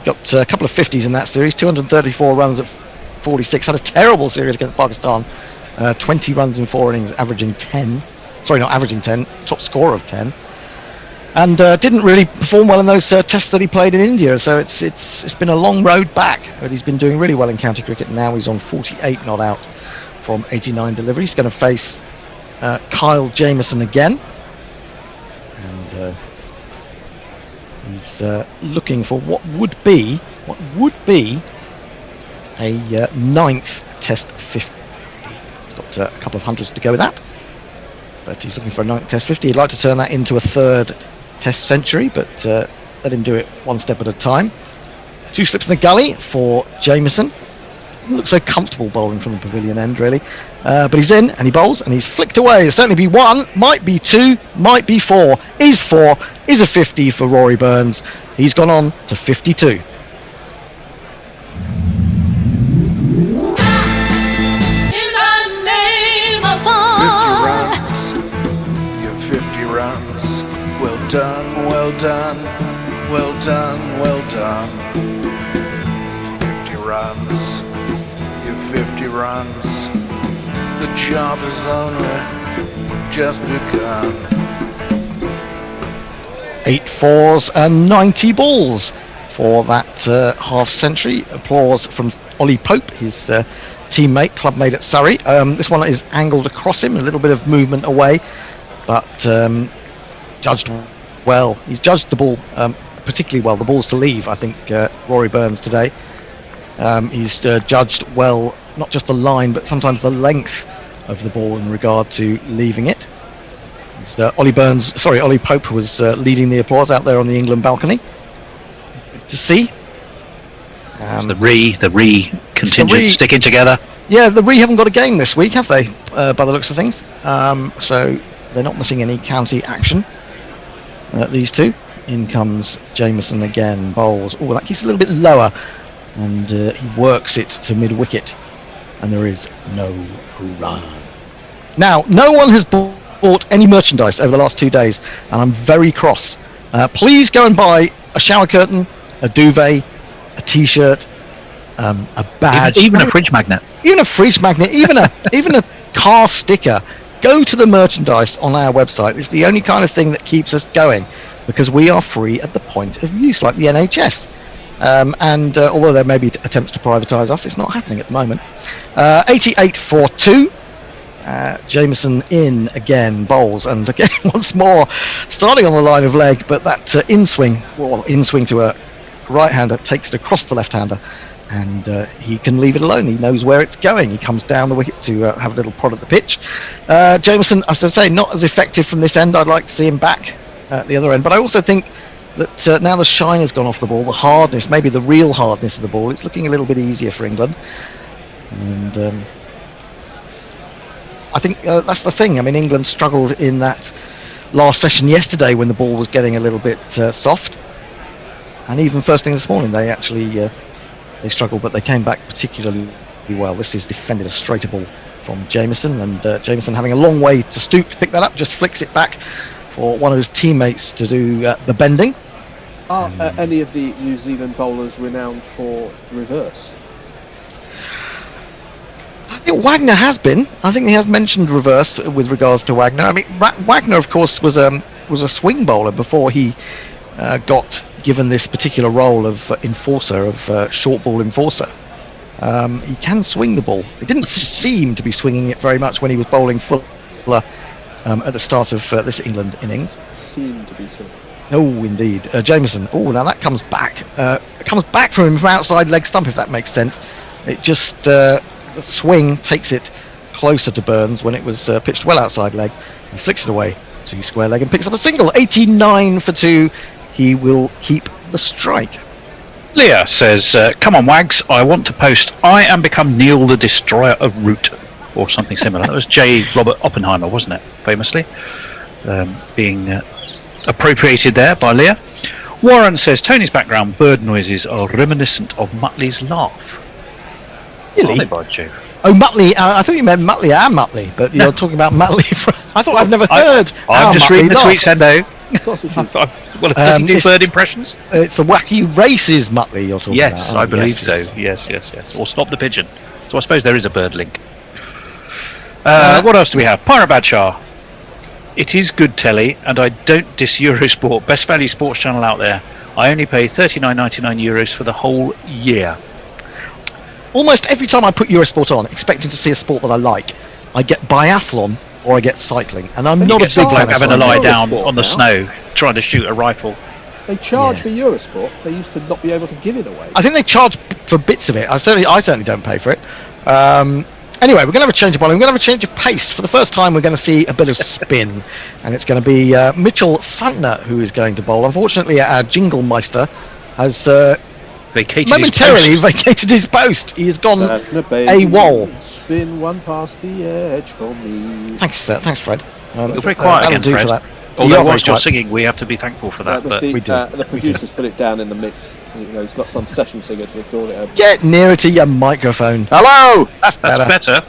Got a couple of 50s in that series, 234 runs at 46, had a terrible series against Pakistan, 20 runs in 4 innings, averaging 10. Sorry, not averaging 10, top score of 10. And didn't really perform well in those tests that he played in India, so it's been a long road back. But he's been doing really well in county cricket. Now he's on 48 not out from 89 deliveries. He's going to face Kyle Jamieson again. And he's looking for what would be a 9th Test 50. He's got a couple of hundreds to go with that. But he's looking for a 9th Test 50. He'd like to turn that into a 3rd Test century, but let him do it one step at a time. 2 slips in the gully for Jamieson. doesn't look so comfortable bowling from the pavilion end, really. But he's in, and he bowls, and he's flicked away. It'll certainly be 1, might be 2, might be 4. Is 4, is a 50 for Rory Burns. He's gone on to 52. Done, well done, well done, well done. 50 runs, you've 50 runs. The job is only just begun. 8 fours and 90 balls for that half century. Applause from Ollie Pope, his teammate, clubmate at Surrey. This one is angled across him, a little bit of movement away, but judged well. He's judged the ball particularly well. The balls to leave, I think, Rory Burns today. He's judged well, not just the line, but sometimes the length of the ball in regard to leaving it. Ollie Pope was leading the applause out there on the England balcony. Good to see. The Re contingent sticking together. Yeah, the Re haven't got a game this week, have they? By the looks of things. So they're not missing any county action. These two. In comes Jamieson again, bowls. Oh, that keeps a little bit lower, and he works it to mid-wicket, and there is no run. Now, no one has bought any merchandise over the last 2 days, and I'm very cross. Please go and buy a shower curtain, a duvet, a t-shirt, a badge, even a fridge magnet, even a car sticker. Go to the merchandise on our website. It's the only kind of thing that keeps us going, because we are free at the point of use, like the NHS. And although there may be attempts to privatise us, it's not happening at the moment. 88 for 2. Jamieson in again, bowls, and again once more starting on the line of leg, but that in swing to a right-hander takes it across the left-hander, and he can leave it alone. He knows where it's going. He comes down the wicket to have a little prod at the pitch. Jamieson, as I say, not as effective from this end. I'd like to see him back at the other end, but I also think that now the shine has gone off the ball, the hardness, maybe the real hardness of the ball, it's looking a little bit easier for England. And I think that's the thing. I mean, England struggled in that last session yesterday when the ball was getting a little bit soft, and even first thing this morning they actually they struggled, but they came back particularly well. This is defended a straighter ball from Jamieson, and Jamieson having a long way to stoop to pick that up, just flicks it back for one of his teammates to do the bending. Are any of the New Zealand bowlers renowned for reverse? I think Wagner has been. I think he has mentioned reverse with regards to Wagner. I mean, Wagner, of course, was a swing bowler before he got given this particular role of enforcer, of short ball enforcer. He can swing the ball. He didn't seem to be swinging it very much when he was bowling Fuller at the start of this England innings. Seemed to be swinging. Oh, indeed. Jamieson. Oh, now that comes back. It comes back from him from outside leg stump, if that makes sense. It just the swing takes it closer to Burns when it was pitched well outside leg. He flicks it away to square leg and picks up a single. 89 for 2. He will keep the strike. Leah says, come on, Wags, I want to post I am become Neil the Destroyer of Root, or something similar. That was J. Robert Oppenheimer, wasn't it? Famously. Being appropriated there by Leah. Warren says, Tony's background bird noises are reminiscent of Muttley's laugh. Really? By Jove. Oh, Muttley. I thought you meant Muttley and Muttley, but you're talking about Muttley. I thought I've never heard. I'm just reading the tweets, Hendo. Sausages. Well, does he do bird impressions? It's the Wacky Races Muttley you're talking about. Yes, I believe so. Yes. Or Stop the Pigeon. So I suppose there is a bird link. What else do we have? Pirate Badshah. It is good telly, and I don't diss Eurosport. Best value sports channel out there. I only pay €39.99 for the whole year. Almost every time I put Eurosport on, expecting to see a sport that I like, I get biathlon or I get cycling, and I'm not a big fan of having to lie down on the snow trying to shoot a rifle. They charge for Eurosport. They used to not be able to give it away. I think they charge for bits of it. I certainly don't pay for it. Anyway, we're going to have a change of bowling. We're going to have a change of pace. For the first time, we're going to see a bit of spin, and it's going to be Mitchell Santner who is going to bowl. Unfortunately, our Jingle Meister has vacated momentarily his post. vacated his post. He has gone Sadna baby, AWOL. Spin one past the edge for me. Thanks, thanks, Fred. You're very quiet that'll again, do Fred. for that. Although You are very whilst you're quiet. singing, we have to be thankful for that. But we do. The producers put it down in the mix. You know, he's got some session singer to record it. Get nearer to your microphone. Hello! That's better. that's better.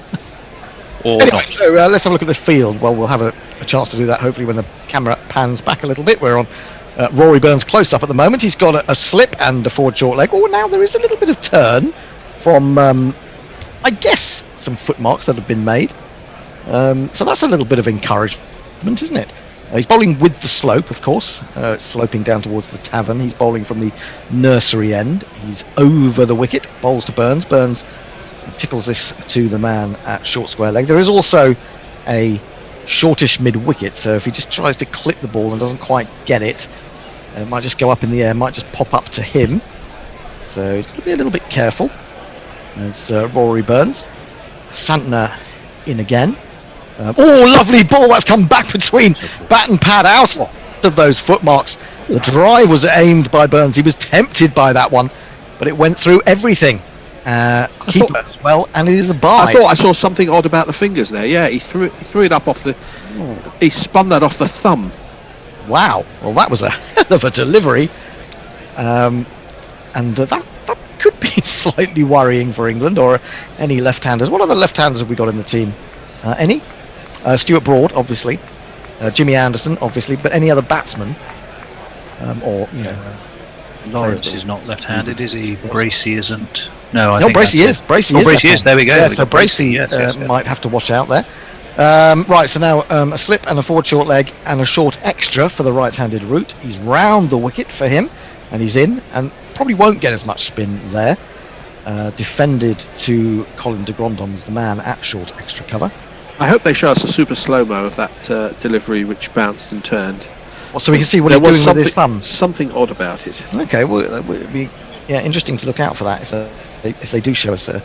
Or Anyway, not. so let's have a look at the field. Well, we'll have a chance to do that hopefully when the camera pans back a little bit. We're on Rory Burns close up at the moment. He's got a slip and a forward short leg. Oh, now there is a little bit of turn from, I guess, some footmarks that have been made. So that's a little bit of encouragement, isn't it? He's bowling with the slope, of course, sloping down towards the tavern. He's bowling from the nursery end. He's over the wicket, bowls to Burns. Burns tickles this to the man at short square leg. There is also a shortish mid-wicket, so if he just tries to clip the ball and doesn't quite get it, it might just go up in the air, might just pop up to him. So he's got to be a little bit careful. As Rory Burns. Santner in again. Oh, lovely ball that's come back between bat and pad, out of those footmarks. The drive was aimed by Burns. He was tempted by that one, but it went through everything. Keeper as well, and it is a bye. I thought I saw something odd about the fingers there. Yeah, he threw it up off the. He spun that off the thumb. Wow. Well, that was a hell of a delivery, and that could be slightly worrying for England or any left-handers. What other left-handers have we got in the team? Any? Stuart Broad, obviously. Jimmy Anderson, obviously. But any other batsmen? Or, you know... Lawrence is not left-handed, is he? Bracey isn't. No, I No, think Bracey is. Bracey is. Bracey is. There we go. Yeah, We so got Bracey yes. might have to watch out there. Right, so now a slip and a forward short leg and a short extra for the right-handed route. He's round the wicket for him, and he's in, and probably won't get as much spin there. Defended to Colin de Grandhomme's the man at short extra cover. I hope they show us a super slow-mo of that delivery which bounced and turned. Well, so we can see what There he's was doing with his thumb. something odd about it. Okay, well, it would be interesting to look out for that if they do show us a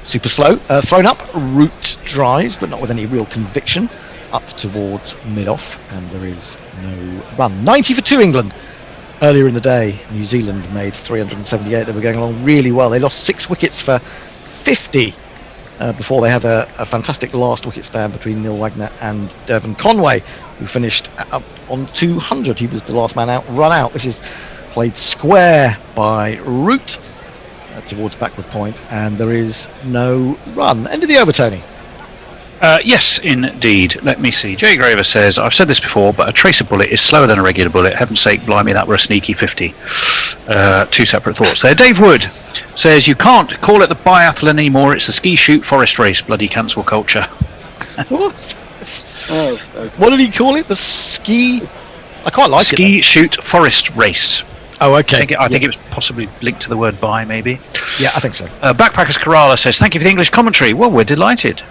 super slow. Thrown up, root drives, but not with any real conviction. Up towards mid-off, and there is no run. 90 for 2 England. Earlier in the day, New Zealand made 378. They were going along really well. They lost 6 wickets for 50 before they had a fantastic last wicket stand between Neil Wagner and Devon Conway, who finished up on 200. He was the last man out, run out. This is played square by Root towards backward point, and there is no run. End of the over, Tony. Yes, indeed. Let me see. Jay Graver says, I've said this before, but a tracer bullet is slower than a regular bullet. Heaven's sake, blimey, that were a sneaky 50. 2 separate thoughts there. Dave Wood says, you can't call it the biathlon anymore. It's the ski shoot forest race. Bloody cancel culture. What? Oh, okay. What did he call it? The ski... I quite like it. Ski shoot forest race. Oh, okay. I think it was possibly linked to the word bi, maybe. Yeah, I think so. Backpackers Kerala says, thank you for the English commentary. Well, we're delighted.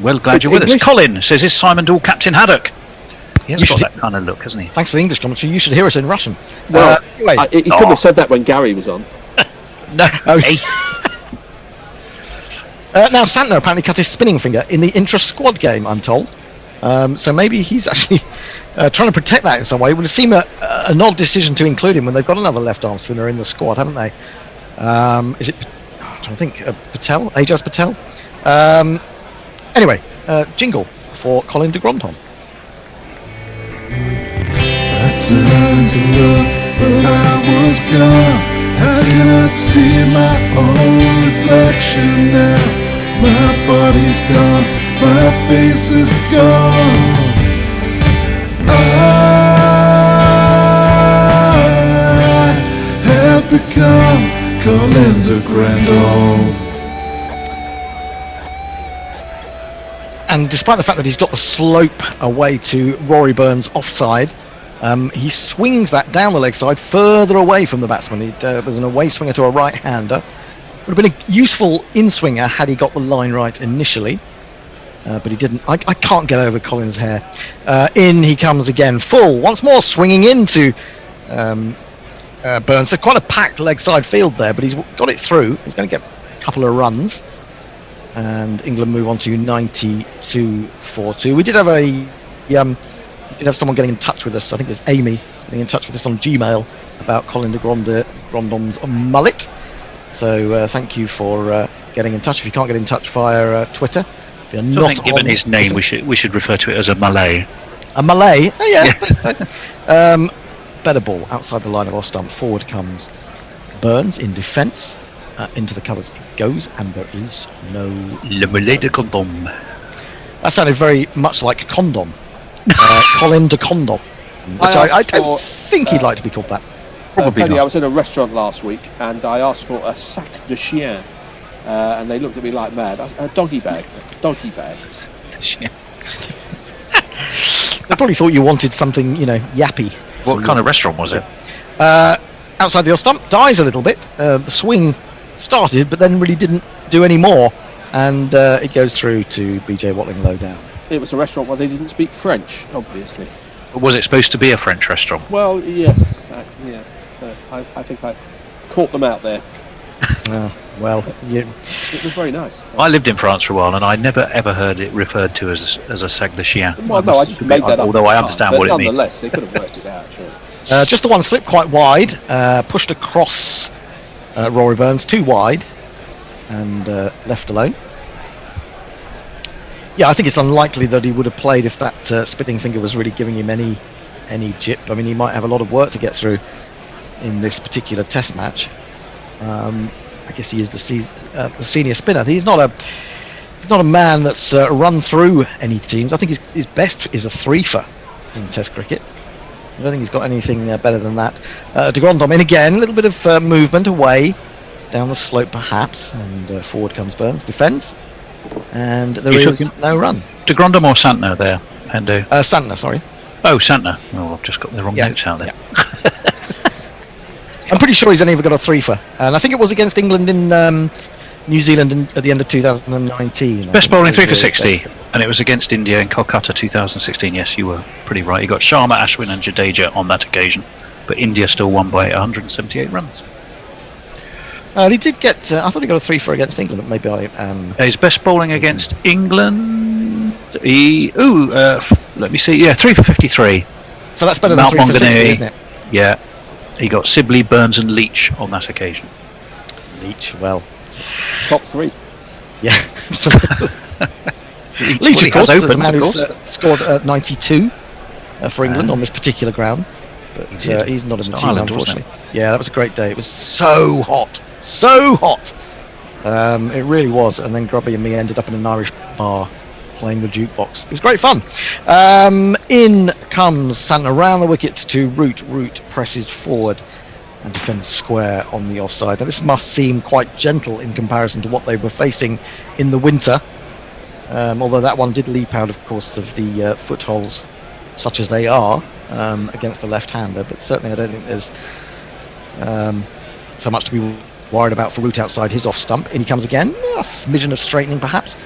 Well, glad Good you're with English. us. Colin says, is Simon Dool Captain Haddock? He's You got should- that kind of look, hasn't he? Thanks for the English commentary. You should hear us in Russian. Well, Anyway. he couldn't have said that when Gary was on. No. Now, Santner apparently cut his spinning finger in the intra-squad game, I'm told. So maybe he's actually trying to protect that in some way. It would seem an odd decision to include him when they've got another left-arm spinner in the squad, haven't they? Is it... I'm trying to think. Patel? Ajaz Patel? Anyway, jingle for Colin de Grandhomme. I turned to look, but I was gone. I cannot see my own reflection now. My body's gone, my face is gone. I have become Colin de Grandhomme. And despite the fact that he's got the slope away to Rory Burns offside, he swings that down the leg side further away from the batsman. He was an away swinger to a right-hander. Would have been a useful in-swinger had he got the line right initially, but he didn't. I can't get over Colin's hair. In he comes again, full, once more swinging into Burns. So quite a packed leg side field there, but he's got it through. He's going to get a couple of runs. And England move on to 92 for 2. We did have someone getting in touch with us. I think it was Amy getting in touch with us on Gmail about Colin de Grandhomme's mullet. So thank you for getting in touch. If you can't get in touch via Twitter, if you're I not think given on his name, Twitter- we should refer to it as a Malay. a Malay. Oh yeah. Better ball outside the line of off stump. Forward comes Burns in defence. Into the covers it goes, and there is no. Le Malay de Condom. That sounded very much like condom. Colin de Condom, which I don't think he'd like to be called that. Probably Tony, not. I was in a restaurant last week and I asked for a sac de chien, and they looked at me like mad. A doggy bag. Doggy bag. They probably thought you wanted something, yappy. What kind of restaurant was it? Outside the off stump, dies a little bit. The swing started, but then really didn't do any more, and it goes through to BJ Watling low down. It was a restaurant where they didn't speak French, obviously. Was it supposed to be a French restaurant? Well, yes. I think I caught them out there. It was very nice. I lived in France for a while, and I never ever heard it referred to as a sac de chien. Well, no, I just made that up. Although I understand But what it means. nonetheless, they could have worked it out, sure. Just the one slip, quite wide, pushed across Rory Burns, too wide, and left alone. Yeah, I think it's unlikely that he would have played if that spitting finger was really giving him any jip. I mean, he might have a lot of work to get through in this particular Test match. I guess he is the senior spinner. He's not a man that's run through any teams. I think his best is a 3-for in Test cricket. I don't think he's got anything better than that. De Grandhomme in again, a little bit of movement away down the slope perhaps, and forward comes Burns, defends, and there is no run. De Grandhomme or Santner there, Hendo? Santner, sorry. Oh, Santner. Oh, I've just got the wrong notes out there. Yeah. I'm pretty sure he's only ever got a 3-for, and I think it was against England in New Zealand at the end of 2019. Best bowling 3 for 60, and it was against India in Kolkata 2016. Yes, you were pretty right. You got Sharma, Ashwin, and Jadeja on that occasion, but India still won by 178 runs. He did get. I thought he got a 3-for against England, but maybe I. His best bowling against England. Let me see. Yeah, 3 for 53. So that's better than 3 for 60, isn't it? Yeah, he got Sibley, Burns, and Leach on that occasion. Leach, well, top 3. Yeah, absolutely. Leach, of course, is a man who's scored 92 for England on this particular ground, but he's not in the team, unfortunately. Yeah, that was a great day. It was so hot. It really was. And then Grubby and me ended up in an Irish bar playing the jukebox. It was great fun. In comes Santner around the wicket to Root. Root presses forward and defends square on the offside. Now this must seem quite gentle in comparison to what they were facing in the winter, although that one did leap out, of course, of the footholes such as they are against the left-hander, but certainly I don't think there's so much to be worried about for Root outside his off stump. In he comes again, a smidgen of straightening perhaps,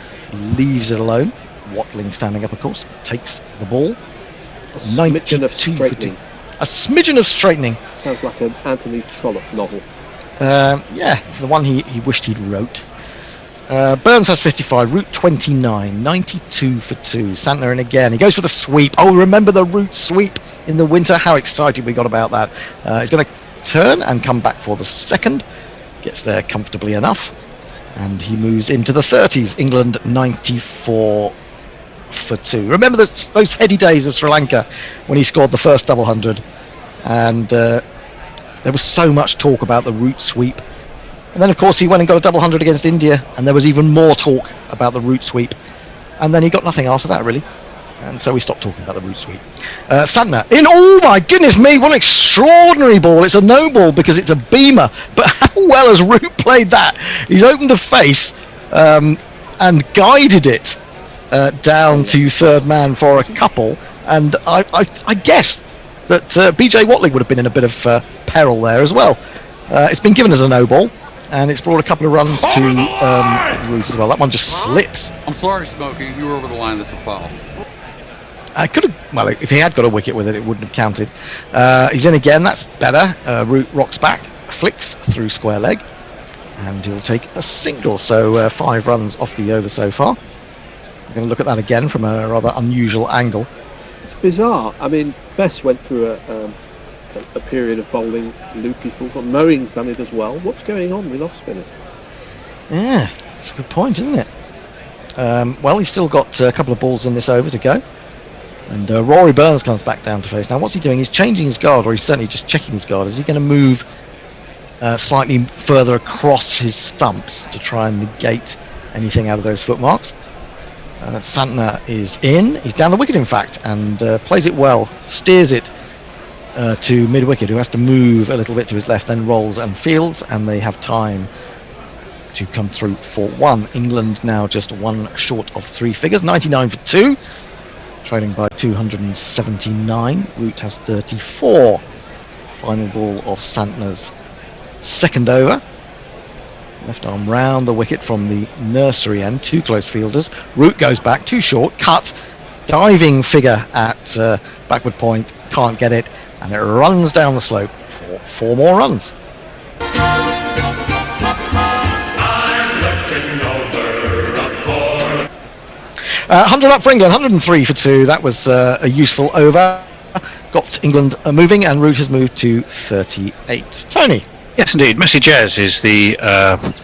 leaves it alone. Watling standing up, of course, takes the ball. A smidgen of straightening. A smidgen of straightening. Sounds like an Anthony Trollope novel. Yeah, the one he wished he'd wrote. Burns has 55, Root 29, 92 for 2. Santner in again. He goes for the sweep. Oh, remember the Root sweep in the winter? How excited we got about that. He's going to turn and come back for the second. Gets there comfortably enough. And he moves into the 30s. England 94 for 2. Remember those heady days of Sri Lanka when he scored the first double hundred, and there was so much talk about the Root sweep. And then of course he went and got a double hundred against India, and there was even more talk about the Root sweep, and then he got nothing after that really, and so we stopped talking about the Root sweep. Santner in. Oh my goodness me, what an extraordinary ball. It's a no ball because it's a beamer, but how well has Root played that? He's opened the face and guided it down to third man for a couple, and I guess that BJ Watling would have been in a bit of peril there as well. It's been given as a no ball, and it's brought a couple of runs to Root as well. That one just slipped. I'm sorry, Smokey. You were over the line. That's a foul. I could have. Well, if he had got a wicket with it, it wouldn't have counted. He's in again. That's better. Root rocks back, flicks through square leg, and he'll take a single. So 5 runs off the over so far. We're going to look at that again from a rather unusual angle. It's bizarre. I mean, Bess went through a period of bowling loopy full court. Mowing's done it as well. What's going on with off spinners? Yeah, that's a good point, isn't it? Well, he's still got a couple of balls in this over to go. And Rory Burns comes back down to face. Now, what's he doing? He's changing his guard, or he's certainly just checking his guard. Is he going to move slightly further across his stumps to try and negate anything out of those footmarks? Santner is in. He's down the wicket, in fact, and plays it well. Steers it to mid-wicket, who has to move a little bit to his left, then rolls and fields, and they have time to come through for one. England now just one short of three figures, 99 for two, trailing by 279. Root has 34. Final ball of Santner's second over. Left arm round the wicket from the nursery end. Two close fielders. Root goes back, too short. Cut. Diving figure at backward point. Can't get it. And it runs down the slope for 4 more runs. 100 up for England, 103 for 2. That was a useful over. Got England moving, and Root has moved to 38. Tony. Yes, indeed. Messi Jez is the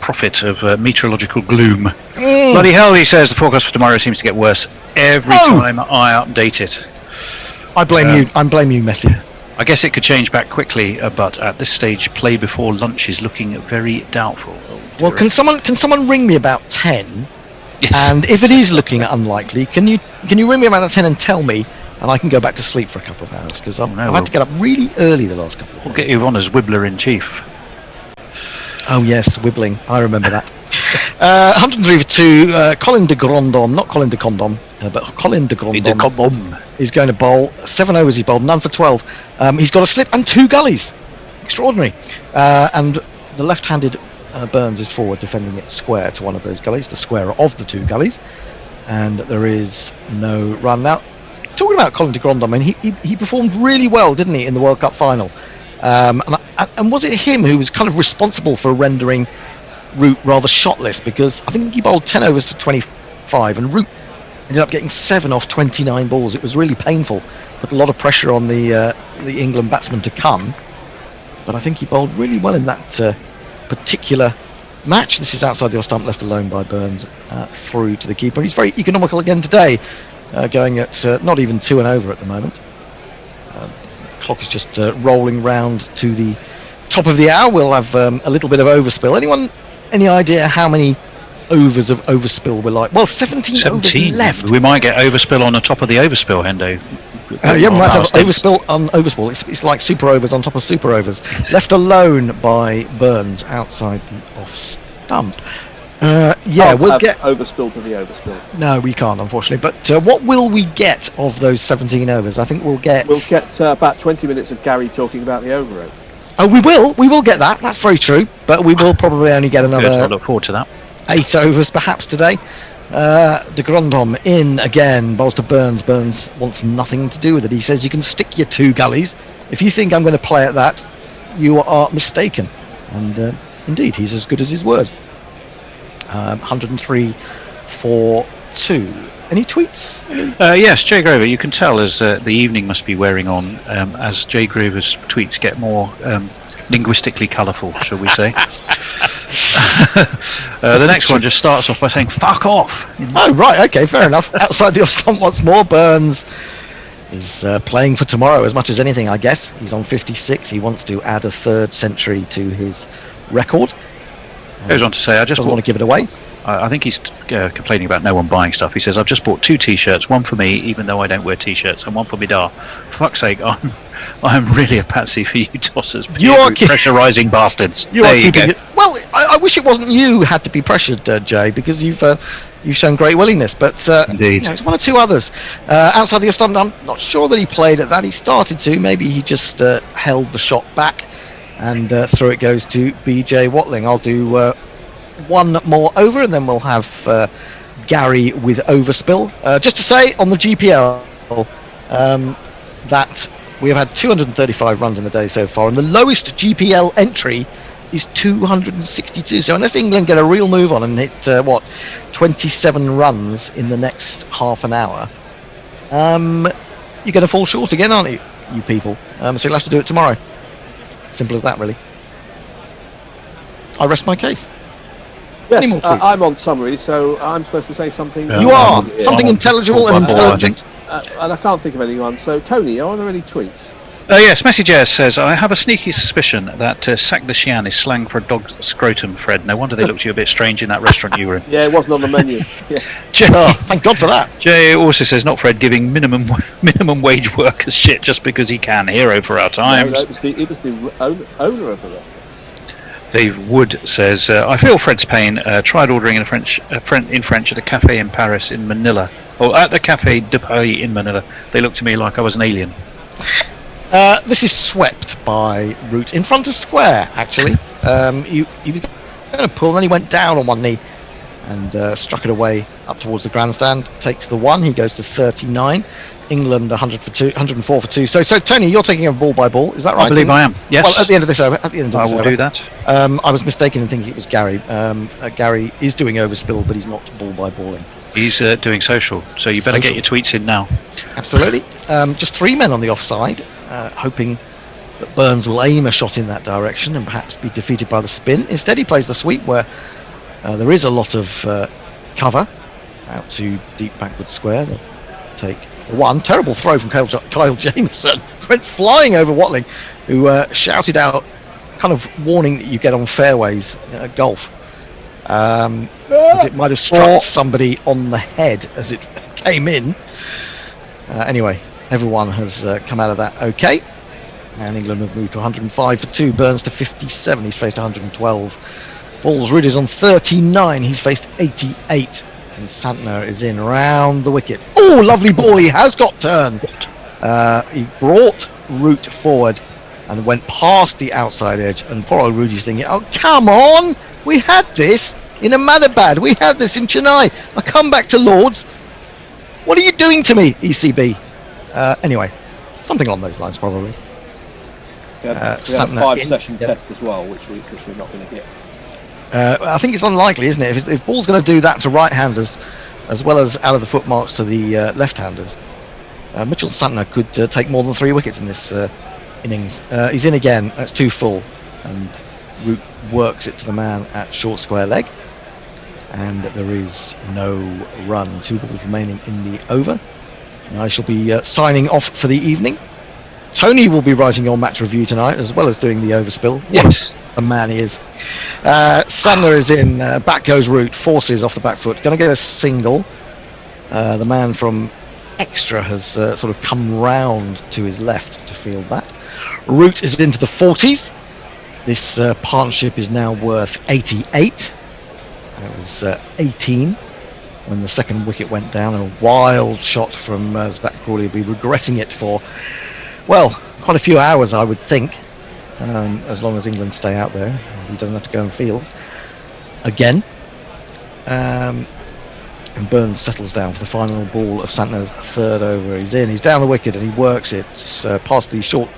prophet of meteorological gloom. Bloody hell, he says the forecast for tomorrow seems to get worse every time I update it. I blame you. I blame you, Messi. I guess it could change back quickly, but at this stage, play before lunch is looking very doubtful. Well, can someone ring me about 10? Yes. And if it is looking unlikely, can you ring me about 10 and tell me, and I can go back to sleep for a couple of hours, because I've had to get up really early the last couple of days. We'll get you on as Wibbler in Chief. Oh yes, wibbling. I remember that. 103 for 2. Colin de Grandhomme, not Colin de Condom, but Colin de Grandhomme is going to bowl. 7 overs he's bowled, none for 12. He's got a slip and 2 gullies. Extraordinary. And the left-handed Burns is forward, defending it square to one of those gullies, the square of the 2 gullies. And there is no run. Now, talking about Colin de Grandhomme, I mean, he performed really well, didn't he, in the World Cup final? And was it him who was kind of responsible for rendering Root rather shotless? Because I think he bowled 10 overs for 25, and Root ended up getting 7 off 29 balls. It was really painful. Put a lot of pressure on the England batsman to come. But I think he bowled really well in that particular match. This is outside the off stump, left alone by Burns through to the keeper. He's very economical again today, going at not even 2 and over at the moment. Clock is just rolling round to the top of the hour. We'll have a little bit of overspill. Anyone, any idea how many overs of overspill we're like? Well, 17 overs left. We might get overspill on the top of the overspill, Hendo. Yeah, we might have overspill on overspill. It's like super overs on top of super overs. Left alone by Burns outside the off stump. We'll get overspill to the overspill. No, we can't, unfortunately. But what will we get of those 17 overs? I think we'll get about 20 minutes of Gary talking about the over. Oh, we will get that. That's very true. But we will probably only get another. Good. I look forward to that. 8 overs perhaps today. De Grandhomme in again. Bowls to Burns. Burns wants nothing to do with it. He says you can stick your 2 gullies. If you think I'm going to play at that, you are mistaken. And indeed, he's as good as his word. 103 for 2. Any tweets? Yes, Jay Grover. You can tell as the evening must be wearing on as Jay Grover's tweets get more linguistically colourful, shall we say. The next one just starts off by saying "fuck off." Oh right, okay, fair enough. Outside the off stump once more. Burns is playing for tomorrow as much as anything, I guess. He's on 56. He wants to add a 3rd century to his record. Goes on to say, I just want to give it away. I think he's complaining about no one buying stuff. He says, I've just bought 2 t-shirts, one for me, even though I don't wear t-shirts, and one for Midar. For fuck's sake, I'm really a patsy for you tossers. You are pressurising bastards. There you go. Well, I wish it wasn't you who had to be pressured, Jay, because you've shown great willingness. But indeed, it's one or 2 others. Outside the stump, I'm not sure that he played at that. He started to. Maybe he just held the shot back, and through it goes to BJ Watling. I'll do 1 more over, and then we'll have Gary with overspill. Just to say on the GPL that we have had 235 runs in the day so far, and the lowest GPL entry is 262. So unless England get a real move on and hit 27 runs in the next half an hour, you're going to fall short again, aren't you? you people. So you'll have to do it tomorrow. Simple as that, really. I rest my case. Any more, Yes, I'm on summary, so I'm supposed to say something. You are something intelligible and intelligent. And I can't think of anyone. So, Tony, are there any tweets? Yes, Message Air says, I have a sneaky suspicion that sac de chien is slang for a dog scrotum, Fred. No wonder they looked at you a bit strange in that restaurant you were in. Yeah, it wasn't on the menu. Yeah. Thank God for that. Jay also says, not Fred giving minimum wage workers shit just because he can. Hero for our times. No, it was the owner of the restaurant. Dave Wood says, I feel Fred's pain. Tried ordering in French at a cafe in Paris in Manila. Or at the Café de Paris in Manila. They looked to me like I was an alien. This is swept by Root in front of square, actually. He was going to pull, then he went down on one knee and struck it away up towards the grandstand. Takes the one, he goes to 39. England 104 for 2. So Tony, you're taking a ball by ball, is that right? I believe I am, yes. Well, at the end of this over. I will do that. I was mistaken in thinking it was Gary. Gary is doing overspill, but he's not ball by balling. He's doing social, so you better get your tweets in now. Absolutely. Just 3 men on the offside, hoping that Burns will aim a shot in that direction and perhaps be defeated by the spin. Instead, he plays the sweep where there is a lot of cover out to deep backward square. They'll take one. Terrible throw from Kyle Jamieson. Went flying over Watling, who shouted out kind of warning that you get on fairways at golf. As it might have struck somebody on the head as it came in. Anyway, everyone has come out of that okay. And England have moved to 105 for 2. Burns to 57. He's faced 112. Balls Rudd is on 39. He's faced 88. And Santner is in round the wicket. Oh, lovely ball. He has got turned. He brought Root forward and went past the outside edge. And poor old Rudy's thinking, oh, come on. We had this in Ahmedabad. We had this in Chennai. I come back to Lords. What are you doing to me, ECB? Anyway, something along those lines, probably. We had a 5-session test as well, which we're not going to get. I think it's unlikely, isn't it? If ball's going to do that to right-handers, as well as out of the footmarks to the left-handers, Mitchell Santner could take more than 3 wickets in this innings. He's in again. That's 2 full, and Root works it to the man at short square leg, and there is no run. 2 balls remaining in the over. And I shall be signing off for the evening. Tony will be writing your match review tonight, as well as doing the overspill. Yes. The man he is. Sandler is in. Back goes Root. Forces off the back foot. Going to get a single. The man from Extra has sort of come round to his left to field that. Root is into the 40s. This partnership is now worth 88. It was 18 when the second wicket went down. A wild shot from Zach Crawley. Will be regretting it for, well, quite a few hours, I would think. As long as England stay out there, he doesn't have to go and field again. And Burns settles down for the final ball of Santner's 3rd over. He's in, he's down the wicket, and he works it past the short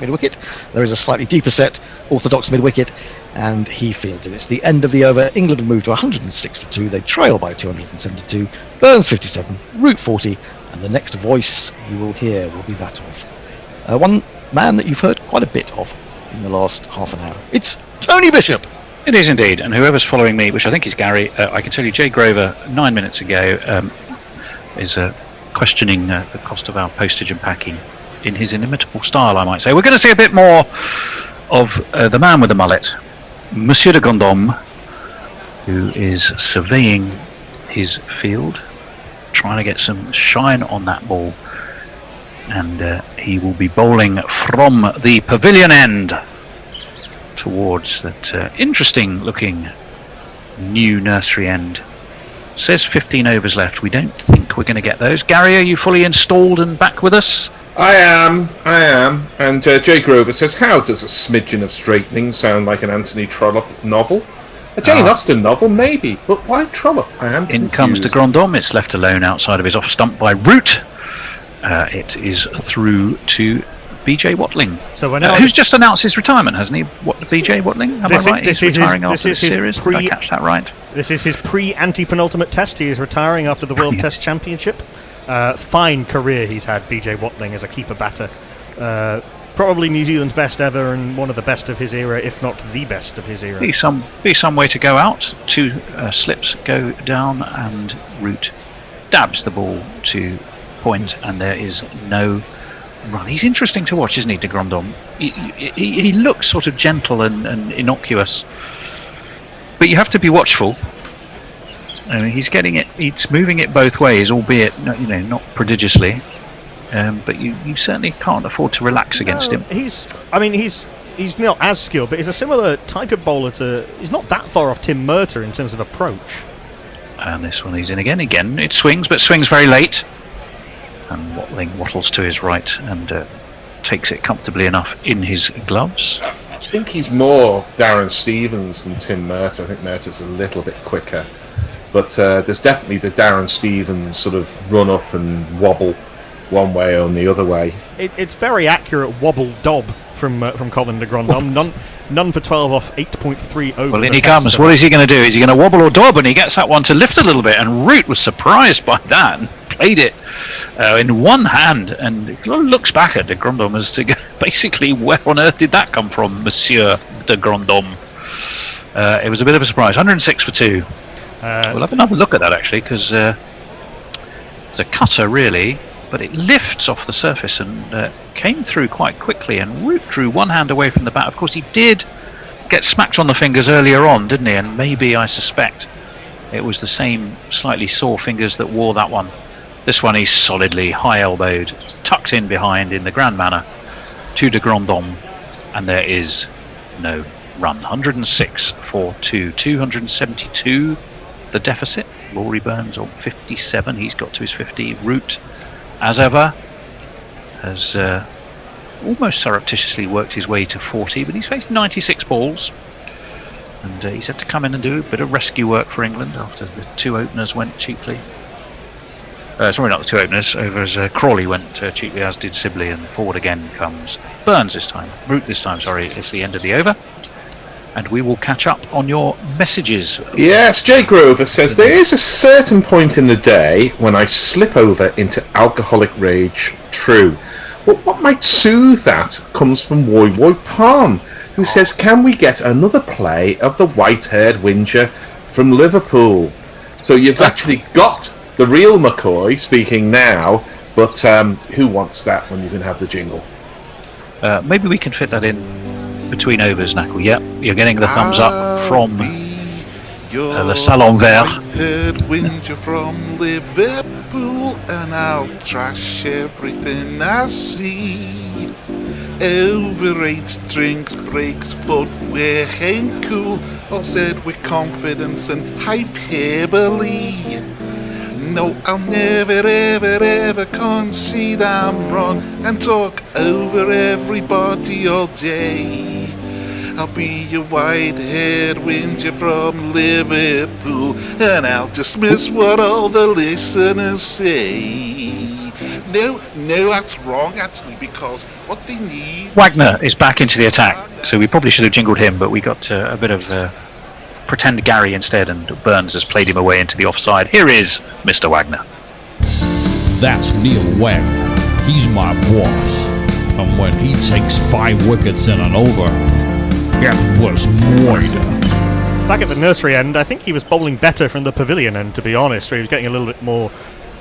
mid wicket. There is a slightly deeper set, orthodox mid wicket, and he fields it. It's the end of the over. England have moved to 106 for 2. They trail by 272. Burns 57, Root 40, and the next voice you will hear will be that of one man that you've heard quite a bit of in the last half an hour. It's Tony Bishop. It is indeed, and whoever's following me, which I think is Gary, I can tell you Jay Grover 9 minutes ago is questioning the cost of our postage and packing in his inimitable style, I might say. We're going to see a bit more of the man with the mullet, Monsieur de Grandhomme, who is surveying his field, trying to get some shine on that ball, and he will be bowling from the pavilion end towards that interesting looking new nursery end. Says 15 overs left. We don't think we're going to get those. Gary, are you fully installed and back with us? I am. And Jay Grover says, how does a smidgen of straightening sound like an Anthony Trollope novel? A Jane Austen novel, maybe, but why Trollope? I am confused. In comes de Grandhomme. It's left alone outside of his off stump by Root. It is through to BJ Watling, so we're now who's just announced his retirement, hasn't he? What, BJ Watling? Am I right? He's retiring after the series. Did I catch that right? This is his pre-anti-penultimate test. He is retiring after the World Test Championship. Fine career he's had, BJ Watling, as a keeper batter Probably New Zealand's best ever and one of the best of his era, if not the best of his era. Be some way to go out. 2 slips go down and Root dabs the ball to point, and there is no run. He's interesting to watch, isn't he, de Grandhomme? He looks sort of gentle and innocuous, but you have to be watchful. I mean, he's moving it both ways, albeit not prodigiously. But you certainly can't afford to relax against him. He's not as skilled, but he's a similar type of bowler he's not that far off Tim Murtagh in terms of approach. And this one he's in again. It swings, but swings very late. And Watling wattles to his right and takes it comfortably enough in his gloves. I think he's more Darren Stevens than Tim Murtagh. I think Murtagh's a little bit quicker. But there's definitely the Darren Stevens sort of run up and wobble one way or the other way. It's very accurate wobble dob from Colin de Grandhomme. None for 12 off 8.3 over. Well, in he comes. What is he going to do? Is he going to wobble or dob? And he gets that one to lift a little bit. And Root was surprised by that and played it in one hand. And looks back at de Grandhomme as to basically, where on earth did that come from, Monsieur de Grandhomme? It was a bit of a surprise. 106 for 2. We'll have another look at that actually, because it's a cutter really. But it lifts off the surface and came through quite quickly, and Root drew one hand away from the bat. Of course, he did get smacked on the fingers earlier on, didn't he? And maybe, I suspect, it was the same slightly sore fingers that wore that one. This one he's solidly high-elbowed, tucked in behind in the grand manner to de Grandhomme, and there is no run. 106 for 2, 272 the deficit. Rory Burns on 57, he's got to his 50. Root, as ever, has almost surreptitiously worked his way to 40, but he's faced 96 balls, and he's had to come in and do a bit of rescue work for England after the 2 openers went cheaply. Sorry, not the 2 openers, over as Crawley went cheaply, as did Sibley, and forward again comes Burns this time. Root this time, sorry. It's the end of the over. And we will catch up on your messages. Yes, Jay Grover says, there is a certain point in the day when I slip over into alcoholic rage. True. But what might soothe that comes from Woy Woy Palm, who says, can we get another play of the white-haired whinger from Liverpool? So you've actually got the real McCoy speaking now, but who wants that when you can have the jingle? Maybe we can fit that in between overs, Knuckle. Yep, you're getting the thumbs up from Le Salon Vert. White-haired whinger from Liverpool, and I'll trash everything I see. Overrated drinks, breaks, footwear ain't cool, all said with confidence and hyperbole. No, I'll never, ever, ever concede I'm wrong and talk over everybody all day. I'll be a white-haired whinger from Liverpool, and I'll dismiss what all the listeners say. No, that's wrong actually, because what they need... Wagner is back into the attack, so we probably should have jingled him, but we got a bit of pretend Gary instead, and Burns has played him away into the offside. Here is Mr. Wagner. That's Neil Wagner. He's my boss. And when he takes 5 wickets in an over, it was murder. Back at the nursery end, I think he was bowling better from the pavilion end, to be honest, where he was getting a little bit more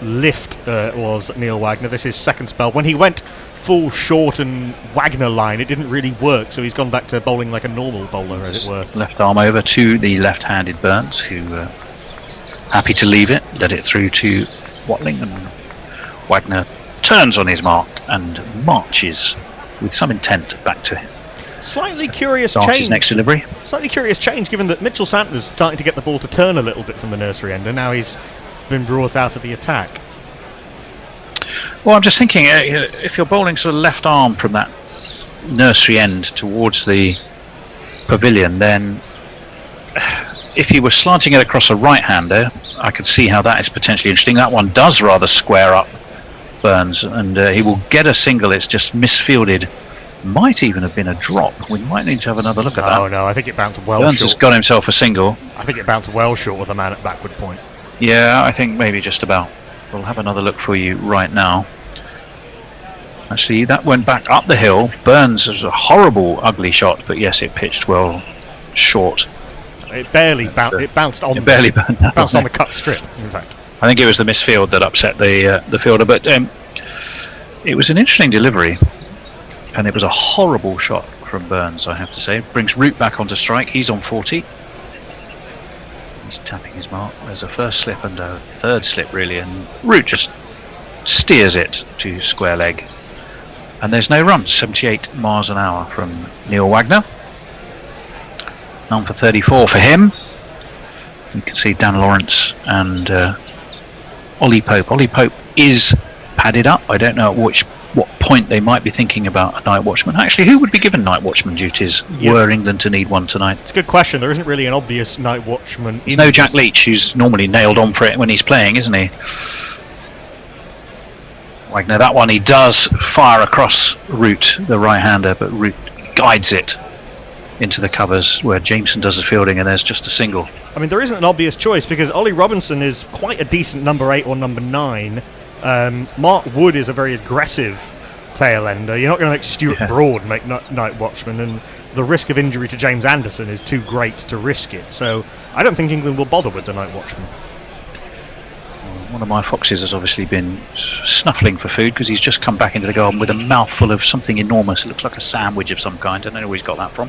lift, was Neil Wagner. This is second spell. When he went full short and Wagner line, it didn't really work, so he's gone back to bowling like a normal bowler, as it were. Left arm over to the left-handed Burns, who happy to leave it, led it through to Watling, and Wagner turns on his mark and marches with some intent back to him. Slightly curious change. Next delivery. Slightly curious change, given that Mitchell Santner's starting to get the ball to turn a little bit from the nursery end, and now he's been brought out of the attack. Well, I'm just thinking, if you're bowling sort of left arm from that nursery end towards the pavilion, then if he was slanting it across a right-hander, I could see how that is potentially interesting. That one does rather square up Burns, and he will get a single. It's just misfielded. Might even have been a drop. We might need to have another look at that. Oh no, I think it bounced well Burns short. has got himself a single. I think it bounced well short of the man at backward point. Yeah, I think maybe just about. We'll have another look for you right now. Actually, that went back up the hill. Burns was a horrible, ugly shot, but yes, it pitched well short. It barely it bounced on. It barely bounced on the cut strip. In fact, I think it was the misfield that upset the fielder. But it was an interesting delivery, and it was a horrible shot from Burns, I have to say. Brings Root back onto strike. He's on 40. He's tapping his mark. There's a first slip and a third slip, really, and Root just steers it to square leg. And there's no run. 78 miles an hour from Neil Wagner. None for 34 for him. You can see Dan Lawrence and Ollie Pope. Ollie Pope is padded up. I don't know at what point they might be thinking about a night watchman. Actually, who would be given night watchman duties were England to need one tonight? It's a good question. There isn't really an obvious night watchman. You know Jack Leach, who's normally nailed on for it when he's playing, isn't he? Wagner, that one he does fire across Root, the right-hander, but Root guides it into the covers where Jamieson does the fielding, and there's just a single. I mean, there isn't an obvious choice because Ollie Robinson is quite a decent number 8 or number 9. Mark Wood is a very aggressive tail ender. You're not going to make Stuart Broad make night watchman, and the risk of injury to James Anderson is too great to risk it. So I don't think England will bother with the night watchman. One of my foxes has obviously been snuffling for food because he's just come back into the garden with a mouthful of something enormous. It looks like a sandwich of some kind. I don't know where he's got that from.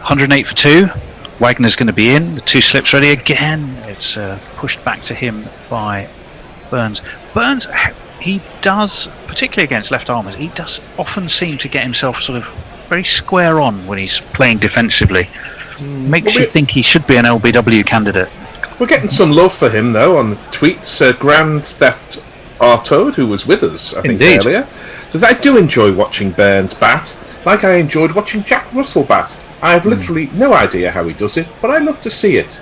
108 for 2. Wagner's going to be in. The 2 slips ready again. It's pushed back to him by Burns. Burns, he does, particularly against left armers, he does often seem to get himself sort of very square on when he's playing defensively. Makes you think he should be an LBW candidate. We're getting some love for him, though, on the tweets. Grand Theft Artoad, who was with us, I think, earlier, says, I do enjoy watching Burns bat, like I enjoyed watching Jack Russell bat. I have literally no idea how he does it, but I love to see it.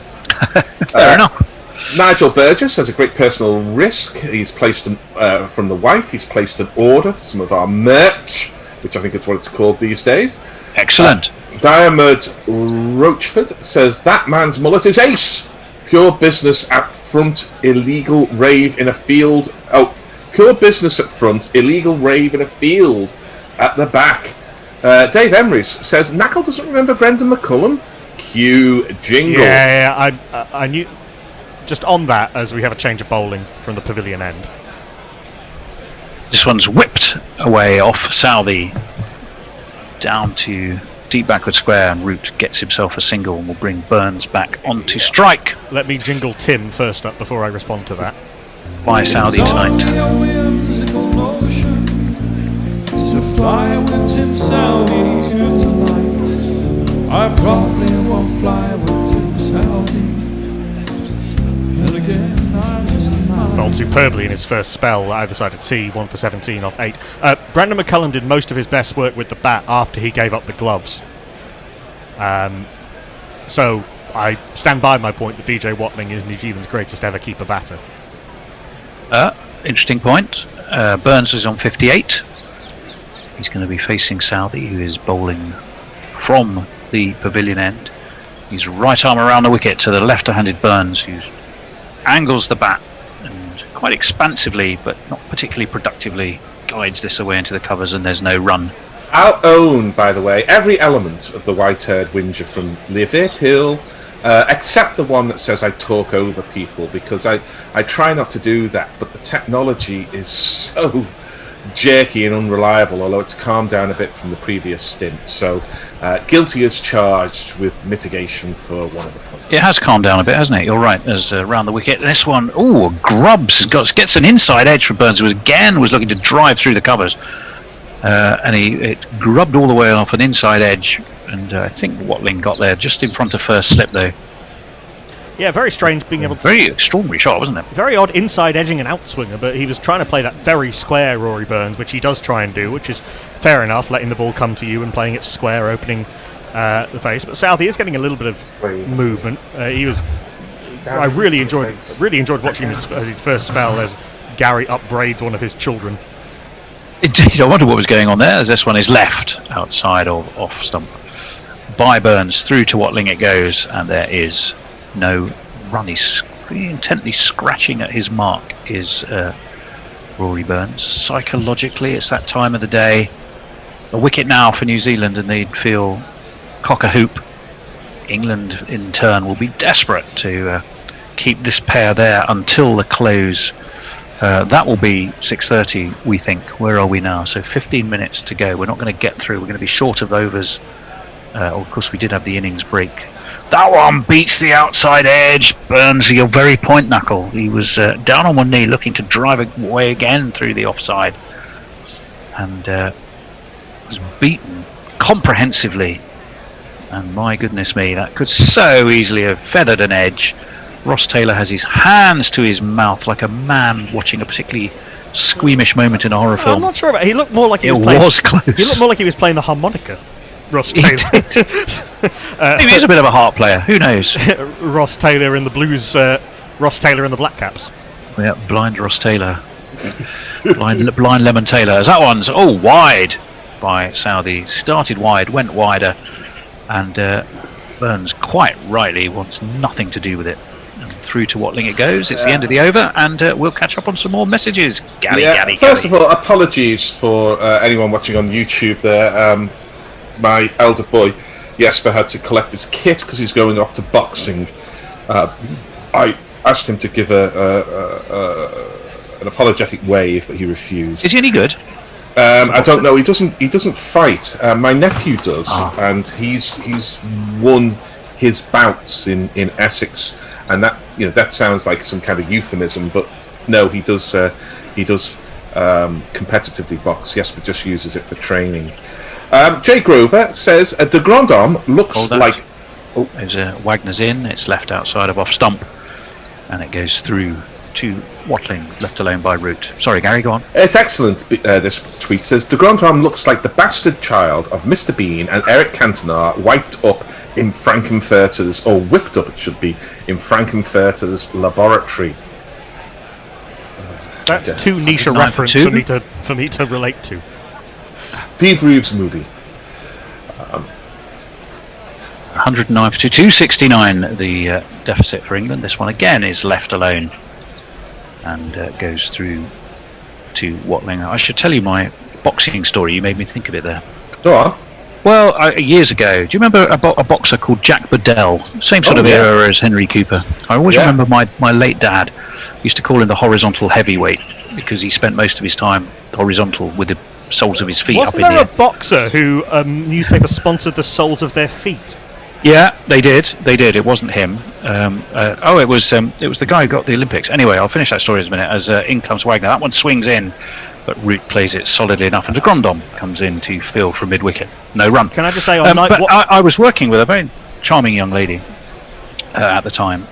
Fair enough. Nigel Burgess has a great personal risk. He's placed, from the wife, he's placed an order for some of our merch, which I think is what it's called these days. Excellent. Diarmuid Roachford says, that man's mullet is ace. Pure business at front, illegal rave in a field. Oh, pure business at front, illegal rave in a field at the back. Dave Emery's says, Knackle doesn't remember Brendan McCullum. Cue jingle. Yeah, I knew. Just on that, as we have a change of bowling from the pavilion end. This one's whipped away off Southey down to deep backward square, and Root gets himself a single and will bring Burns back onto strike. Let me jingle Tim first up before I respond to that. By Southey tonight. To fly with Tim Southey tonight. I probably won't fly with Tim Southey. And again, I just bowled superbly in his first spell either side of tee, 1 for 17 off 8. Brandon McCullum did most of his best work with the bat after he gave up the gloves. So I stand by my point that BJ Watling is New Zealand's greatest ever keeper batter. Interesting point. Burns is on 58. He's going to be facing Southey, who is bowling from the pavilion end. He's right arm around the wicket to the left-handed Burns, who angles the bat and quite expansively, but not particularly productively, guides this away into the covers, and there's no run. I'll own, by the way, every element of the white-haired whinger from Liverpool, except the one that says I talk over people, because I try not to do that, but the technology is so jerky and unreliable, although it's calmed down a bit from the previous stint. So guilty as charged with mitigation for one of the points. It has calmed down a bit, hasn't it? You're right. As round the wicket, this one, grubs, gets an inside edge for Burns, who was looking to drive through the covers, and it grubbed all the way off an inside edge, and I think Watling got there just in front of first slip though. Yeah, very strange being able to... Very extraordinary shot, wasn't it? Very odd inside edging and outswinger, but he was trying to play that very square Rory Burns, which he does try and do, which is fair enough, letting the ball come to you and playing it square, opening the face. But Southey is getting a little bit of movement. I really enjoyed watching his first spell as Gary upbraids one of his children. Indeed, I wonder what was going on there, as this one is left outside of off stump by Burns. Through to Watling it goes, and there is no run. He's intently scratching at his mark, is Rory Burns. Psychologically, it's that time of the day. A wicket now for New Zealand, and they'd feel cock-a-hoop. England, in turn, will be desperate to keep this pair there until the close. That will be 6:30, we think. Where are we now? So 15 minutes to go. We're not going to get through. We're going to be short of overs. Of course, we did have the innings break. That one beats the outside edge. Burns, your very point knuckle. He was down on one knee, looking to drive away again through the offside, and was beaten comprehensively. And my goodness me, that could so easily have feathered an edge. Ross Taylor has his hands to his mouth like a man watching a particularly squeamish moment in a horror film. I'm not sure about it. He looked more like he It was playing. was close. He looked more like he was playing the harmonica. Ross Taylor. Maybe he's a bit of a harp player. Who knows? Ross Taylor in the Blues. Ross Taylor in the Black Caps. Yeah, blind Ross Taylor. blind Lemon Taylor. As that one's wide by Southey. Started wide, went wider, and Burns quite rightly wants nothing to do with it. And through to Watling it goes. It's the end of the over, and we'll catch up on some more messages. First of all, apologies for anyone watching on YouTube there. My elder boy Jesper had to collect his kit because he's going off to boxing. I asked him to give an apologetic wave, but he refused. Is he any good? I don't know. He doesn't fight. My nephew does, and he's won his bouts in Essex, and that sounds like some kind of euphemism, but no, he does competitively box. Jesper just uses it for training. Jay Grover says de Grandhomme looks like. There's Wagner's in. It's left outside of off stump, and it goes through to Watling, left alone by Root. Sorry, Gary, go on. It's excellent. This tweet says de Grandhomme looks like the bastard child of Mr. Bean and Eric Cantona wiped up in Frankenfurter's, or whipped up, it should be, in Frankenfurter's laboratory. That's too niche a reference for me to relate to. Steve Reeves movie. 109 for 269, the deficit for England. This one again is left alone and goes through to Watling. I should tell you my boxing story. You made me think of it there. Go on. Well, years ago, do you remember a boxer called Jack Bedell? Same sort of era as Henry Cooper. I always remember my late dad used to call him the horizontal heavyweight because he spent most of his time horizontal with the soles of his feet up in the air. Wasn't there a boxer who newspaper sponsored the soles of their feet? Yeah, they did. It wasn't him. It was the guy who got the Olympics. Anyway, I'll finish that story in a minute. As in comes Wagner, that one swings in, but Root plays it solidly enough, and de Grandhomme comes in to field from mid wicket. No run. Can I just say, I was working with a very charming young lady at the time,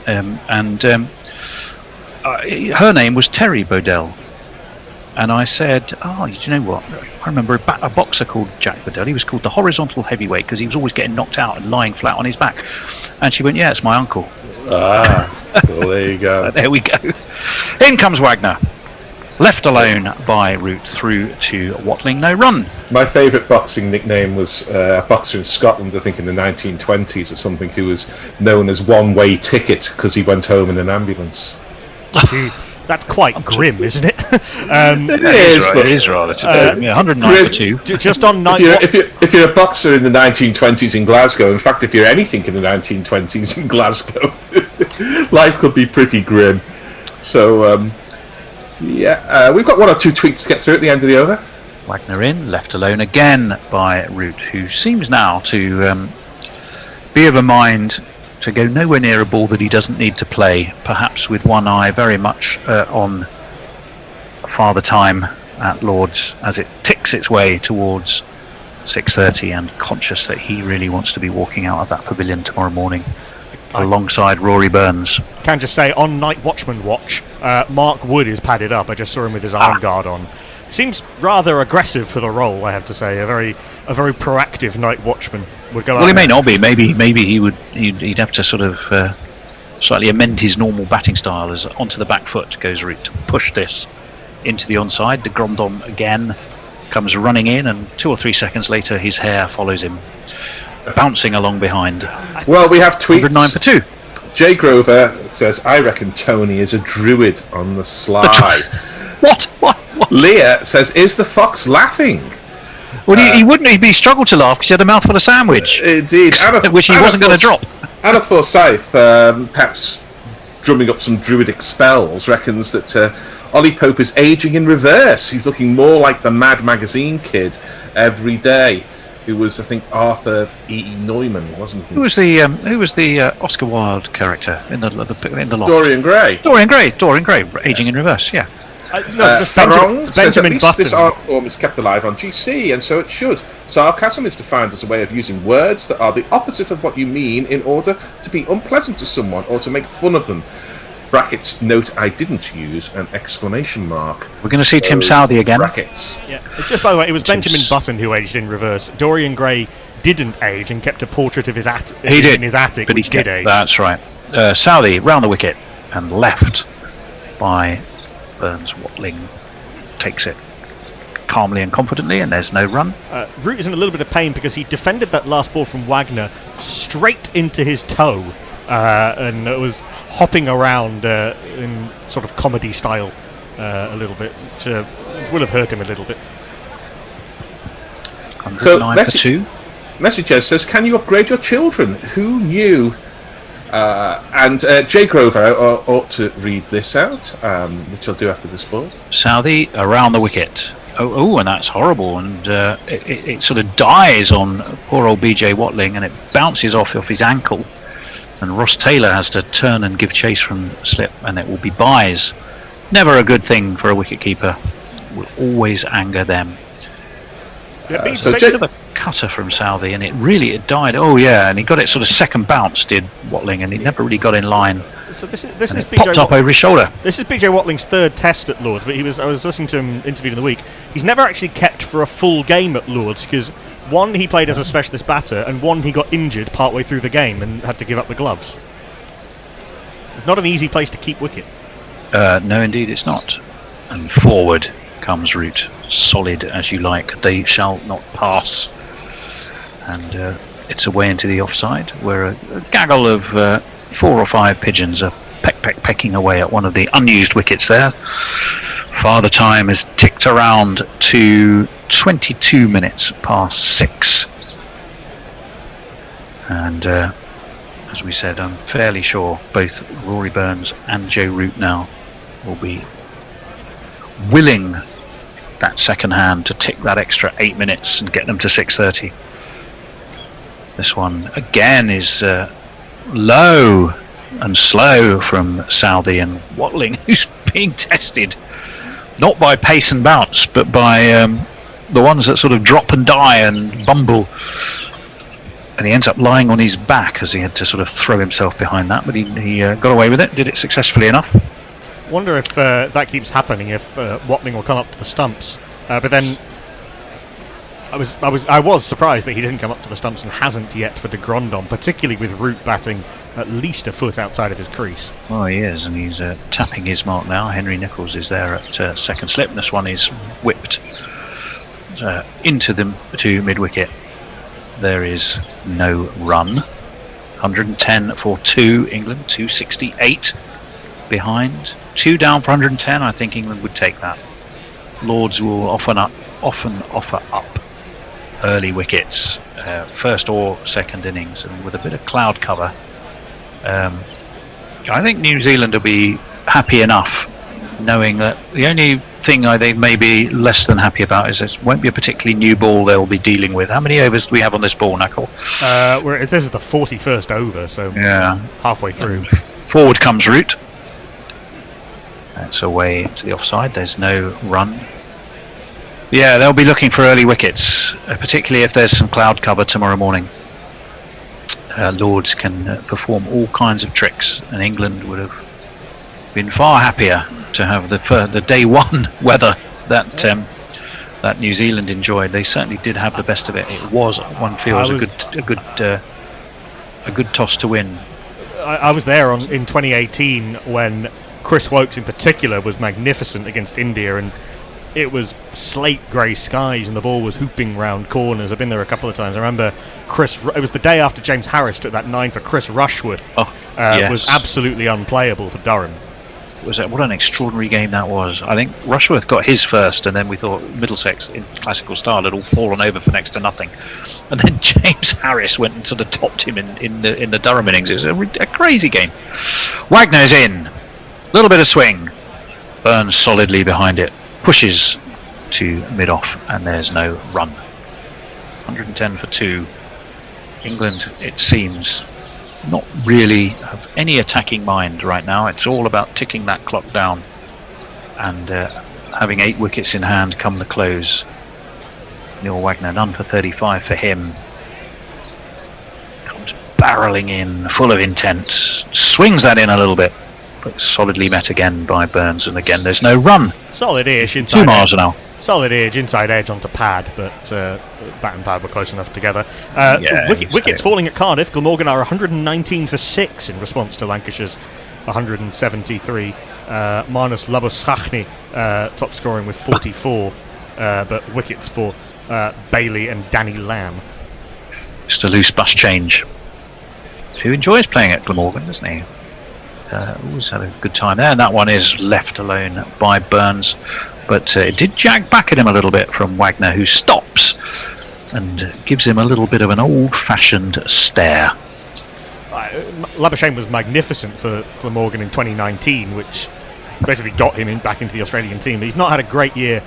and her name was Terry Bodell. And I said, do you know what? I remember a boxer called Jack Bedell. He was called the horizontal heavyweight because he was always getting knocked out and lying flat on his back. And she went, yeah, it's my uncle. Well, there you go. So there we go. In comes Wagner. Left alone by Root through to Watling. No run. My favourite boxing nickname was a boxer in Scotland, I think in the 1920s or something, who was known as One Way Ticket because he went home in an ambulance. That's quite grim, isn't it? It is rather to do. 109 for 2. Just on night. If you're a boxer in the 1920s in Glasgow, in fact, if you're anything in the 1920s in Glasgow, life could be pretty grim. So, we've got one or two tweets to get through at the end of the over. Wagner in, left alone again by Root, who seems now to be of a mind to go nowhere near a ball that he doesn't need to play, perhaps with one eye very much on Father Time at Lord's as it ticks its way towards 6:30, and conscious that he really wants to be walking out of that pavilion tomorrow morning alongside Rory Burns. Can just say, on Night Watchman watch, Mark Wood is padded up. I just saw him with his arm guard on. Seems rather aggressive for the role, I have to say. A very proactive Night Watchman would go. Well, he may not be. Maybe he'd have to sort of slightly amend his normal batting style. As onto the back foot goes Root to push this into the onside. De Grandhomme again comes running in, and 2 or 3 seconds later, his hair follows him, bouncing along behind. Well, we have tweets. 109 for 2. Jay Grover says, I reckon Tony is a druid on the sly. What? Leah says, "Is the fox laughing?" Well, he wouldn't. He'd struggled to laugh because he had a mouthful of sandwich. Indeed, which he wasn't going to drop. Anna Forsyth, perhaps drumming up some druidic spells, reckons that Ollie Pope is aging in reverse. He's looking more like the Mad Magazine kid every day, who was, I think, Arthur E. Neumann, wasn't he? Who was the Oscar Wilde character in the loft? Dorian Gray. Dorian Gray, aging in reverse. Yeah. Farong says, "At Benjamin least Button. this art form is kept alive on GC, and so it should. Sarcasm is defined as a way of using words that are the opposite of what you mean in order to be unpleasant to someone or to make fun of them. Brackets, note I didn't use an exclamation mark. We're going to see Tim Southey again. Brackets. Yeah. Just by the way, it was Benjamin Button who aged in reverse. Dorian Gray didn't age and kept a portrait of his in his attic, but which did age. That's right. Southey round the wicket and left by Burns. Watling takes it calmly and confidently, and there's no run. Root is in a little bit of pain because he defended that last ball from Wagner straight into his toe, and it was hopping around in sort of comedy style a little bit, which will have hurt him a little bit. So, 109 for 2. Messages says, "Can you upgrade your children? Who knew?" And Jay Grover ought to read this out, which I'll do after this ball. Southey around the wicket. Oh, and that's horrible. And it sort of dies on poor old BJ Watling, and it bounces off his ankle. And Ross Taylor has to turn and give chase from slip, and it will be byes. Never a good thing for a wicketkeeper. Will always anger them. So a bit of a cutter from Southey, and it died. Oh yeah, and he got it sort of second bounce, did Watling, and he never really got in line. So this is popped up over his shoulder. This is BJ Watling's third test at Lords, but I was listening to him interviewed in the week. He's never actually kept for a full game at Lords because one, he played as a specialist batter, and one, he got injured partway through the game and had to give up the gloves. It's not an easy place to keep wicket. No, indeed, it's not. And forward comes Root, solid as you like. They shall not pass. And it's away into the offside, where a gaggle of 4 or 5 pigeons are pecking away at one of the unused wickets there. Father Time has ticked around to 22 minutes past 6. And as we said, I'm fairly sure both Rory Burns and Joe Root now will be willing that second hand to tick that extra 8 minutes and get them to 6:30. This one again is low and slow from Southey, and Watling, who's being tested not by pace and bounce but by the ones that sort of drop and die and bumble, and he ends up lying on his back as he had to sort of throw himself behind that, but he got away with it, did it successfully enough. Wonder if that keeps happening, if Watling will come up to the stumps, but then I was surprised that he didn't come up to the stumps and hasn't yet for de Grandhomme, particularly with Root batting at least a foot outside of his crease. Oh, he is, and he's tapping his mark now. Henry Nicholls is there at second slip. This one is whipped into the to mid-wicket. There is no run. 110 for 2, England, 268 behind. 2 down for 110, I think England would take that. Lords will often offer up early wickets, first or second innings, and with a bit of cloud cover, I think New Zealand will be happy enough knowing that the only thing they may be less than happy about is it won't be a particularly new ball they'll be dealing with. How many overs do we have on this ball, Knuckle? This is the 41st over, so yeah, halfway through. Forward comes Root. That's away to the offside. There's no run. Yeah, they'll be looking for early wickets, particularly if there's some cloud cover tomorrow morning. Lords can perform all kinds of tricks, and England would have been far happier to have the day one weather that New Zealand enjoyed. They certainly did have the best of it. It was, one feels, a good toss to win. I was there in 2018 when Chris Wokes in particular was magnificent against India, and it was slate grey skies and the ball was hooping round corners. I've been there a couple of times. I remember it was the day after James Harris took that 9 for Chris Rushworth. Was absolutely unplayable for Durham. What an extraordinary game that was. I think Rushworth got his first, and then we thought Middlesex in classical style had all fallen over for next to nothing, and then James Harris went and sort of topped him in the Durham innings. It was a crazy game. Wagner's in, little bit of swing, Burns solidly behind it, pushes to mid-off, and there's no run. 110 for 2. England, it seems, not really have any attacking mind right now. It's all about ticking that clock down and having 8 wickets in hand come the close. Neil Wagner, none for 35 for him. Comes barrelling in, full of intent, swings that in a little bit, but solidly met again by Burns, and again there's no run. Solid edge inside 2 miles an hour. Solid edge, inside edge onto pad, but bat and pad were close enough together. Wickets falling at Cardiff. Glamorgan are 119 for 6 in response to Lancashire's 173. Marnus Labuschagne top scoring with 44, but wickets for Bailey and Danny Lamb. Just a loose bus change. Who enjoys playing at Glamorgan, doesn't he? Always had a good time there, and that one is left alone by Burns. But it did jack back at him a little bit from Wagner, who stops and gives him a little bit of an old-fashioned stare. Labuschagne was magnificent for Glamorgan in 2019, which basically got him back into the Australian team. He's not had a great year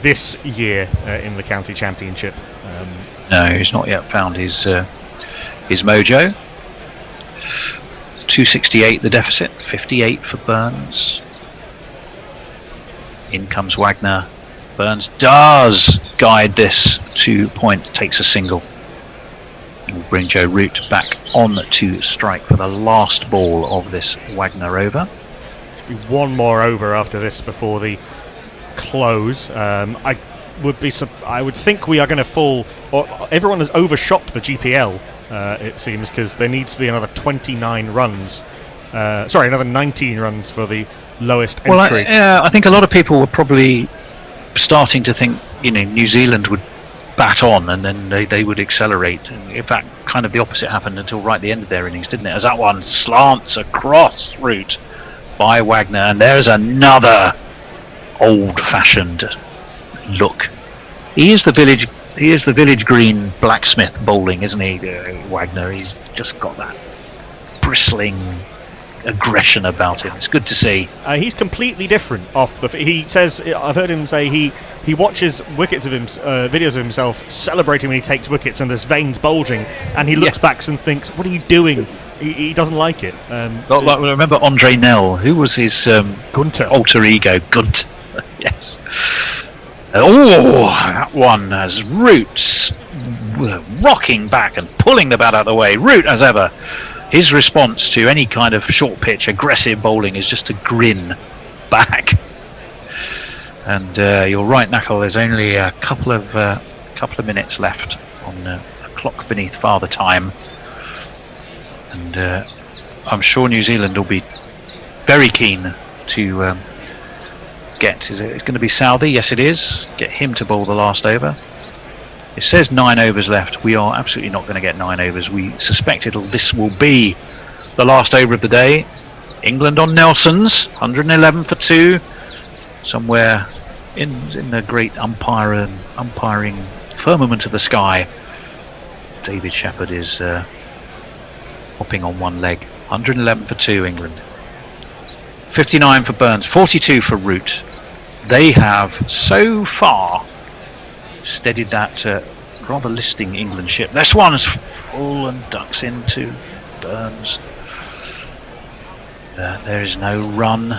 this year in the county championship. No, he's not yet found his mojo. 268 the deficit, 58 for Burns. In comes Wagner. Burns does guide this to point, takes a single. We'll bring Joe Root back on to strike for the last ball of this Wagner over. One more over after this before the close. I would think we are going to fall, or everyone has overshot the GPL, it seems, because there needs to be another 29 runs. Another 19 runs for the lowest entry. I think a lot of people were probably starting to think, New Zealand would bat on and then they would accelerate. And in fact, kind of the opposite happened until right at the end of their innings, didn't it? As that one slants across route by Wagner, and there's another old-fashioned look. He is the village green blacksmith bowling, isn't he, Wagner? He's just got that bristling aggression about him. It's good to see. He's completely different off the. He says, I've heard him say he watches wickets of him, videos of himself celebrating when he takes wickets and there's veins bulging, and he looks back and thinks, "What are you doing?" He doesn't like it. Remember Andre Nell? Who was his Gunter alter ego? Gunter. Yes. That one has Roots rocking back and pulling the bat out of the way. Root, as ever, his response to any kind of short pitch aggressive bowling is just to grin back. And you're right, Knuckle, there's only a couple of minutes left on the clock beneath Father Time, and I'm sure New Zealand will be very keen to it's going to be Southey? Yes, it is. Get him to bowl the last over. It says 9 overs left. We are absolutely not going to get 9 overs. We suspect this will be the last over of the day. England on Nelson's, 111 for 2. Somewhere in the great umpiring firmament of the sky, David Shepherd is hopping on one leg. 111 for 2, England. 59 for Burns, 42 for Root. They have so far steadied that rather listing England ship. This one's full and ducks into Burns. There is no run.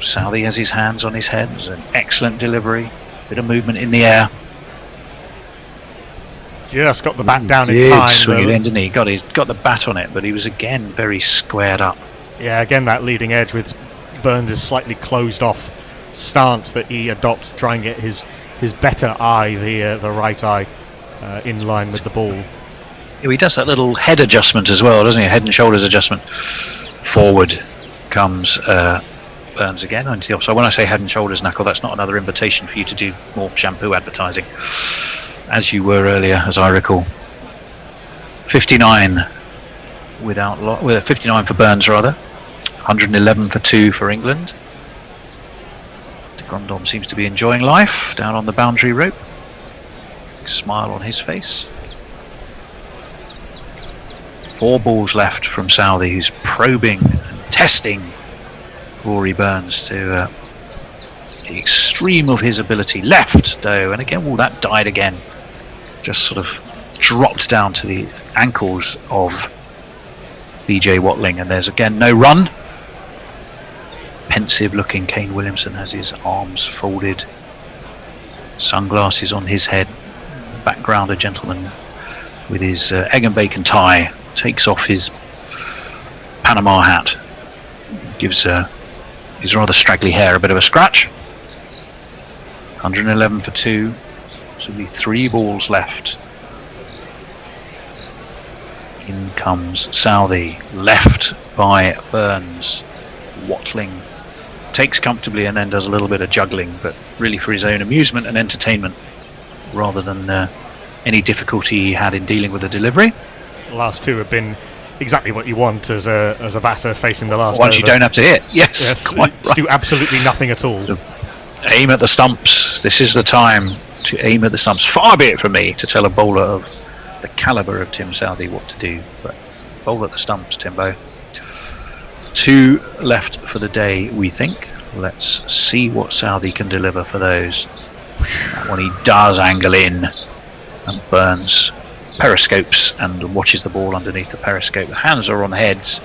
Southey has his hands on his head. It's an excellent delivery. Bit of movement in the air. Just got the bat down in time. Swing it in, didn't he? Got the bat on it, but he was again very squared up. Yeah, again that leading edge with Burns' slightly closed off stance that he adopts to try and get his better eye, the right eye, in line with the ball. He does that little head adjustment as well, doesn't he? Head and shoulders adjustment. Forward comes Burns again into the offside. When I say head and shoulders, Knuckle, that's not another invitation for you to do more shampoo advertising, as you were earlier, as I recall. 59 with 59 for Burns rather. 111 for 2 for England. Grandhomme seems to be enjoying life down on the boundary rope. Big smile on his face. 4 balls left from Southey, who's probing and testing Rory Burns to the extreme of his ability. Left, though, and again, that died again. Just sort of dropped down to the ankles of BJ Watling, and there's again no run. Pensive looking Kane Williamson has his arms folded, sunglasses on his head. Background, a gentleman with his egg and bacon tie takes off his Panama hat, gives his rather straggly hair a bit of a scratch. 111 for 2, so be 3 balls left. In comes Southey, left by Burns. Watling takes comfortably and then does a little bit of juggling, but really for his own amusement and entertainment rather than any difficulty he had in dealing with the delivery. The last 2 have been exactly what you want as a batter facing the last one over. You don't have to hit. Yes, quite right. Do absolutely nothing at all. So aim at the stumps. This is the time to aim at the stumps. Far be it from me to tell a bowler of the calibre of Tim Southey what to do, but bowl at the stumps, Timbo. 2 left for the day, we think. Let's see what Southey can deliver for those. That one he does angle in, and Burns periscopes and watches the ball underneath the periscope. The hands are on heads.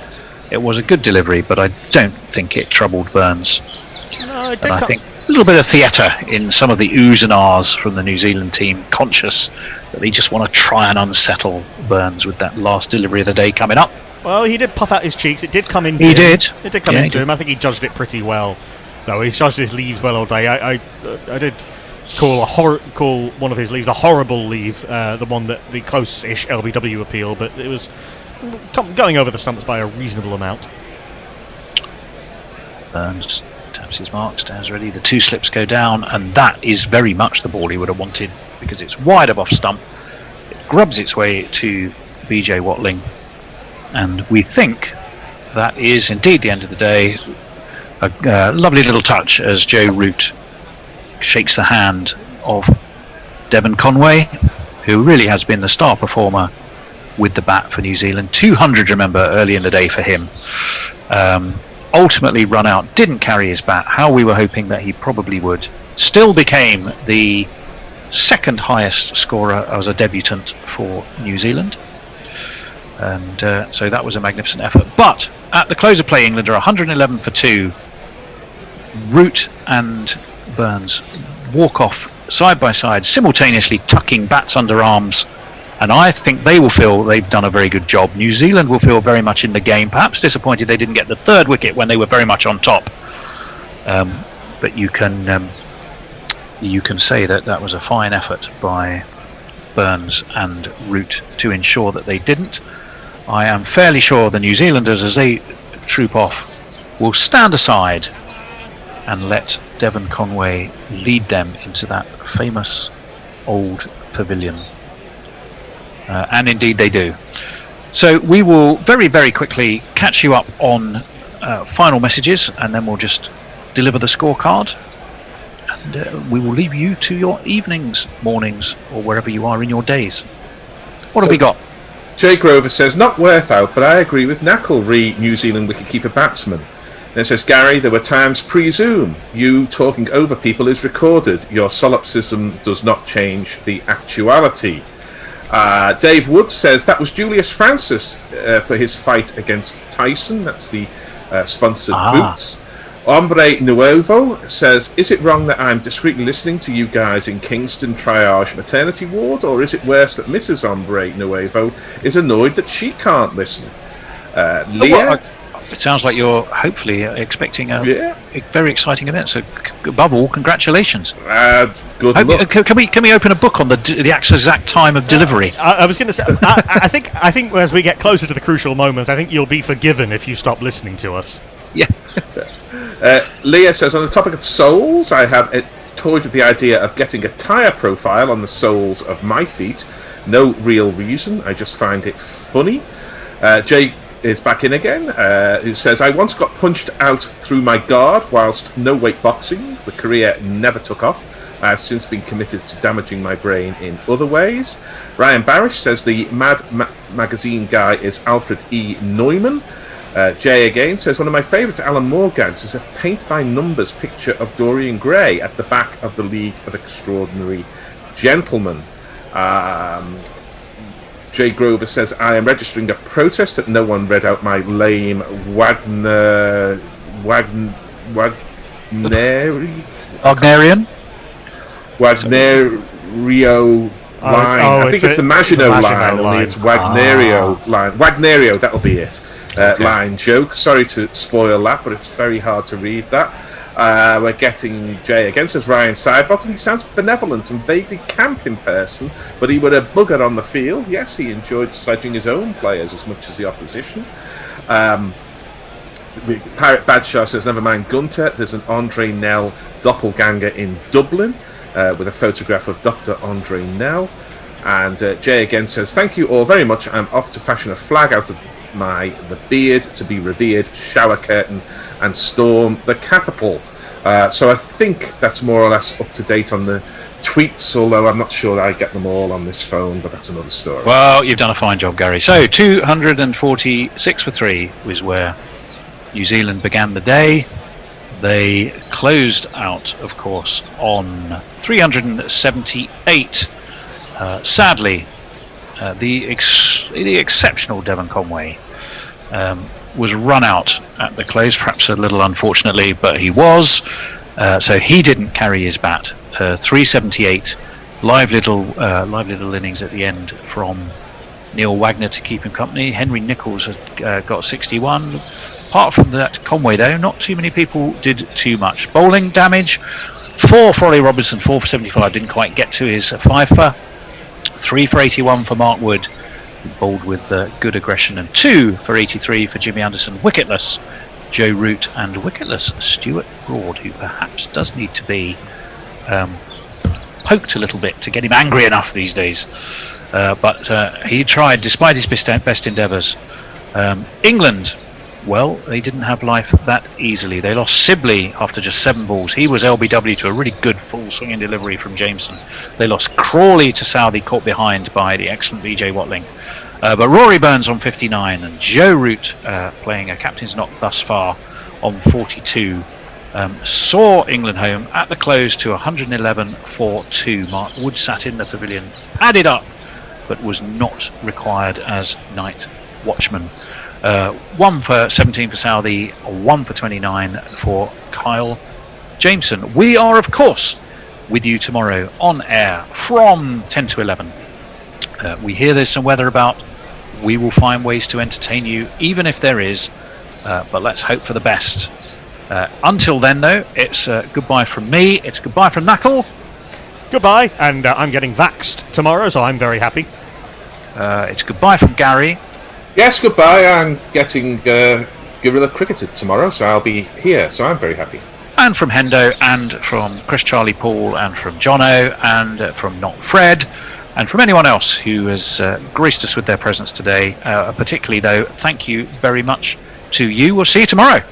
It was a good delivery, but I don't think it troubled Burns. No, and I think a little bit of theatre in some of the oohs and ahs from the New Zealand team, conscious that they just want to try and unsettle Burns with that last delivery of the day coming up. Well, he did puff out his cheeks. It did come into him. It did come into him. I think he judged it pretty well, though. He judged his leaves well all day. I did call one of his leaves a horrible leave, the one that the close-ish LBW appeal, but it was going over the stumps by a reasonable amount. Burns taps his mark, stands ready. The 2 slips go down, and that is very much the ball he would have wanted because it's wide of off stump. It grubs its way to BJ Watling. And we think that is indeed the end of the day. A lovely little touch as Joe Root shakes the hand of Devon Conway, who really has been the star performer with the bat for New Zealand. 200, remember, early in the day for him. Ultimately run out, didn't carry his bat, how we were hoping that he probably would. Still became the 2nd highest scorer as a debutant for New Zealand. And so that was a magnificent effort. But at the close of play, England are 111 for 2. Root and Burns walk off side by side, simultaneously tucking bats under arms. And I think they will feel they've done a very good job. New Zealand will feel very much in the game. Perhaps disappointed they didn't get the 3rd wicket when they were very much on top. But you can say that was a fine effort by Burns and Root to ensure that they didn't. I am fairly sure the New Zealanders, as they troop off, will stand aside and let Devon Conway lead them into that famous old pavilion. And indeed they do. So we will very, very quickly catch you up on final messages, and then we'll just deliver the scorecard. And we will leave you to your evenings, mornings, or wherever you are in your days. What have we got? Jay Grover says, not worth out, but I agree with Knackle, New Zealand wicketkeeper batsman. Then says, Gary, there were times pre-Zoom. You talking over people is recorded. Your solipsism does not change the actuality. Dave Wood says, that was Julius Francis for his fight against Tyson. That's the sponsored boots. Hombre Nuevo says, is it wrong that I'm discreetly listening to you guys in Kingston Triage Maternity Ward, or is it worse that Mrs. Hombre Nuevo is annoyed that she can't listen? Leah? It sounds like you're hopefully expecting a very exciting event. So, above all, congratulations. Good luck. Can we open a book on the exact time of delivery? I was going to say, I think as we get closer to the crucial moments, I think you'll be forgiven if you stop listening to us. Yeah. Leah says, on the topic of soles, I have toyed with the idea of getting a tyre profile on the soles of my feet. No real reason, I just find it funny. Jay is back in again, who says, I once got punched out through my guard whilst no-weight boxing. The career never took off. I have since been committed to damaging my brain in other ways. Ryan Barish says the Mad magazine guy is Alfred E. Neumann. Jay again says, one of my favourite Alan Moore gags is a paint-by-numbers picture of Dorian Gray at the back of the League of Extraordinary Gentlemen. Jay Grover says, I am registering a protest that no one read out my lame Wagnerian Wagnerio line. I think it's the Maginot line, only it's Wagnerio line. Wagnerio, that'll be it. Line joke. Sorry to spoil that, but it's very hard to read that. We're getting Jay again, says Ryan Sidebottom. He sounds benevolent and vaguely camp in person, but he would have buggered on the field. Yes, he enjoyed sledging his own players as much as the opposition. Pirate Badshaw says, never mind Gunter, there's an Andre Nel doppelganger in Dublin with a photograph of Dr. Andre Nel. And Jay again says, thank you all very much. I'm off to fashion a flag out of the beard to be revered, shower curtain, and storm the Capitol. So I think that's more or less up to date on the tweets, although I'm not sure that I get them all on this phone, but that's another story. Well, you've done a fine job, Gary. So 246 for 3 was where New Zealand began the day. They closed out, of course, on 378. Sadly, the exceptional Devon Conway was run out at the close, perhaps a little unfortunately, but he was. So he didn't carry his bat. 378, live little innings at the end from Neil Wagner to keep him company. Henry Nichols had got 61. Apart from that, Conway though, not too many people did too much. Bowling damage, 4 for Ollie Robinson, 4 for 75, didn't quite get to his 5 for. 3 for 81 for Mark Wood, bowled with good aggression, and 2 for 83 for Jimmy Anderson. Wicketless Joe Root and wicketless Stuart Broad, who perhaps does need to be poked a little bit to get him angry enough these days. But he tried despite his best endeavours. England, well, they didn't have life that easily. They lost Sibley after just 7 balls. He was LBW to a really good full swinging delivery from Jamieson. They lost Crawley to Southey, caught behind by the excellent VJ Watling. But Rory Burns on 59 and Joe Root playing a captain's knock thus far on 42 saw England home at the close to 111 for 2. Mark Wood sat in the pavilion, added up, but was not required as night watchman. 1 for 17 for Southey, 1 for 29 for Kyle Jamieson. We are, of course, with you tomorrow on air from 10 to 11. We hear there's some weather about. We will find ways to entertain you, even if there is, but let's hope for the best. Until then, though, it's goodbye from me, it's goodbye from Knuckle. Goodbye, and I'm getting vaxxed tomorrow, so I'm very happy. It's goodbye from Gary. Yes, goodbye. I'm getting guerrilla cricketed tomorrow, so I'll be here, so I'm very happy. And from Hendo, and from Chris Charlie Paul, and from Jono, and from Not Fred, and from anyone else who has graced us with their presence today. Particularly, though, thank you very much to you. We'll see you tomorrow.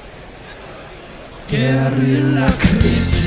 Guerrilla cricket.